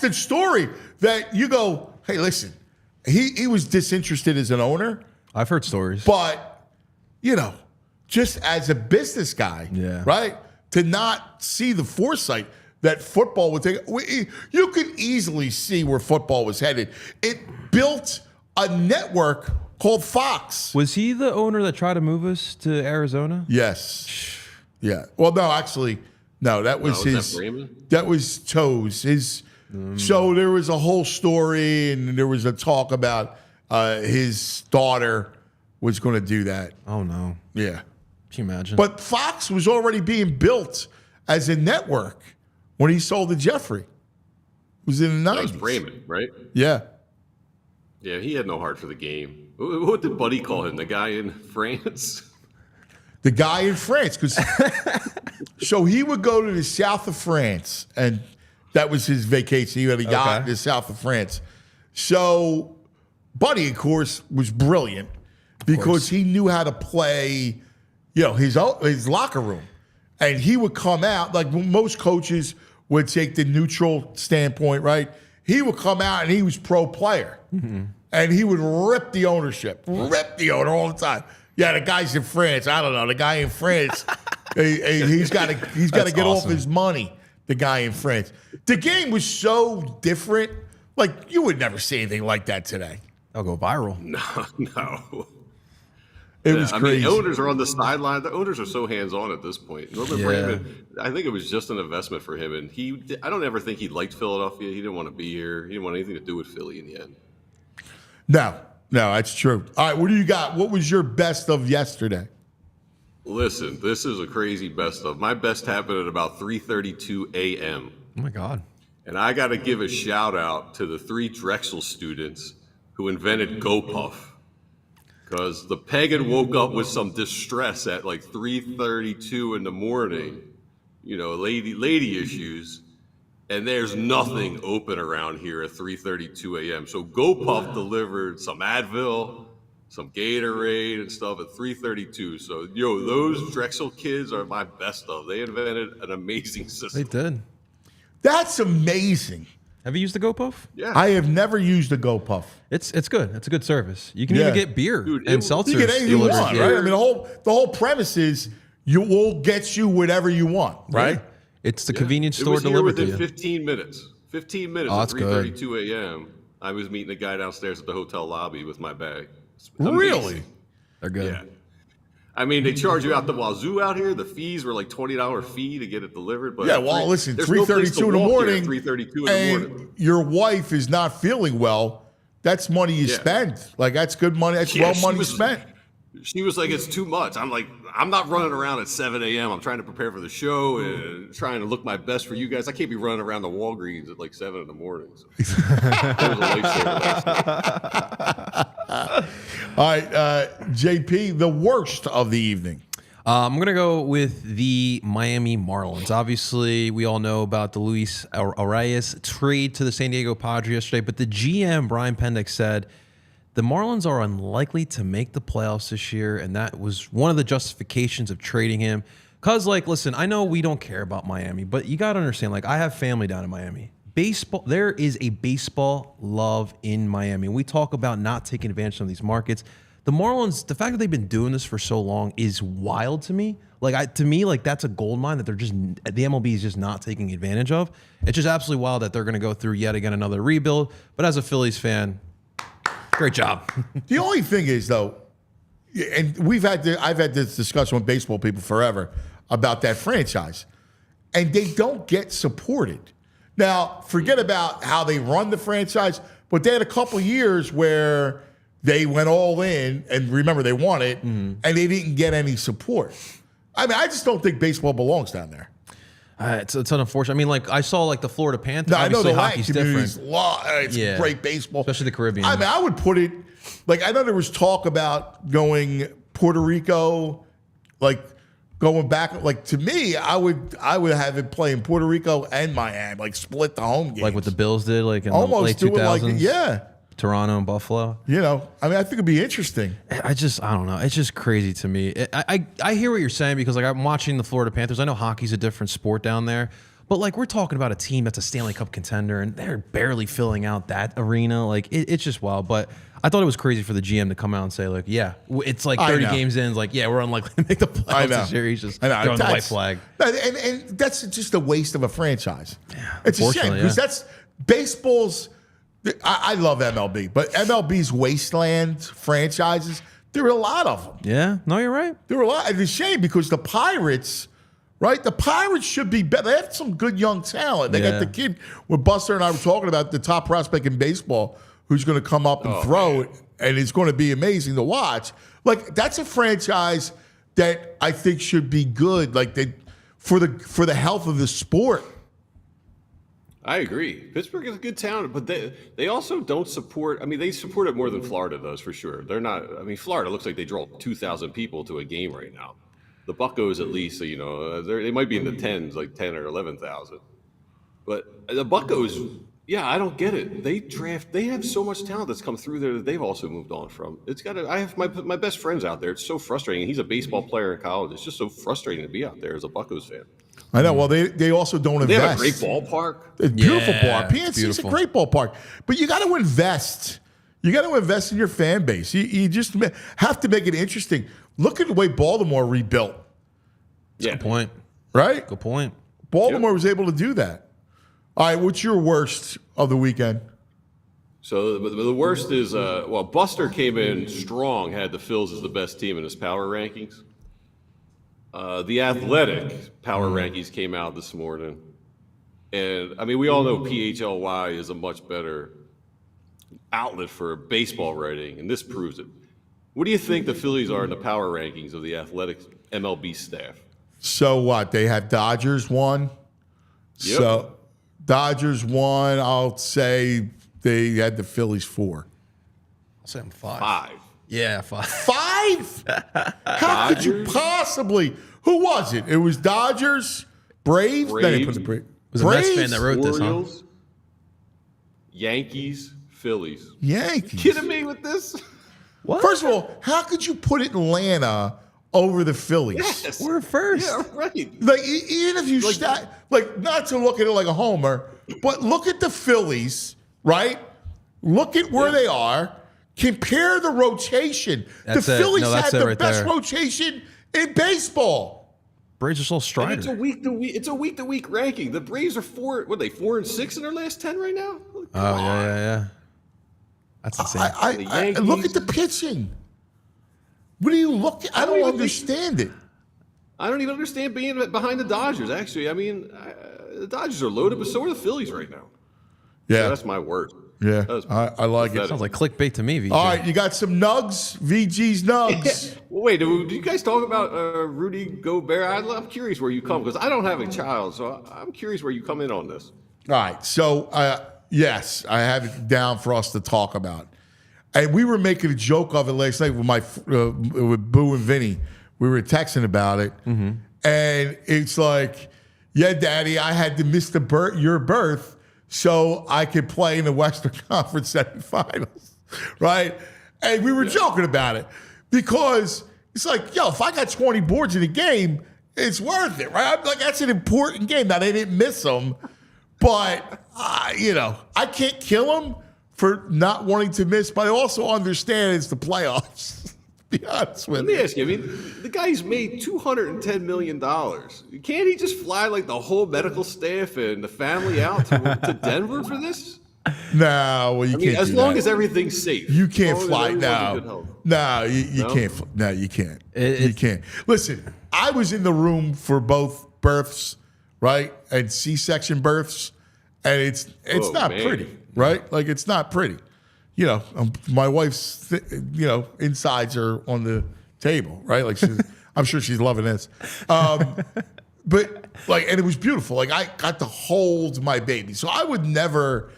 [SPEAKER 2] the story that you go, hey, listen, he was disinterested as an owner.
[SPEAKER 3] I've heard stories.
[SPEAKER 2] But, just as a business guy, right, to not see the foresight that football would take. You could easily see where football was headed. It built a network called Fox.
[SPEAKER 3] Was he the owner that tried to move us to Arizona?
[SPEAKER 2] Yes. Yeah. Well, no, actually, no. That was his. That was Toe's. So there was a whole story, and there was a talk about his daughter was going to do that.
[SPEAKER 3] Oh no.
[SPEAKER 2] Yeah.
[SPEAKER 3] Can you imagine?
[SPEAKER 2] But Fox was already being built as a network when he sold to Jeffrey. It was in the 90s.
[SPEAKER 9] That was Brayman, right?
[SPEAKER 2] Yeah.
[SPEAKER 9] Yeah, he had no heart for the game. What did Buddy call him? The guy in France?
[SPEAKER 2] The guy in France. So he would go to the south of France, and that was his vacation. He had a yacht in the south of France. So Buddy, of course, was brilliant because he knew how to play, his locker room. And he would come out, like most coaches would take the neutral standpoint, right? He would come out and he was pro player. Mm-hmm. And he would rip the ownership, rip the owner all the time. Yeah, the guy's in France. I don't know. The guy in France, he's got to get off his money, the guy in France. The game was so different. Like, you would never see anything like that today.
[SPEAKER 3] I'll go viral.
[SPEAKER 9] No.
[SPEAKER 2] It was crazy.
[SPEAKER 9] I mean, owners are on the sideline. The owners are so hands-on at this point. Norman Brayman, I think it was just an investment for him. And I don't ever think he liked Philadelphia. He didn't want to be here. He didn't want anything to do with Philly in the end.
[SPEAKER 2] No, that's true. All right, what do you got? What was your best of yesterday?
[SPEAKER 9] Listen, this is a crazy best of. My best happened at about 3:32 a.m.
[SPEAKER 3] Oh, my God.
[SPEAKER 9] And I got to give a shout-out to the 3 Drexel students who invented GoPuff. Because the pagan woke up with some distress at like 3:32 in the morning, lady issues, and there's nothing open around here at 3:32 a.m. So GoPuff delivered some Advil, some Gatorade and stuff at 3:32. So those Drexel kids are my best of. They invented an amazing system.
[SPEAKER 3] They did.
[SPEAKER 2] That's amazing.
[SPEAKER 3] Have you used the GoPuff?
[SPEAKER 9] Yeah.
[SPEAKER 2] I have never used a GoPuff.
[SPEAKER 3] It's good. It's a good service. You can even get beer and seltzers.
[SPEAKER 2] You get anything you want, right? I mean, the whole premise is you will get you whatever you want, right?
[SPEAKER 3] Yeah. It's the convenience store delivered to you.
[SPEAKER 9] It was here within 15 minutes. 15 minutes at 3:32 a.m. I was meeting a guy downstairs at the hotel lobby with my bag.
[SPEAKER 2] Really?
[SPEAKER 3] They're good.
[SPEAKER 9] Yeah. I mean, they charge you out the wazoo out here. The fees were like $20 fee to get it delivered. But
[SPEAKER 2] yeah, well, listen,
[SPEAKER 9] there's no place
[SPEAKER 2] 3:32
[SPEAKER 9] to
[SPEAKER 2] in the
[SPEAKER 9] walk
[SPEAKER 2] morning,
[SPEAKER 9] here at 3:32 in the
[SPEAKER 2] and
[SPEAKER 9] morning.
[SPEAKER 2] your wife is not feeling well. That's money you spent. Like, that's good money. That's money spent.
[SPEAKER 9] She was like, it's too much. I'm like, I'm not running around at 7 a.m. I'm trying to prepare for the show and trying to look my best for you guys. I can't be running around the Walgreens at like 7 in the morning. So. That was a lifesaver last night.
[SPEAKER 2] All right, JP, the worst of the evening.
[SPEAKER 3] I'm going to go with the Miami Marlins. Obviously, we all know about the Luis Arias trade to the San Diego Padres yesterday, but the GM, Brian Pendek, said the Marlins are unlikely to make the playoffs this year, and that was one of the justifications of trading him. Because, like, listen, I know we don't care about Miami, but you got to understand, like, I have family down in Miami. Baseball, there is a baseball love in Miami. We talk about not taking advantage of these markets. The Marlins, the fact that they've been doing this for so long is wild to me. Like, to me, like, that's a gold mine that the MLB is just not taking advantage of. It's just absolutely wild that they're going to go through yet again another rebuild. But as a Phillies fan, great job.
[SPEAKER 2] The only thing is, though, and I've had this discussion with baseball people forever about that franchise, and they don't get supported. Now, forget about how they run the franchise, but they had a couple years where they went all in, and remember, they won it, and they didn't get any support. I mean, I just don't think baseball belongs down there.
[SPEAKER 3] It's unfortunate. I mean, like, I saw, like, the Florida Panthers.
[SPEAKER 2] No, I know the
[SPEAKER 3] hockey's different.
[SPEAKER 2] It's great baseball.
[SPEAKER 3] Especially the Caribbean.
[SPEAKER 2] I mean, I would put it, like, I know there was talk about going Puerto Rico, like, going back. Like, to me, I would have it playing Puerto Rico and Miami, like, split the home games.
[SPEAKER 3] Like what the Bills did, like, in
[SPEAKER 2] almost
[SPEAKER 3] the late
[SPEAKER 2] do
[SPEAKER 3] 2000s.
[SPEAKER 2] it like, yeah.
[SPEAKER 3] Toronto and Buffalo.
[SPEAKER 2] You know, I mean, I think it'd be interesting.
[SPEAKER 3] I don't know. It's just crazy to me. I hear what you're saying because, like, I'm watching the Florida Panthers. I know hockey's a different sport down there, but, like, we're talking about a team that's a Stanley Cup contender, and they're barely filling out that arena. Like, it's just wild. But I thought it was crazy for the GM to come out and say, like, yeah, it's like 30 games in. It's like, yeah, we're unlikely to make the playoffs this year. He's just throwing the white flag.
[SPEAKER 2] And that's just a waste of a franchise. Yeah, it's a shame
[SPEAKER 3] yeah.
[SPEAKER 2] because that's baseball's. I love MLB, but MLB's wasteland franchises, there are a lot of them.
[SPEAKER 3] Yeah, no, you're right.
[SPEAKER 2] There are a lot. It's a shame because the Pirates, right? The Pirates should be better. They have some good young talent. They got the kid where Buster and I were talking about, the top prospect in baseball, who's going to come up and throw it, and it's going to be amazing to watch. Like, that's a franchise that I think should be good, like, for the health of the sport.
[SPEAKER 9] I agree. Pittsburgh is a good town, but they also don't support. I mean, they support it more than Florida does, for sure. They're not. I mean, Florida looks like they draw 2,000 people to a game right now. The Buccos, at least, you know, they might be in the tens, like 10 or 11,000. But the Buccos, yeah, I don't get it. They have so much talent that's come through there that they've also moved on from. I have my best friends out there. It's so frustrating. He's a baseball player in college. It's just so frustrating to be out there as a Buccos fan.
[SPEAKER 2] I know. Well, they also don't invest.
[SPEAKER 9] They have a great ballpark.
[SPEAKER 2] It's a beautiful ballpark. PNC's a great ballpark. But you got to invest. You got to invest in your fan base. You just have to make it interesting. Look at the way Baltimore rebuilt.
[SPEAKER 3] Good point.
[SPEAKER 2] Right?
[SPEAKER 3] Good point.
[SPEAKER 2] Baltimore was able to do that. All right, what's your worst of the weekend?
[SPEAKER 9] So the worst is, Buster came in strong, had the Phils as the best team in his power rankings. The Athletic power rankings came out this morning. And, I mean, we all know PHLY is a much better outlet for baseball writing, and this proves it. What do you think the Phillies are in the power rankings of the Athletic MLB staff?
[SPEAKER 2] So what? They have Dodgers 1.
[SPEAKER 9] Yep.
[SPEAKER 2] So Dodgers 1, I'll say they had the Phillies 4.
[SPEAKER 3] I'll say I'm 5.
[SPEAKER 9] 5.
[SPEAKER 3] Yeah, 5.
[SPEAKER 2] 5? How could you possibly? Who was it? It was Dodgers, Braves. Then they put the Braves.
[SPEAKER 3] It was a Mets fan that wrote this, huh?
[SPEAKER 9] Orioles, Yankees, Phillies.
[SPEAKER 2] Yankees.
[SPEAKER 9] Kidding me with this?
[SPEAKER 3] What?
[SPEAKER 2] First of all, how could you put Atlanta over the Phillies?
[SPEAKER 9] Yes.
[SPEAKER 3] We're first.
[SPEAKER 9] Yeah, right.
[SPEAKER 2] Like, even if you not to look at it like a homer, but look at the Phillies, right? Look at where they are. Compare the rotation.
[SPEAKER 3] That's
[SPEAKER 2] the
[SPEAKER 3] it.
[SPEAKER 2] Phillies
[SPEAKER 3] No, that's
[SPEAKER 2] had
[SPEAKER 3] it
[SPEAKER 2] the
[SPEAKER 3] right
[SPEAKER 2] best
[SPEAKER 3] there.
[SPEAKER 2] rotation in baseball.
[SPEAKER 3] Braves are still
[SPEAKER 9] And
[SPEAKER 3] Strider.
[SPEAKER 9] it's a week to week ranking. The Braves are 4 and 6 in their last 10 right now.
[SPEAKER 3] Oh, yeah. That's insane.
[SPEAKER 2] I look at the pitching. What do you look at? I don't understand it.
[SPEAKER 9] I don't even understand being behind the Dodgers, actually. I mean, the Dodgers are loaded, but so are the Phillies right now.
[SPEAKER 2] Yeah.
[SPEAKER 9] So that's my word.
[SPEAKER 2] Yeah, I like it.
[SPEAKER 3] Sounds like clickbait to me, VJ.
[SPEAKER 2] All right, you got some nugs? VG's nugs.
[SPEAKER 9] Well, wait, do you guys talk about Rudy Gobert? I'm curious where you come, because I don't have a child, so I'm curious where you come in on this.
[SPEAKER 2] All right, so yes, I have it down for us to talk about. And we were making a joke of it last night with with Boo and Vinny. We were texting about it, and it's like, yeah, Daddy, I had to miss your birth so I could play in the Western Conference semifinals, right? And we were joking about it because it's like, yo, if I got 20 boards in a game, it's worth it, right? I'm like, that's an important game. Now, they didn't miss them, but, I can't kill them for not wanting to miss, but I also understand it's the playoffs. Be honest with
[SPEAKER 9] Let me ask you, I mean, the guy's made $210 million. Can't he just fly like the whole medical staff and the family out to Denver for this?
[SPEAKER 2] No, well, you can't.
[SPEAKER 9] As long as everything's safe.
[SPEAKER 2] You can't fly now. No, you can't. No, you can't. You can't. Listen, I was in the room for both births, right, and C-section births, and it's not pretty, right? Like, it's not pretty. My wife's, insides are on the table, right? Like, I'm sure she's loving this. But, and it was beautiful. Like, I got to hold my baby. So I would never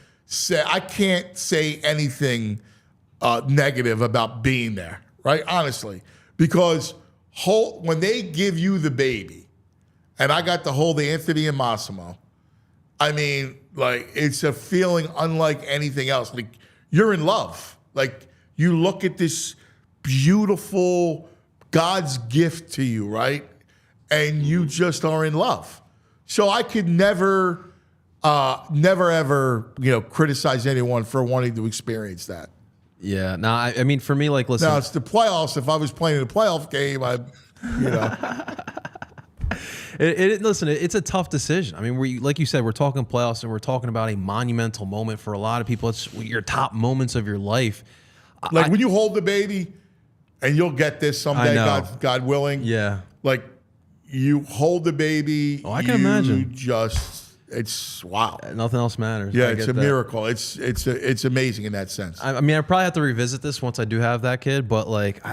[SPEAKER 2] I can't say anything negative about being there, right? Honestly. Because when they give you the baby, and I got to hold Anthony and Massimo, I mean, it's a feeling unlike anything else. Like, you're in love. Like, you look at this beautiful God's gift to you, right? And you just are in love. So I could never ever, criticize anyone for wanting to experience that.
[SPEAKER 3] Yeah. No, I mean, for me, listen.
[SPEAKER 2] Now, it's the playoffs. If I was playing in a playoff game,
[SPEAKER 3] Listen, it's a tough decision. I mean, like you said, we're talking playoffs and we're talking about a monumental moment for a lot of people. It's your top moments of your life.
[SPEAKER 2] When you hold the baby, and you'll get this someday, God willing.
[SPEAKER 3] Yeah.
[SPEAKER 2] Like, you hold the baby.
[SPEAKER 3] Oh, I can imagine.
[SPEAKER 2] It's wow.
[SPEAKER 3] Nothing else matters.
[SPEAKER 2] Yeah, it's a miracle. It's amazing in that sense.
[SPEAKER 3] I mean, I probably have to revisit this once I do have that kid, but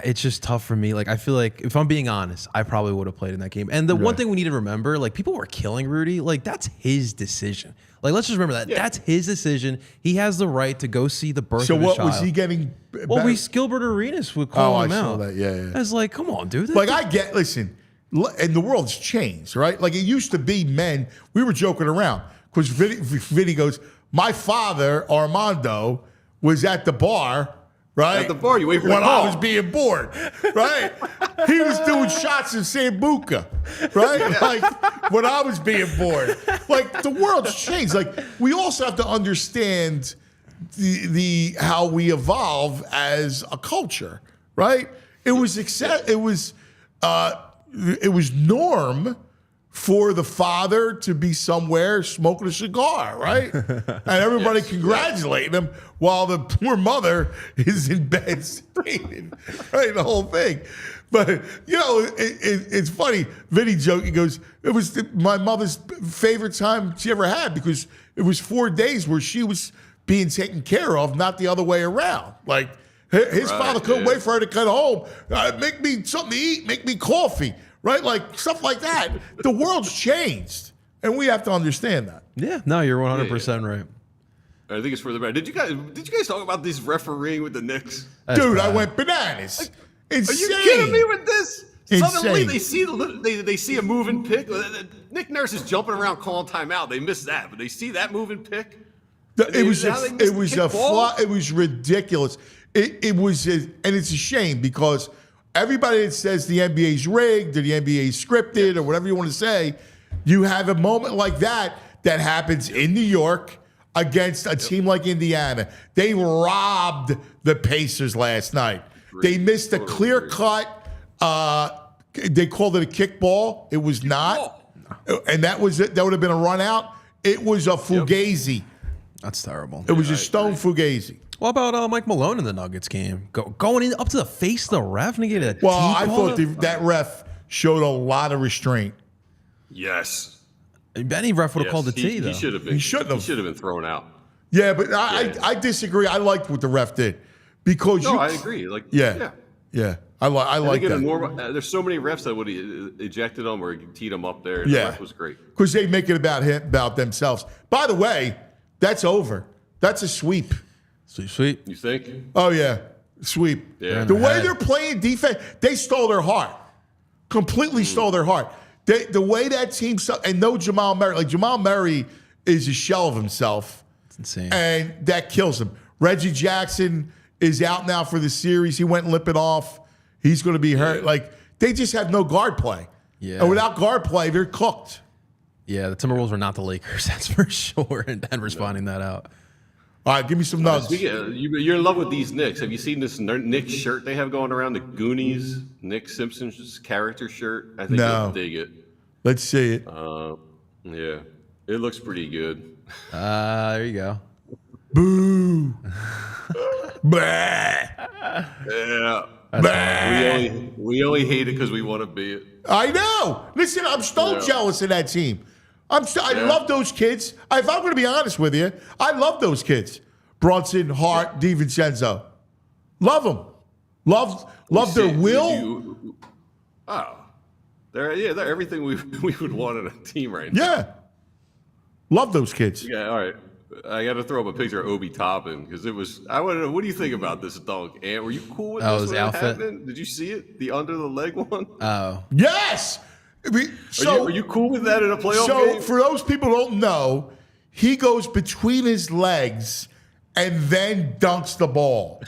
[SPEAKER 3] it's just tough for me. I feel like if I'm being honest, I probably would have played in that game. And the one thing we need to remember, people were killing Rudy. That's his decision. Let's just remember that. Yeah. That's his decision. He has the right to go see the birth of his child. So what was
[SPEAKER 2] he getting?
[SPEAKER 3] Well, Gilbert Arenas would call him out.
[SPEAKER 2] I saw that. Yeah.
[SPEAKER 3] I was like, come on, dude.
[SPEAKER 2] Listen. And the world's changed, right? It used to be men. We were joking around because Vinny goes, my father, Armando, was at the bar, right?
[SPEAKER 9] At the bar, you wait for the
[SPEAKER 2] when
[SPEAKER 9] call.
[SPEAKER 2] I was being bored, right? He was doing shots in Sambuca, right? When I was being bored. The world's changed. We also have to understand the how we evolve as a culture, right? It was norm for the father to be somewhere smoking a cigar, right? And everybody congratulating him while the poor mother is in bed stating, right? The whole thing. But, it's funny. Vinny joke, he goes, it was my mother's favorite time she ever had because it was 4 days where she was being taken care of, not the other way around. His father couldn't wait for her to come home. Make me something to eat. Make me coffee. Right? Stuff like that. The world's changed. And we have to understand that.
[SPEAKER 3] Yeah. No, you're 100% right.
[SPEAKER 9] I think it's for the better. Did you guys talk about this refereeing with the Knicks?
[SPEAKER 2] Dude, I went bananas. Insane.
[SPEAKER 9] Are you kidding me with this?
[SPEAKER 2] Insane.
[SPEAKER 9] Suddenly they see a moving pick. Nick Nurse is jumping around calling timeout. They missed that, but they see that moving pick.
[SPEAKER 2] It was ridiculous. It was, and it's a shame because everybody that says the NBA's rigged or the NBA's scripted or whatever you want to say, you have a moment like that happens in New York against a team like Indiana. They robbed the Pacers last night. They missed a clear cut. They called it a kickball. It was not, and that was it. That would have been a run out. It was a fugazi.
[SPEAKER 3] That's terrible.
[SPEAKER 2] It was just stone fugazi.
[SPEAKER 3] What about Mike Malone in the Nuggets game? Going in up to the face of the ref and get a
[SPEAKER 2] Well,
[SPEAKER 3] team
[SPEAKER 2] I
[SPEAKER 3] call
[SPEAKER 2] thought that ref showed a lot of restraint.
[SPEAKER 9] Yes.
[SPEAKER 3] Any ref would have called the T, though.
[SPEAKER 9] He should have been.
[SPEAKER 2] He shouldn't have.
[SPEAKER 9] He should have been thrown out.
[SPEAKER 2] Yeah, but I disagree. I liked what the ref did because
[SPEAKER 9] I agree. Like,
[SPEAKER 2] yeah. I like that.
[SPEAKER 9] There's so many refs that would have ejected him or teed him up there. And the ref was great
[SPEAKER 2] because they make it about themselves. By the way, that's over. That's a sweep.
[SPEAKER 3] Sweep.
[SPEAKER 9] You think?
[SPEAKER 2] Oh yeah, sweep.
[SPEAKER 9] Yeah.
[SPEAKER 2] The way they're playing defense, they stole their heart. Completely stole their heart. The way that team and no Jamal Murray. Like Jamal Murray is a shell of himself.
[SPEAKER 3] It's insane.
[SPEAKER 2] And that kills him. Reggie Jackson is out now for the series. He went limping off. He's going to be hurt. Like they just have no guard play.
[SPEAKER 3] Yeah.
[SPEAKER 2] And without guard play, they're cooked.
[SPEAKER 3] Yeah, the Timberwolves were not the Lakers, that's for sure. And Denver's finding that out.
[SPEAKER 2] All right, give me some nugs.
[SPEAKER 9] You're in love with these Knicks. Have you seen this Knicks shirt they have going around? The Goonies, Nick Simpson's character shirt. I think you'll dig it.
[SPEAKER 2] Let's see it.
[SPEAKER 9] Yeah, it looks pretty good.
[SPEAKER 3] There you go.
[SPEAKER 2] Boo. Bah.
[SPEAKER 9] Yeah.
[SPEAKER 2] Bah.
[SPEAKER 9] We only hate it because we want to be it.
[SPEAKER 2] I know. Listen, I'm so jealous of that team. I love those kids. If I'm going to be honest with you, I love those kids. Brunson, Hart, DiVincenzo. Love them. Love their will.
[SPEAKER 9] They're everything we would want in a team right now.
[SPEAKER 2] Yeah. Love those kids.
[SPEAKER 9] Yeah, all right. I got to throw up a picture of Obi Toppin because it was. I want to know. What do you think about this dunk? And were you cool with this?
[SPEAKER 3] His outfit.
[SPEAKER 9] Did you see it? The under the leg one.
[SPEAKER 3] Oh.
[SPEAKER 2] Yes.
[SPEAKER 9] Are you cool with that in a playoff game?
[SPEAKER 2] So for those people who don't know, he goes between his legs and then dunks the ball.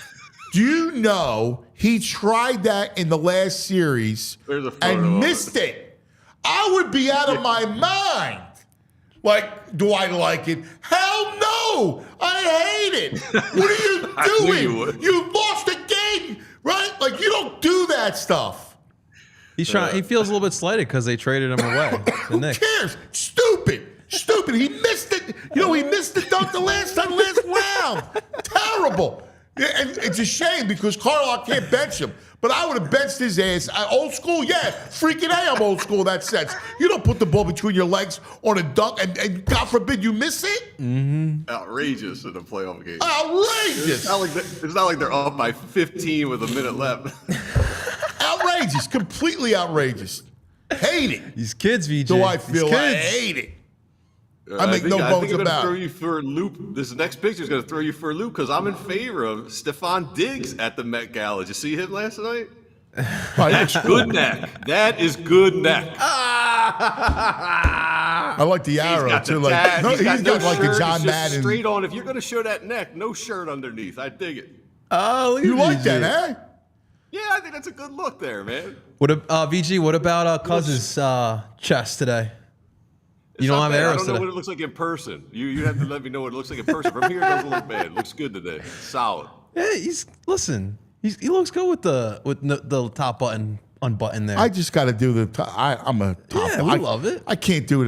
[SPEAKER 2] Do you know he tried that in the last series and missed it? I would be out of my mind. Like, do I like it? Hell no! I hate it. What are you doing? You lost a game, right? Like, you don't do that stuff.
[SPEAKER 3] He's trying. He feels a little bit slighted because they traded him away.
[SPEAKER 2] Who cares? Stupid. He missed it. He missed the dunk the last round. Terrible. And it's a shame because Carlisle can't bench him. But I would have benched his ass. Old school, yeah. Freaking A, I'm old school in that sense. You don't put the ball between your legs on a dunk and God forbid you miss it.
[SPEAKER 3] Mm-hmm.
[SPEAKER 9] Outrageous in a playoff game.
[SPEAKER 2] Outrageous.
[SPEAKER 9] It's not like they're up by 15 with a minute left.
[SPEAKER 2] Outrageous. Completely outrageous. Hate it.
[SPEAKER 3] These kids, VJ.
[SPEAKER 2] Do I feel I hate it. I make no bones about it.
[SPEAKER 9] Throw you for a loop. This next picture is going to throw you for a loop because I'm in favor of Stephon Diggs at the Met Gala. Did you see him last night? That's good neck. That is good neck.
[SPEAKER 2] I like the arrow too.
[SPEAKER 9] He's got
[SPEAKER 2] like the John
[SPEAKER 9] Madden.
[SPEAKER 2] Madden.
[SPEAKER 9] Straight on. If you're going to show that neck, no shirt underneath. I dig it.
[SPEAKER 3] Oh,
[SPEAKER 2] you like that, eh?
[SPEAKER 9] Yeah, I think that's a good look there, man.
[SPEAKER 3] VG, what about Cousins' chest today? You don't have arrows today.
[SPEAKER 9] I don't know what it looks like in person. You have to let me know what it looks like in person. From here, it doesn't look bad. It looks good today. Solid.
[SPEAKER 3] Yeah, he looks good with the top button unbuttoned there.
[SPEAKER 2] I just got to do the top. I'm a top.
[SPEAKER 3] Yeah, we love it.
[SPEAKER 2] I can't do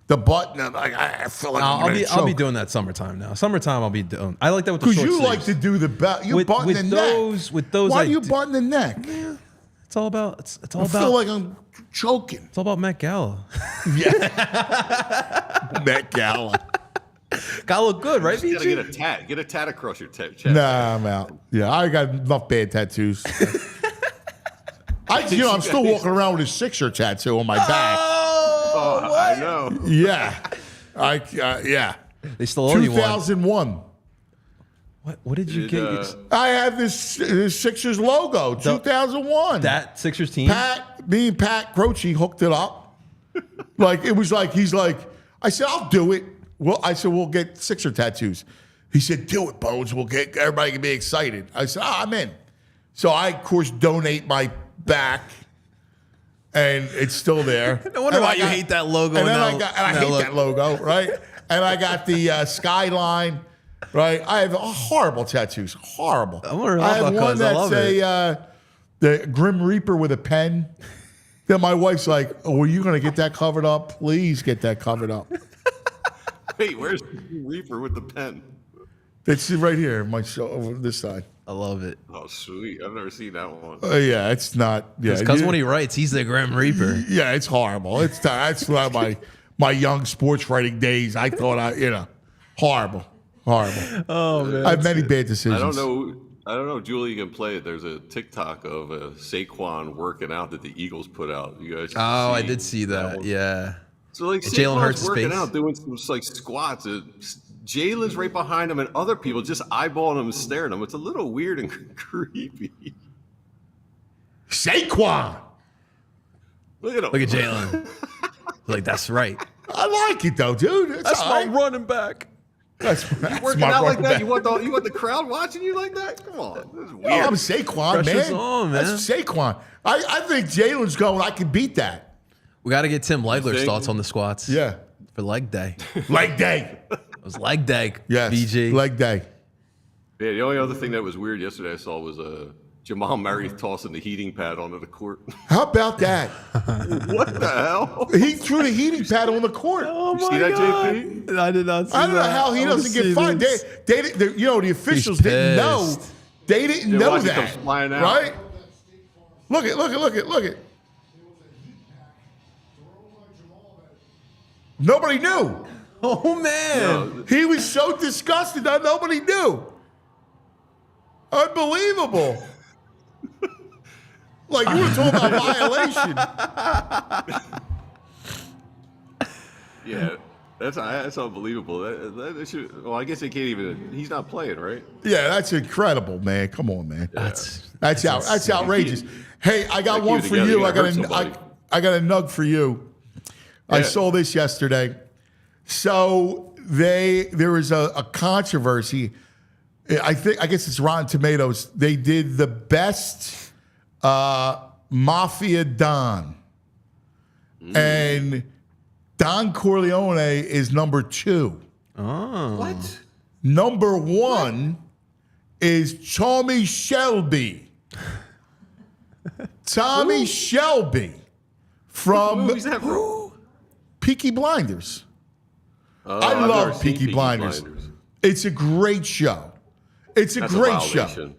[SPEAKER 2] the button. I feel like
[SPEAKER 3] I'll be doing that summertime now. Summertime I'll be doing. I like that with the short sleeves.
[SPEAKER 2] Because you like to do the belt. You button the neck.
[SPEAKER 3] With those.
[SPEAKER 2] Why do you button the neck?
[SPEAKER 3] Yeah, it's all about.
[SPEAKER 2] I feel like I'm choking.
[SPEAKER 3] It's all about Met Gala.
[SPEAKER 2] Yeah. Met Gala.
[SPEAKER 3] Gotta look good, right?
[SPEAKER 9] You gotta get a tat. Get a tat across your chest.
[SPEAKER 2] Nah, I'm out. Yeah, I got enough bad tattoos. I'm still walking around with a Sixer tattoo on my back.
[SPEAKER 9] Oh, I know.
[SPEAKER 2] Yeah. Yeah.
[SPEAKER 3] They still owe you one.
[SPEAKER 2] 2001.
[SPEAKER 3] What did you get?
[SPEAKER 2] I have this Sixers logo, 2001.
[SPEAKER 3] That Sixers team?
[SPEAKER 2] Me and Pat Croce hooked it up. He's like, I said, I'll do it. Well, I said, we'll get Sixer tattoos. He said, do it, Bones. Everybody can be excited. I said, I'm in. So I, of course, donate my back. And it's still there.
[SPEAKER 3] No wonder why you hate that logo.
[SPEAKER 2] And I hate that logo, right? And I got the skyline, right? I have horrible tattoos. Horrible. I have one that's the Grim Reaper with a pen. Then my wife's like, oh, are you going to get that covered up? Please get that covered up.
[SPEAKER 9] Wait, where's Reaper with the pen?
[SPEAKER 2] That's right here, my show over this side.
[SPEAKER 3] I love it.
[SPEAKER 9] Oh, sweet. I've never seen that one.
[SPEAKER 2] Yeah, it's not. Yeah,
[SPEAKER 3] Because when he writes, he's the Grim Reaper.
[SPEAKER 2] Yeah, it's horrible. That's not my young sports writing days. I thought horrible.
[SPEAKER 3] Oh man,
[SPEAKER 2] I have many bad decisions.
[SPEAKER 9] I don't know. Julie, you can play it. There's a TikTok of Saquon working out that the Eagles put out. You guys?
[SPEAKER 3] I did see that. Yeah.
[SPEAKER 9] So like
[SPEAKER 3] Jalen Hurts
[SPEAKER 9] Saquon's working
[SPEAKER 3] face.
[SPEAKER 9] out, doing some like squats. Jalen's right behind him, and other people just eyeballing him and staring at him. It's a little weird and creepy.
[SPEAKER 2] Saquon.
[SPEAKER 9] Look at him.
[SPEAKER 3] Look at Jalen. Like, that's right.
[SPEAKER 2] I like it though, dude.
[SPEAKER 3] That's my running back.
[SPEAKER 2] That's
[SPEAKER 9] Working
[SPEAKER 2] my
[SPEAKER 9] out like
[SPEAKER 2] running
[SPEAKER 9] that.
[SPEAKER 2] back.
[SPEAKER 9] You want the crowd watching you like that? Come on, this is weird.
[SPEAKER 2] No, I'm Saquon,
[SPEAKER 3] Pressure's
[SPEAKER 2] man.
[SPEAKER 3] on, man.
[SPEAKER 2] That's Saquon. I think Jalen's going. I can beat that.
[SPEAKER 3] We got to get Tim Legler's thoughts on the squats.
[SPEAKER 2] Yeah,
[SPEAKER 3] for leg day.
[SPEAKER 2] leg day.
[SPEAKER 3] It was leg day.
[SPEAKER 2] Yes,
[SPEAKER 3] BG.
[SPEAKER 2] leg day.
[SPEAKER 9] Yeah, the only other thing that was weird yesterday I saw was Jamal Murray tossing the heating pad onto the court.
[SPEAKER 2] How about that?
[SPEAKER 9] What the hell?
[SPEAKER 2] He threw the heating pad on the court.
[SPEAKER 3] Oh
[SPEAKER 9] You see that, JP?
[SPEAKER 3] I did not see
[SPEAKER 2] I don't know
[SPEAKER 3] that.
[SPEAKER 2] how he
[SPEAKER 3] I wanna
[SPEAKER 2] doesn't get
[SPEAKER 3] see
[SPEAKER 2] fined.
[SPEAKER 3] this.
[SPEAKER 2] The officials didn't know.
[SPEAKER 3] pissed.
[SPEAKER 2] They didn't
[SPEAKER 9] Yeah,
[SPEAKER 2] know
[SPEAKER 9] watch it
[SPEAKER 2] that,
[SPEAKER 9] come flying out.
[SPEAKER 2] right? Look at. Nobody knew.
[SPEAKER 3] Oh man.
[SPEAKER 2] He was so disgusted that nobody knew. Unbelievable. Like, you were talking about violation.
[SPEAKER 9] Yeah, that's unbelievable. That should, well, I guess they can't even. He's not playing, right?
[SPEAKER 2] Yeah, that's incredible, man. Come on, man.
[SPEAKER 3] That's
[SPEAKER 2] That's outrageous. Hey, I got
[SPEAKER 9] Like,
[SPEAKER 2] one
[SPEAKER 9] you
[SPEAKER 2] for
[SPEAKER 9] gotta
[SPEAKER 2] you.
[SPEAKER 9] hurt somebody.
[SPEAKER 2] I got a nug for you. I
[SPEAKER 9] Yeah.
[SPEAKER 2] saw this yesterday. So there was a controversy. I guess it's Rotten Tomatoes. They did the best Mafia Don, and Don Corleone is number 2.
[SPEAKER 3] Oh.
[SPEAKER 9] What?
[SPEAKER 2] Number 1 is Tommy Shelby. Tommy Shelby from
[SPEAKER 9] Who's that from?
[SPEAKER 2] Peaky Blinders.
[SPEAKER 9] Oh,
[SPEAKER 2] I
[SPEAKER 9] I've never
[SPEAKER 2] love
[SPEAKER 9] seen
[SPEAKER 2] Peaky Blinders. It's a great show. It's a
[SPEAKER 9] That's
[SPEAKER 2] great
[SPEAKER 9] violation.
[SPEAKER 2] show.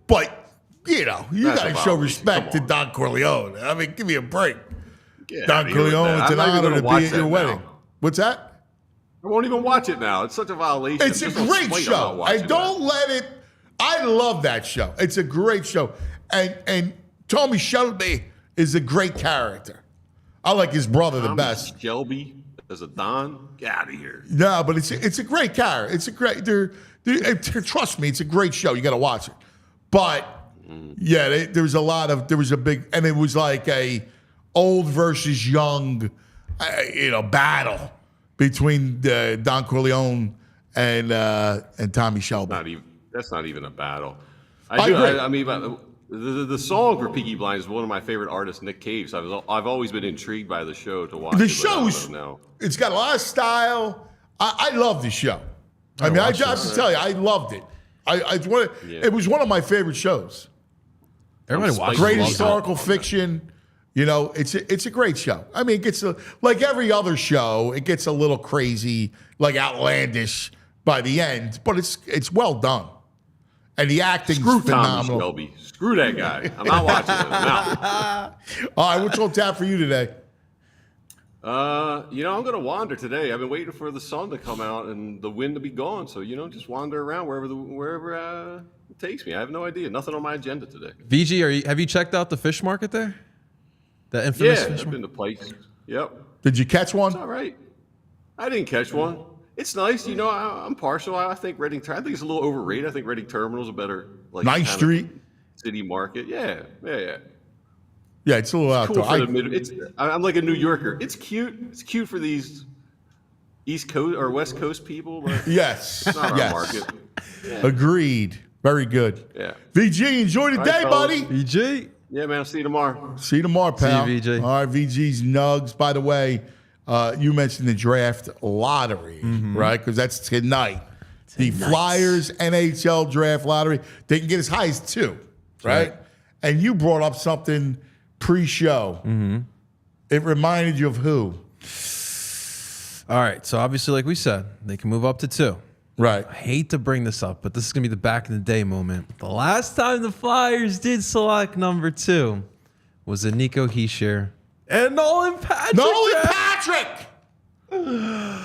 [SPEAKER 2] But, you got
[SPEAKER 9] That's
[SPEAKER 2] to
[SPEAKER 9] a
[SPEAKER 2] show
[SPEAKER 9] violation.
[SPEAKER 2] respect to
[SPEAKER 9] Come on.
[SPEAKER 2] Don Corleone. I mean, give me a break.
[SPEAKER 9] Get
[SPEAKER 2] Don
[SPEAKER 9] outta here with
[SPEAKER 2] Corleone,
[SPEAKER 9] that.
[SPEAKER 2] it's an
[SPEAKER 9] I'm not even
[SPEAKER 2] honor to
[SPEAKER 9] gonna
[SPEAKER 2] be
[SPEAKER 9] watch
[SPEAKER 2] at your
[SPEAKER 9] that
[SPEAKER 2] wedding.
[SPEAKER 9] now.
[SPEAKER 2] What's that?
[SPEAKER 9] I won't even watch it now. It's such a violation.
[SPEAKER 2] It's a
[SPEAKER 9] Just on
[SPEAKER 2] great
[SPEAKER 9] spite, I'm not
[SPEAKER 2] show. I
[SPEAKER 9] watching
[SPEAKER 2] don't let it. I love that show. It's a great show, and Tommy Shelby is a great character. I like his brother the
[SPEAKER 9] Tommy
[SPEAKER 2] best.
[SPEAKER 9] Shelby as a Don. Get out of here.
[SPEAKER 2] No, but it's a great character. It's a great. Trust me, it's a great show. You got to watch it. But yeah, there was a big, and it was like a old versus young, battle between Don Corleone and Tommy Shelby.
[SPEAKER 9] That's not even a battle.
[SPEAKER 2] I agree.
[SPEAKER 9] I mean, the song for Peaky Blinders is one of my favorite artists, Nick Cave. So I've always been intrigued by the show to watch.
[SPEAKER 2] The
[SPEAKER 9] it, but I don't
[SPEAKER 2] show's
[SPEAKER 9] know now.
[SPEAKER 2] it's got a lot of style. I love the show. I mean, I have to tell you, I loved it. It was one of my favorite shows.
[SPEAKER 3] Everybody watches.
[SPEAKER 2] Great
[SPEAKER 3] loves
[SPEAKER 2] historical fiction. It's a great show. I mean, it gets like every other show, it gets a little crazy, like outlandish by the end, but it's well done. And the acting's
[SPEAKER 9] Screw
[SPEAKER 2] phenomenal.
[SPEAKER 9] Tommy Shelby. Screw that guy. I'm not watching it. I'm out.
[SPEAKER 2] All right, what's on tap for you today?
[SPEAKER 9] I'm gonna wander today. I've been waiting for the sun to come out and the wind to be gone. So just wander around wherever it takes me. I have no idea. Nothing on my agenda today.
[SPEAKER 3] VG, have you checked out the fish market there? The infamous
[SPEAKER 9] Yeah,
[SPEAKER 3] fish
[SPEAKER 9] I've
[SPEAKER 3] market?
[SPEAKER 9] been to places. Yep.
[SPEAKER 2] Did you catch one?
[SPEAKER 9] It's all right. I didn't catch one. It's nice. I'm partial. I think I think it's a little overrated. I think Reading Terminal's a better
[SPEAKER 2] Ninth
[SPEAKER 9] kind of
[SPEAKER 2] Street.
[SPEAKER 9] city market. Yeah.
[SPEAKER 2] Yeah, it's a little out
[SPEAKER 9] Cool
[SPEAKER 2] there.
[SPEAKER 9] for I'm like a New Yorker. It's cute. It's cute for these East Coast or West Coast people, but
[SPEAKER 2] Yes.
[SPEAKER 9] it's not our
[SPEAKER 2] yes.
[SPEAKER 9] market.
[SPEAKER 2] Agreed. Very good.
[SPEAKER 9] Yeah.
[SPEAKER 2] VG, enjoy the
[SPEAKER 9] All
[SPEAKER 2] day,
[SPEAKER 9] right, fellas.
[SPEAKER 2] buddy.
[SPEAKER 3] VG.
[SPEAKER 9] Yeah, man. I'll see you tomorrow.
[SPEAKER 2] See you tomorrow, pal.
[SPEAKER 3] See you, VG.
[SPEAKER 2] All right, VG's nugs. By the way, you mentioned the draft lottery, right? Because that's tonight. The Flyers NHL draft lottery. They can get as high as 2, right? And you brought up something pre-show. It reminded you of who?
[SPEAKER 3] All right. So obviously, like we said, they can move up to 2.
[SPEAKER 2] Right.
[SPEAKER 3] I hate to bring this up, but this is going to be the back in the day moment. The last time the Flyers did select number 2 was a Nico Hischier and Nolan Patrick.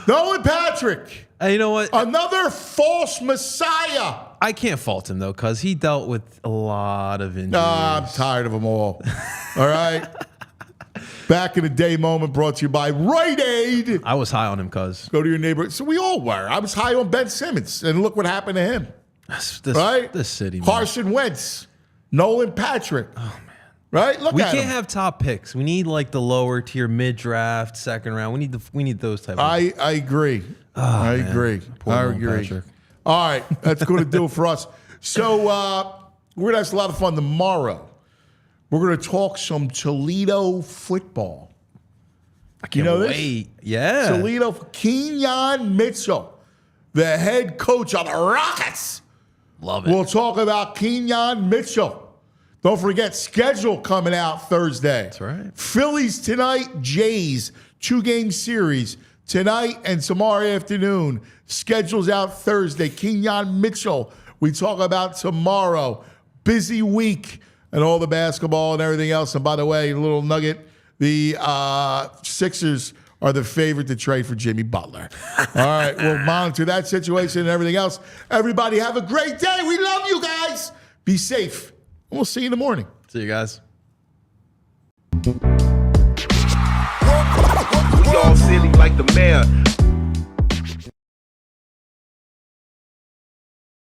[SPEAKER 2] Nolan Patrick.
[SPEAKER 3] And you know what?
[SPEAKER 2] Another false messiah.
[SPEAKER 3] I can't fault him, though, because he dealt with a lot of injuries.
[SPEAKER 2] I'm tired of them all. All right. Back in the day moment brought to you by Rite Aid.
[SPEAKER 3] I was high on him, cuz.
[SPEAKER 2] Go to your neighborhood. So we all were. I was high on Ben Simmons, and look what happened to him.
[SPEAKER 3] This city, man.
[SPEAKER 2] Carson Wentz, Nolan Patrick. Oh, man. Right? Look
[SPEAKER 3] we
[SPEAKER 2] at
[SPEAKER 3] can't
[SPEAKER 2] him.
[SPEAKER 3] have top picks. We need like the lower tier, mid draft, second round. We need those type of.
[SPEAKER 2] I agree. I agree.
[SPEAKER 3] Poor
[SPEAKER 2] I
[SPEAKER 3] Nolan
[SPEAKER 2] agree.
[SPEAKER 3] Patrick.
[SPEAKER 2] All right, that's going to do it for us. So we're going to have a lot of fun tomorrow. We're going to talk some Toledo football.
[SPEAKER 3] I can't wait. Yeah.
[SPEAKER 2] Toledo, Kenyon Mitchell, the head coach of the Rockets.
[SPEAKER 3] Love it.
[SPEAKER 2] We'll talk about Kenyon Mitchell. Don't forget, schedule coming out Thursday.
[SPEAKER 3] That's right.
[SPEAKER 2] Phillies tonight, Jays, 2-game series tonight and tomorrow afternoon. Schedule's out Thursday. Kenyon Mitchell, we talk about tomorrow. Busy week and all the basketball and everything else. And by the way, a little nugget, the Sixers are the favorite to trade for Jimmy Butler. All right, we'll monitor that situation and everything else. Everybody have a great day. We love you guys. Be safe. We'll see you in the morning.
[SPEAKER 3] See you guys.
[SPEAKER 10] Y'all silly like the mayor.